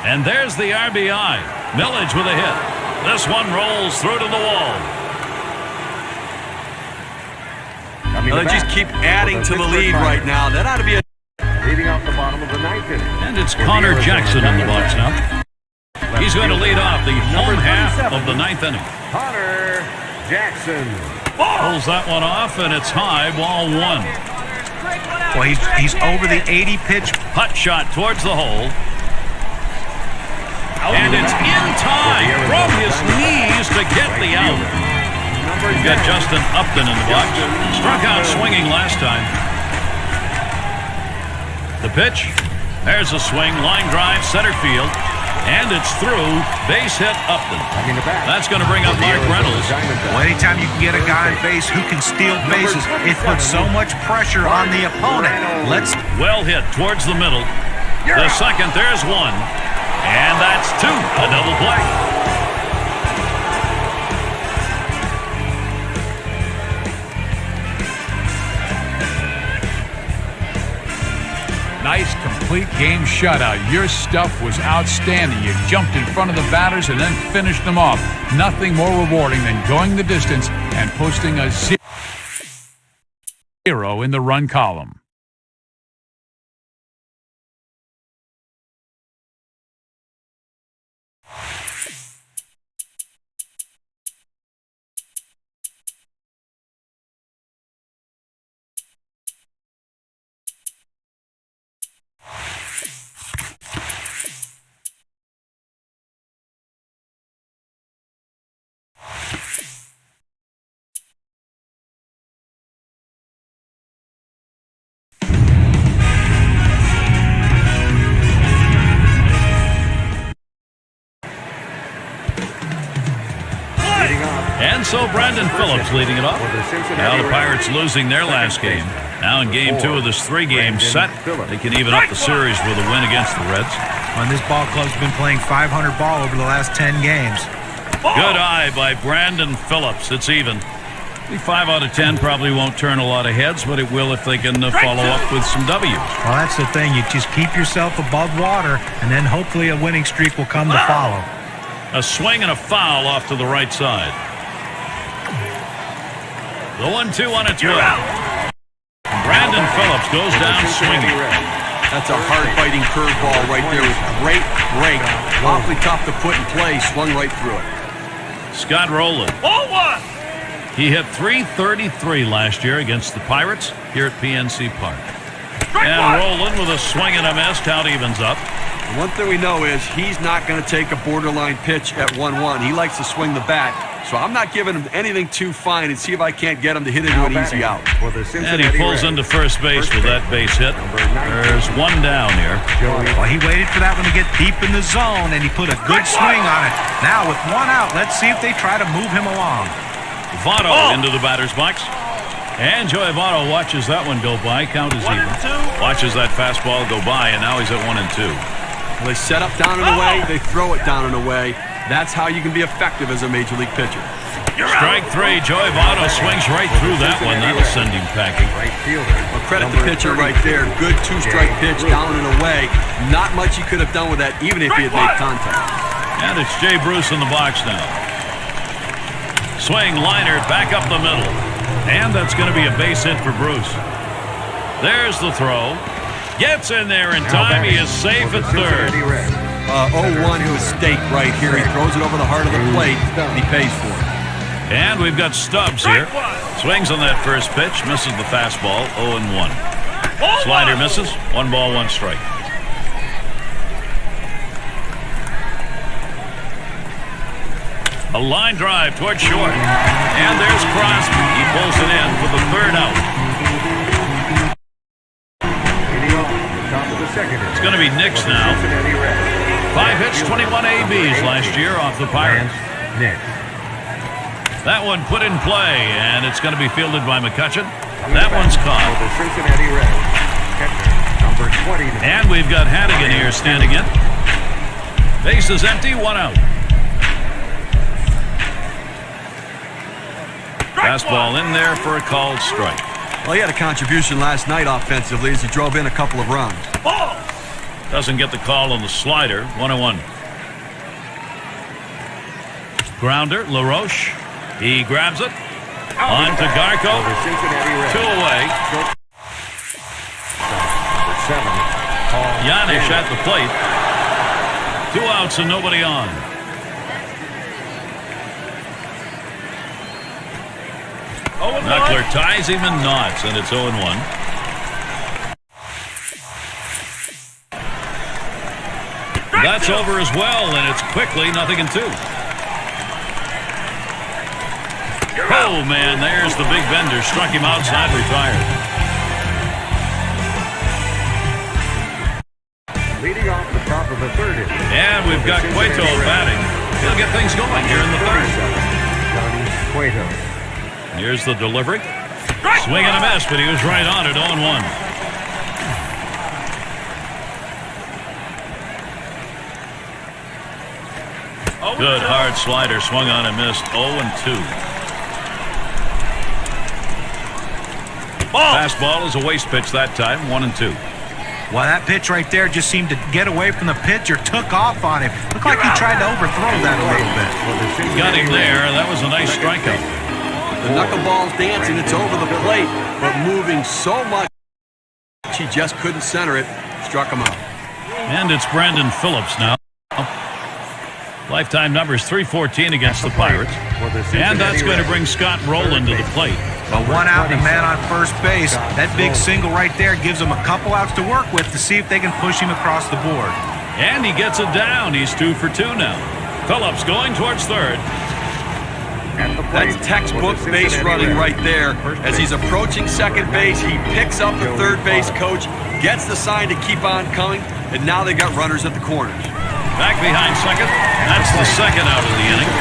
and there's the RBI. Millage with a hit. This one rolls through to the wall. They just keep adding to the lead right now. That ought to be a... Leading off the bottom of the 9th inning. And it's Connor Jackson in the box now. He's going to lead off the home half of the 9th inning. Connor Jackson. Pulls that one off, and it's high, ball 1. Well, he's over the 80-pitch. Hut shot towards the hole. And it's in time from his knees to get the out. We've got Justin Upton in the box. Struck out swinging last time. The pitch. There's a swing. Line drive, center field. And it's through. Base hit Upton. That's going to bring up Mark Reynolds. Well, anytime you can get a guy on base who can steal bases, it puts so much pressure on the opponent. Well hit towards the middle. The second, there's one. And that's 2. A double play. Nice, complete game shutout. Your stuff was outstanding. You jumped in front of the batters and then finished them off. Nothing more rewarding than going the distance and posting a 0 in the run column. And so Brandon Phillips leading it off. Now the Pirates losing their last game. Now in game 2 of this 3-game set, they can even up the series with a win against the Reds. And this ball club's been playing 500 ball over the last 10 games. Good eye by Brandon Phillips. It's even. The 5 out of 10 probably won't turn a lot of heads, but it will if they can follow up with some W's. Well, that's the thing. You just keep yourself above water, and then hopefully a winning streak will come to follow. A swing and a foul off to the right side. The 1-2 on its way. Brandon Phillips goes down swinging. That's a hard-fighting curveball right there with great break. Awfully tough to put in play. Swung right through it. Scott Rowland. He hit .333 last year against the Pirates here at PNC Park. And Rowland with a swing and a miss. Count evens up. One thing we know is he's not going to take a borderline pitch at 1-1. He likes to swing the bat. So I'm not giving him anything too fine and see if I can't get him to hit into an easy out. And he pulls into first base with that base hit. There's one down here. Well, he waited for that one to get deep in the zone, and he put a good swing on it. Now with one out, let's see if they try to move him along. Votto into the batter's box. And Joey Votto watches that one go by. Count is even. Watches that fastball go by, and now he's at 1-2. Well, they set up down and away. They throw it down and away. That's how you can be effective as a major league pitcher. Strike 3. Joey Votto swings right through that one. That'll send him packing. Well, credit the pitcher right there. Good 2-strike pitch down and away. Not much he could have done with that, even if he had made contact. And it's Jay Bruce in the box now. Swing, liner, back up the middle. And that's going to be a base hit for Bruce. There's the throw. Gets in there in time. He is safe at third. 0-1 mistake right here. He throws it over the heart of the plate, and he pays for it. And we've got Stubbs here. Swings on that first pitch. Misses the fastball. 0-1. Slider misses. 1 ball, 1 strike. A line drive towards short. And there's Crosby. He pulls it in for the third out. It's going to be Nix now. 5 hits, 21 ABs last year off the Pirates. Nick. That one put in play, and it's going to be fielded by McCutcheon. That one's caught. For the Cincinnati Reds, catcher, number 20. And we've got Hannigan here standing in. Base is empty, 1 out. Fastball in there for a called strike. Well, he had a contribution last night offensively as he drove in a couple of runs. Doesn't get the call on the slider. 1-1. Grounder, LaRoche. He grabs it. On to Garco. For the Cincinnati Reds. 2 away. Number 7. Paul Yanish Stanley. at the plate. 2 outs and nobody on. Knuckler ties him in knots, and it's 0-1. That's over as well, and it's quickly 0-2. Oh, man, there's the big bender. Struck him outside, retired. Leading off the top of the 3rd inning. And we've got Cueto batting. He'll get things going here in the 3rd. Johnny Cueto. Here's the delivery. Swing and a miss, but he was right on it, 0-1. Good hard slider, swung on and missed, 0-2. Fastball is a waste pitch that time, 1-2. Well, that pitch right there just seemed to get away from the pitcher, took off on him. Looked like he tried to overthrow that a little bit. Got him there. That was a nice strikeout. The knuckleball's dancing. It's over the plate, but moving so much he just couldn't center it. Struck him out. And it's Brandon Phillips now. Lifetime numbers 314 against the Pirates. And that's going to bring Scott Rowland to the plate. A 1 out and a man on first base. That big single right there gives him a couple outs to work with to see if they can push him across the board. And he gets it down. He's 2 for 2 now. Phillips going towards third. That's textbook base running right there. As he's approaching second base, he picks up the third base coach, gets the sign to keep on coming, and now they got runners at the corners. Back behind second. That's the second out of the inning.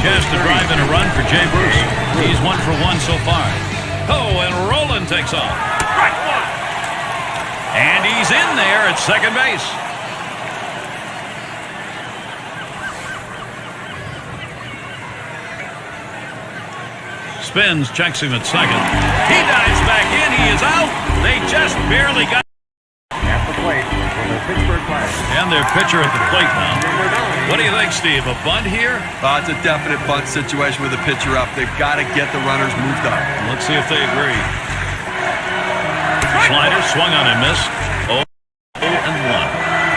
Chance to drive in a run for Jay Bruce. He's 1 for 1 so far. Oh, and Rowland takes off. And he's in there at second base. Spins, checks him at second. He dives back in. He is out. They just barely got At the plate for the Pittsburgh Pirates. and their pitcher at the plate now. What do you think, Steve? A bunt here? It's a definite bunt situation with the pitcher up. They've got to get the runners moved up. Let's see if they agree. Slider swung on and missed. 0-1.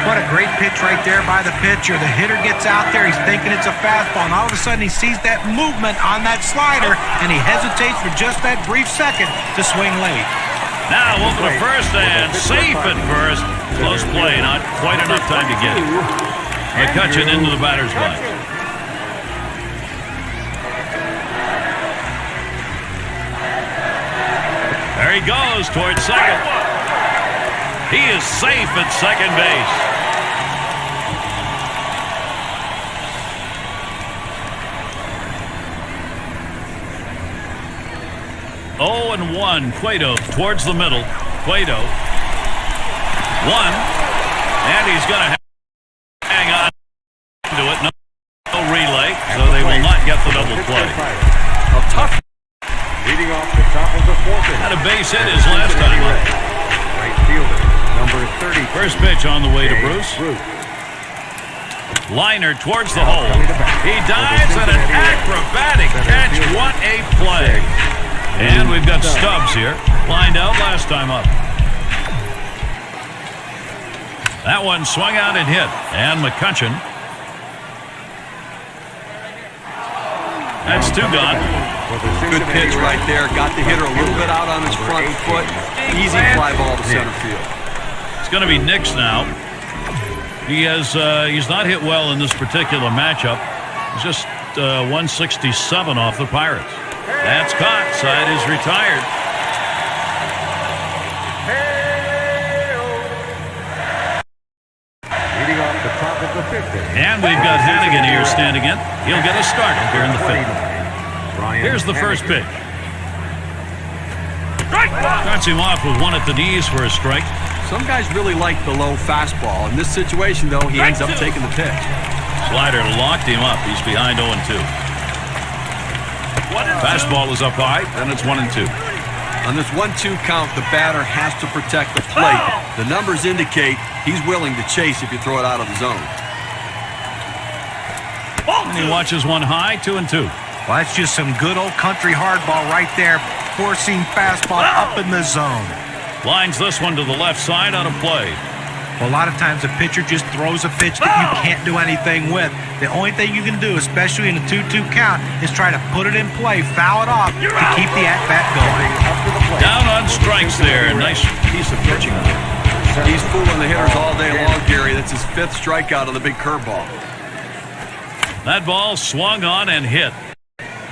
What a great pitch right there by the pitcher. The hitter gets out there. He's thinking it's a fastball. And all of a sudden he sees that movement on that slider, and he hesitates for just that brief second to swing late. Now over to first and safe at first. Close play. Not quite enough time to get it. McCutcheon into the batter's box. There he goes towards second. He is safe at second base. Oh, and 1. Cueto towards the middle. Cueto. 1. And he's going to hang on to it. No relay, so they will not get the double play. A tough. Leading off the top of the 4th inning. Had a base hit his last time up. Right fielder, number 30. First pitch on the way to Bruce. Liner towards the hole. He dives and an acrobatic catch. What a play. And we've got Stubbs here. Lined out last time up. That one swung out and hit. And McCutcheon. That's 2 gone. Good pitch right there. Got the hitter a little bit out on his front foot. Easy fly ball to center field. It's going to be Nix now. He's not hit well in this particular matchup. He's just 167 off the Pirates. That's caught. Side is retired. And we've got Hannigan here standing in. He'll get a start here in the fifth. Here's the first pitch. Starts him off with one at the knees for a strike. Some guys really like the low fastball. In this situation, though, he ends up taking the pitch. Slider locked him up. He's behind 0-2. Fastball is up high, then it's 1-2. On this 1-2 count, the batter has to protect the plate. The numbers indicate he's willing to chase if you throw it out of the zone. And he watches one high, 2-2. Well, that's just some good old country hardball right there. Forcing fastball up in the zone. Lines this one to the left side out of play. Well, a lot of times a pitcher just throws a pitch that you can't do anything with. The only thing you can do, especially in a 2-2 count, is try to put it in play, foul it off to keep the at-bat going. Down on strikes there. Nice piece of pitching. He's fooling the hitters all day long, Gary. That's his 5th strikeout on the big curveball. That ball swung on and hit.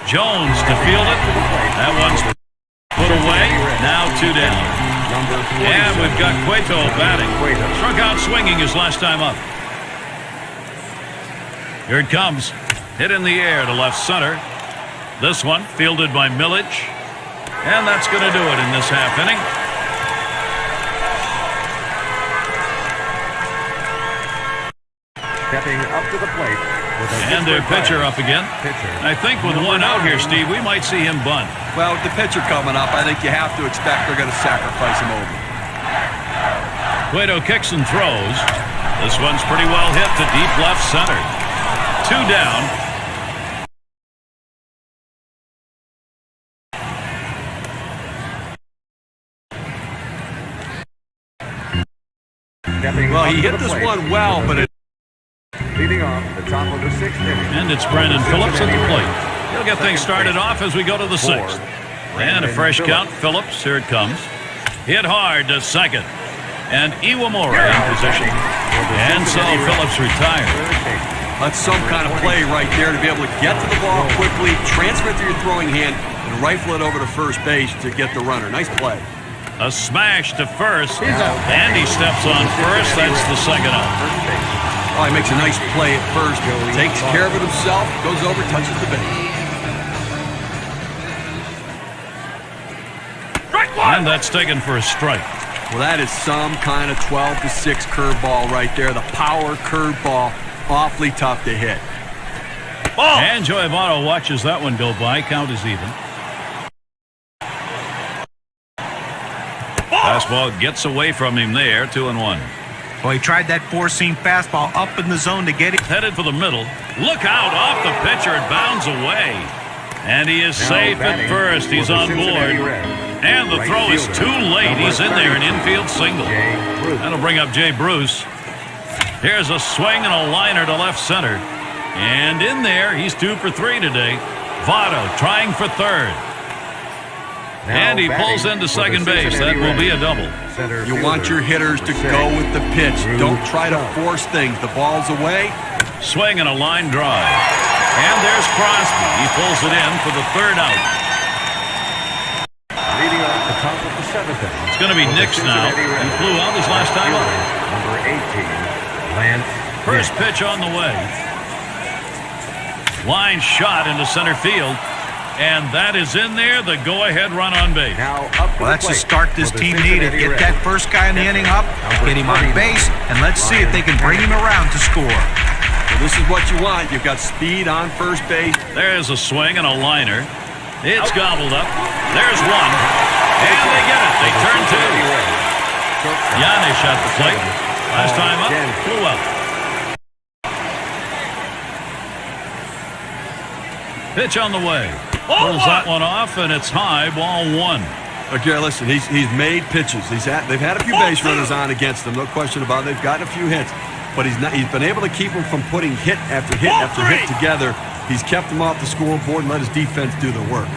Jones to field it. That one's put away. Now 2 down. And we've got Cueto batting. Struck out swinging his last time up. Here it comes. Hit in the air to left center. This one fielded by Millich. And that's going to do it in this half inning. Stepping up to the plate. And their pitcher up again. I think with one out here, Steve, we might see him bunt. Well, with the pitcher coming up, I think you have to expect they're going to sacrifice him over. Cueto kicks and throws. This one's pretty well hit to deep left center. 2 down. Well, he hit this one well, but it... Leading off the top of the 6th inning. And it's Brandon Phillips at the plate. He'll get things started off as we go to the 6th. And a fresh count. Phillips, here it comes. Hit hard to second. And Iwamura in position. And so Phillips retired. That's some kind of play right there to be able to get to the ball quickly, transfer it to your throwing hand, and rifle it over to first base to get the runner. Nice play. A smash to first. And he steps on first. That's the second out. Oh, he makes a nice play at first, takes care of it himself, goes over, touches the base. And that's taken for a strike. Well, that is some kind of 12-6 curveball right there. The power curveball, awfully tough to hit. And Joey Votto watches that one go by. Count is even. Fastball gets away from him there, 2-1. Well, he tried that four-seam fastball up in the zone to get it. Headed for the middle. Look out off the pitcher. It bounds away. And he is safe at first. He's on board. And the throw is too late. He's in there, an infield single. That'll bring up Jay Bruce. Here's a swing and a liner to left center. And in there, he's 2 for 3 today. Votto trying for third. And he pulls into second base. That will be a double. You want your hitters to go with the pitch. Don't try to force things. The ball's away. Swing and a line drive. And there's Crosby. He pulls it in for the third out. Leading off the top of the 7th inning. It's going to be Nix now. He flew out his last time up. Number 18, Lance. First pitch on the way. Line shot into center field. And that is in there, the go-ahead run on base. Now up Well, that's the start this team needed. Get that first guy in the inning up, get him on base, and let's see if they can bring him around to score. Well, this is what you want. You've got speed on first base. There's a swing and a liner. It's gobbled up. There's one. And they get it. They turn 2. Giannis at the plate. Last time up, flew out. Pitch on the way. Pulls that one off, and it's high, ball 1. Okay, listen, he's made pitches. They've had a few base runners on against him, no question about it. They've gotten a few hits, but he's been able to keep them from putting hit after hit after hit together. He's kept them off the scoreboard and let his defense do the work.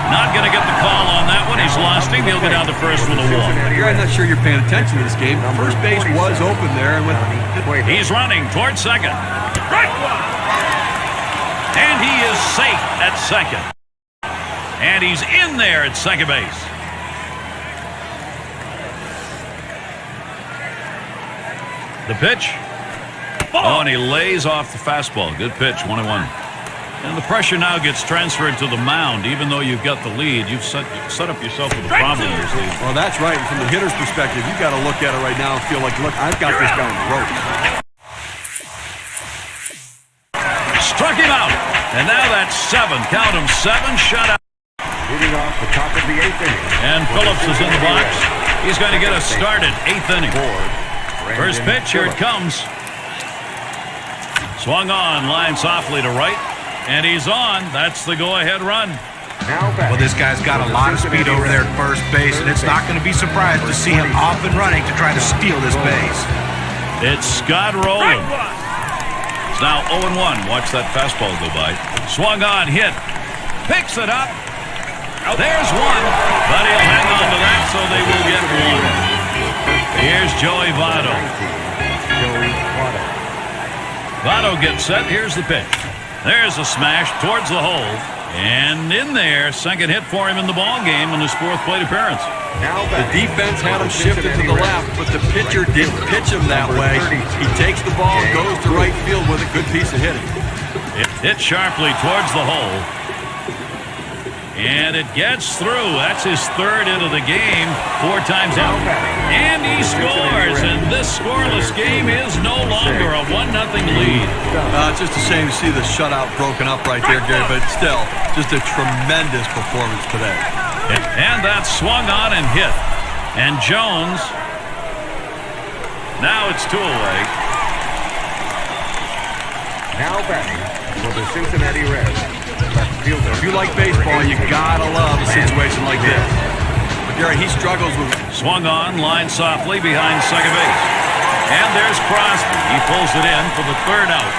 Not going to get the call on that one. He's lost him. He'll get down to first with a walk. I'm not sure you're paying attention to this game. First base was open there, and he's running towards second. And he is safe at second. And he's in there at second base. The pitch. Oh, and he lays off the fastball. Good pitch, 1-1. And the pressure now gets transferred to the mound. Even though you've got the lead, you've set up yourself with a problem here, Steve. Well, that's right. And from the hitter's perspective, you've got to look at it right now and feel like, look, I've got this guy on the ropes. Struck him out. And now that's 7. Count him, 7 shutout. Leading off the top of the 8th inning. And Phillips is in the box. He's going to get us started, 8th inning. First pitch, here it comes. Swung on, line softly to right. And he's on. That's the go-ahead run. Well, this guy's got a lot of speed over there at first base, and it's not going to be surprised to see him off and running to try to steal this base. It's Scott Rowland. It's now 0-1. Watch that fastball go by. Swung on, hit. Picks it up. There's one, but he'll hang on to that, so they will get one. Here's Joey Votto. Votto gets set. Here's the pitch. There's a smash towards the hole. And in there, second hit for him in the ball game in his 4th plate appearance. The defense had him shifted to the left, but the pitcher didn't pitch him that way. He takes the ball, goes to right field with a good piece of hitting. It hit sharply towards the hole. And it gets through. That's his 3rd hit of the game, 4 times out. And he scores. And this scoreless game is no longer a 1-0 lead. It's just a shame to see the shutout broken up right there, Gary, but still, just a tremendous performance today. And that's swung on and hit. And Jones, now it's 2 away. Now batting for the Cincinnati Reds. If you like baseball, you gotta love a situation like this. But Gary, he struggles with it. Swung on, line softly behind second base. And there's Crosby. He pulls it in for the 3rd out.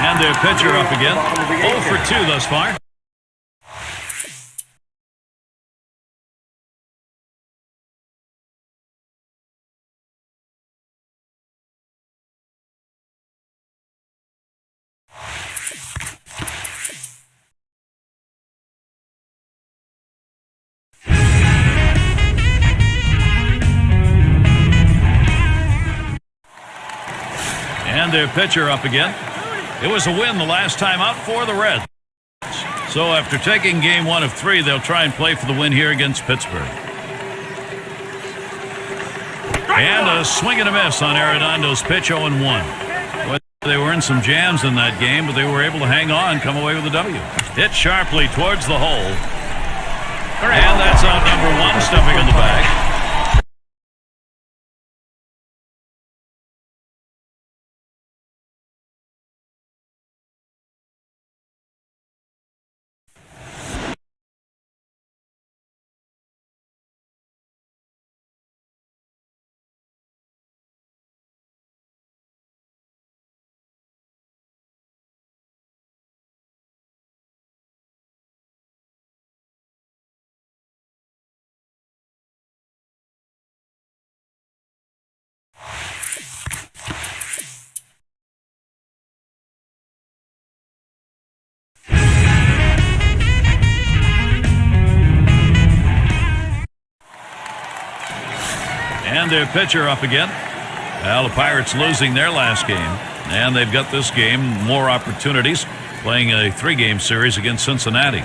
And their pitcher up again. 0 for 2 thus far. And their pitcher up again. It was a win the last time out for the Reds. So after taking game 1 of 3, they'll try and play for the win here against Pittsburgh. And a swing and a miss on Arredondo's pitch, 0-1. Well, they were in some jams in that game, but they were able to hang on and come away with a W. Hit sharply towards the hole. And that's out number 1, stuffing in the bag. And their pitcher up again. Well, the Pirates losing their last game. And they've got this game, more opportunities, playing a 3-game series against Cincinnati.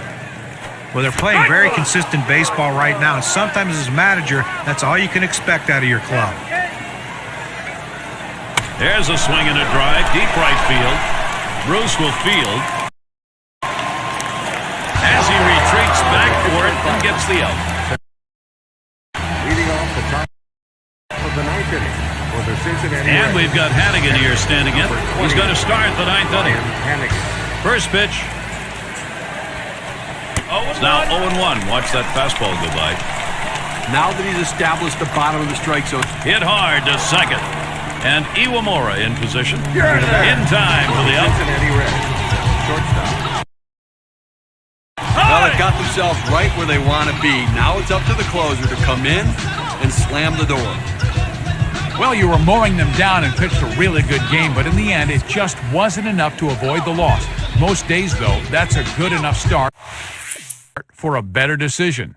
Well, they're playing very consistent baseball right now, and sometimes as a manager, that's all you can expect out of your club. There's a swing and a drive, deep right field. Bruce will field. As he retreats back for it and gets the out. Leading off the top of the 9th inning for the Cincinnati And Reds. we've got Hannigan here standing in. He's going to start the 9th inning. First pitch. It's now 0-1. Watch that fastball go by. Now that he's established the bottom of the strike zone. Hit hard to second. And Iwamura in position. In time for the out. Cincinnati Reds. Shortstop. Well, they've got themselves right where they want to be. Now it's up to the closer to come in and slam the door. Well, you were mowing them down and pitched a really good game, but in the end, it just wasn't enough to avoid the loss. Most days, though, that's a good enough start for a better decision.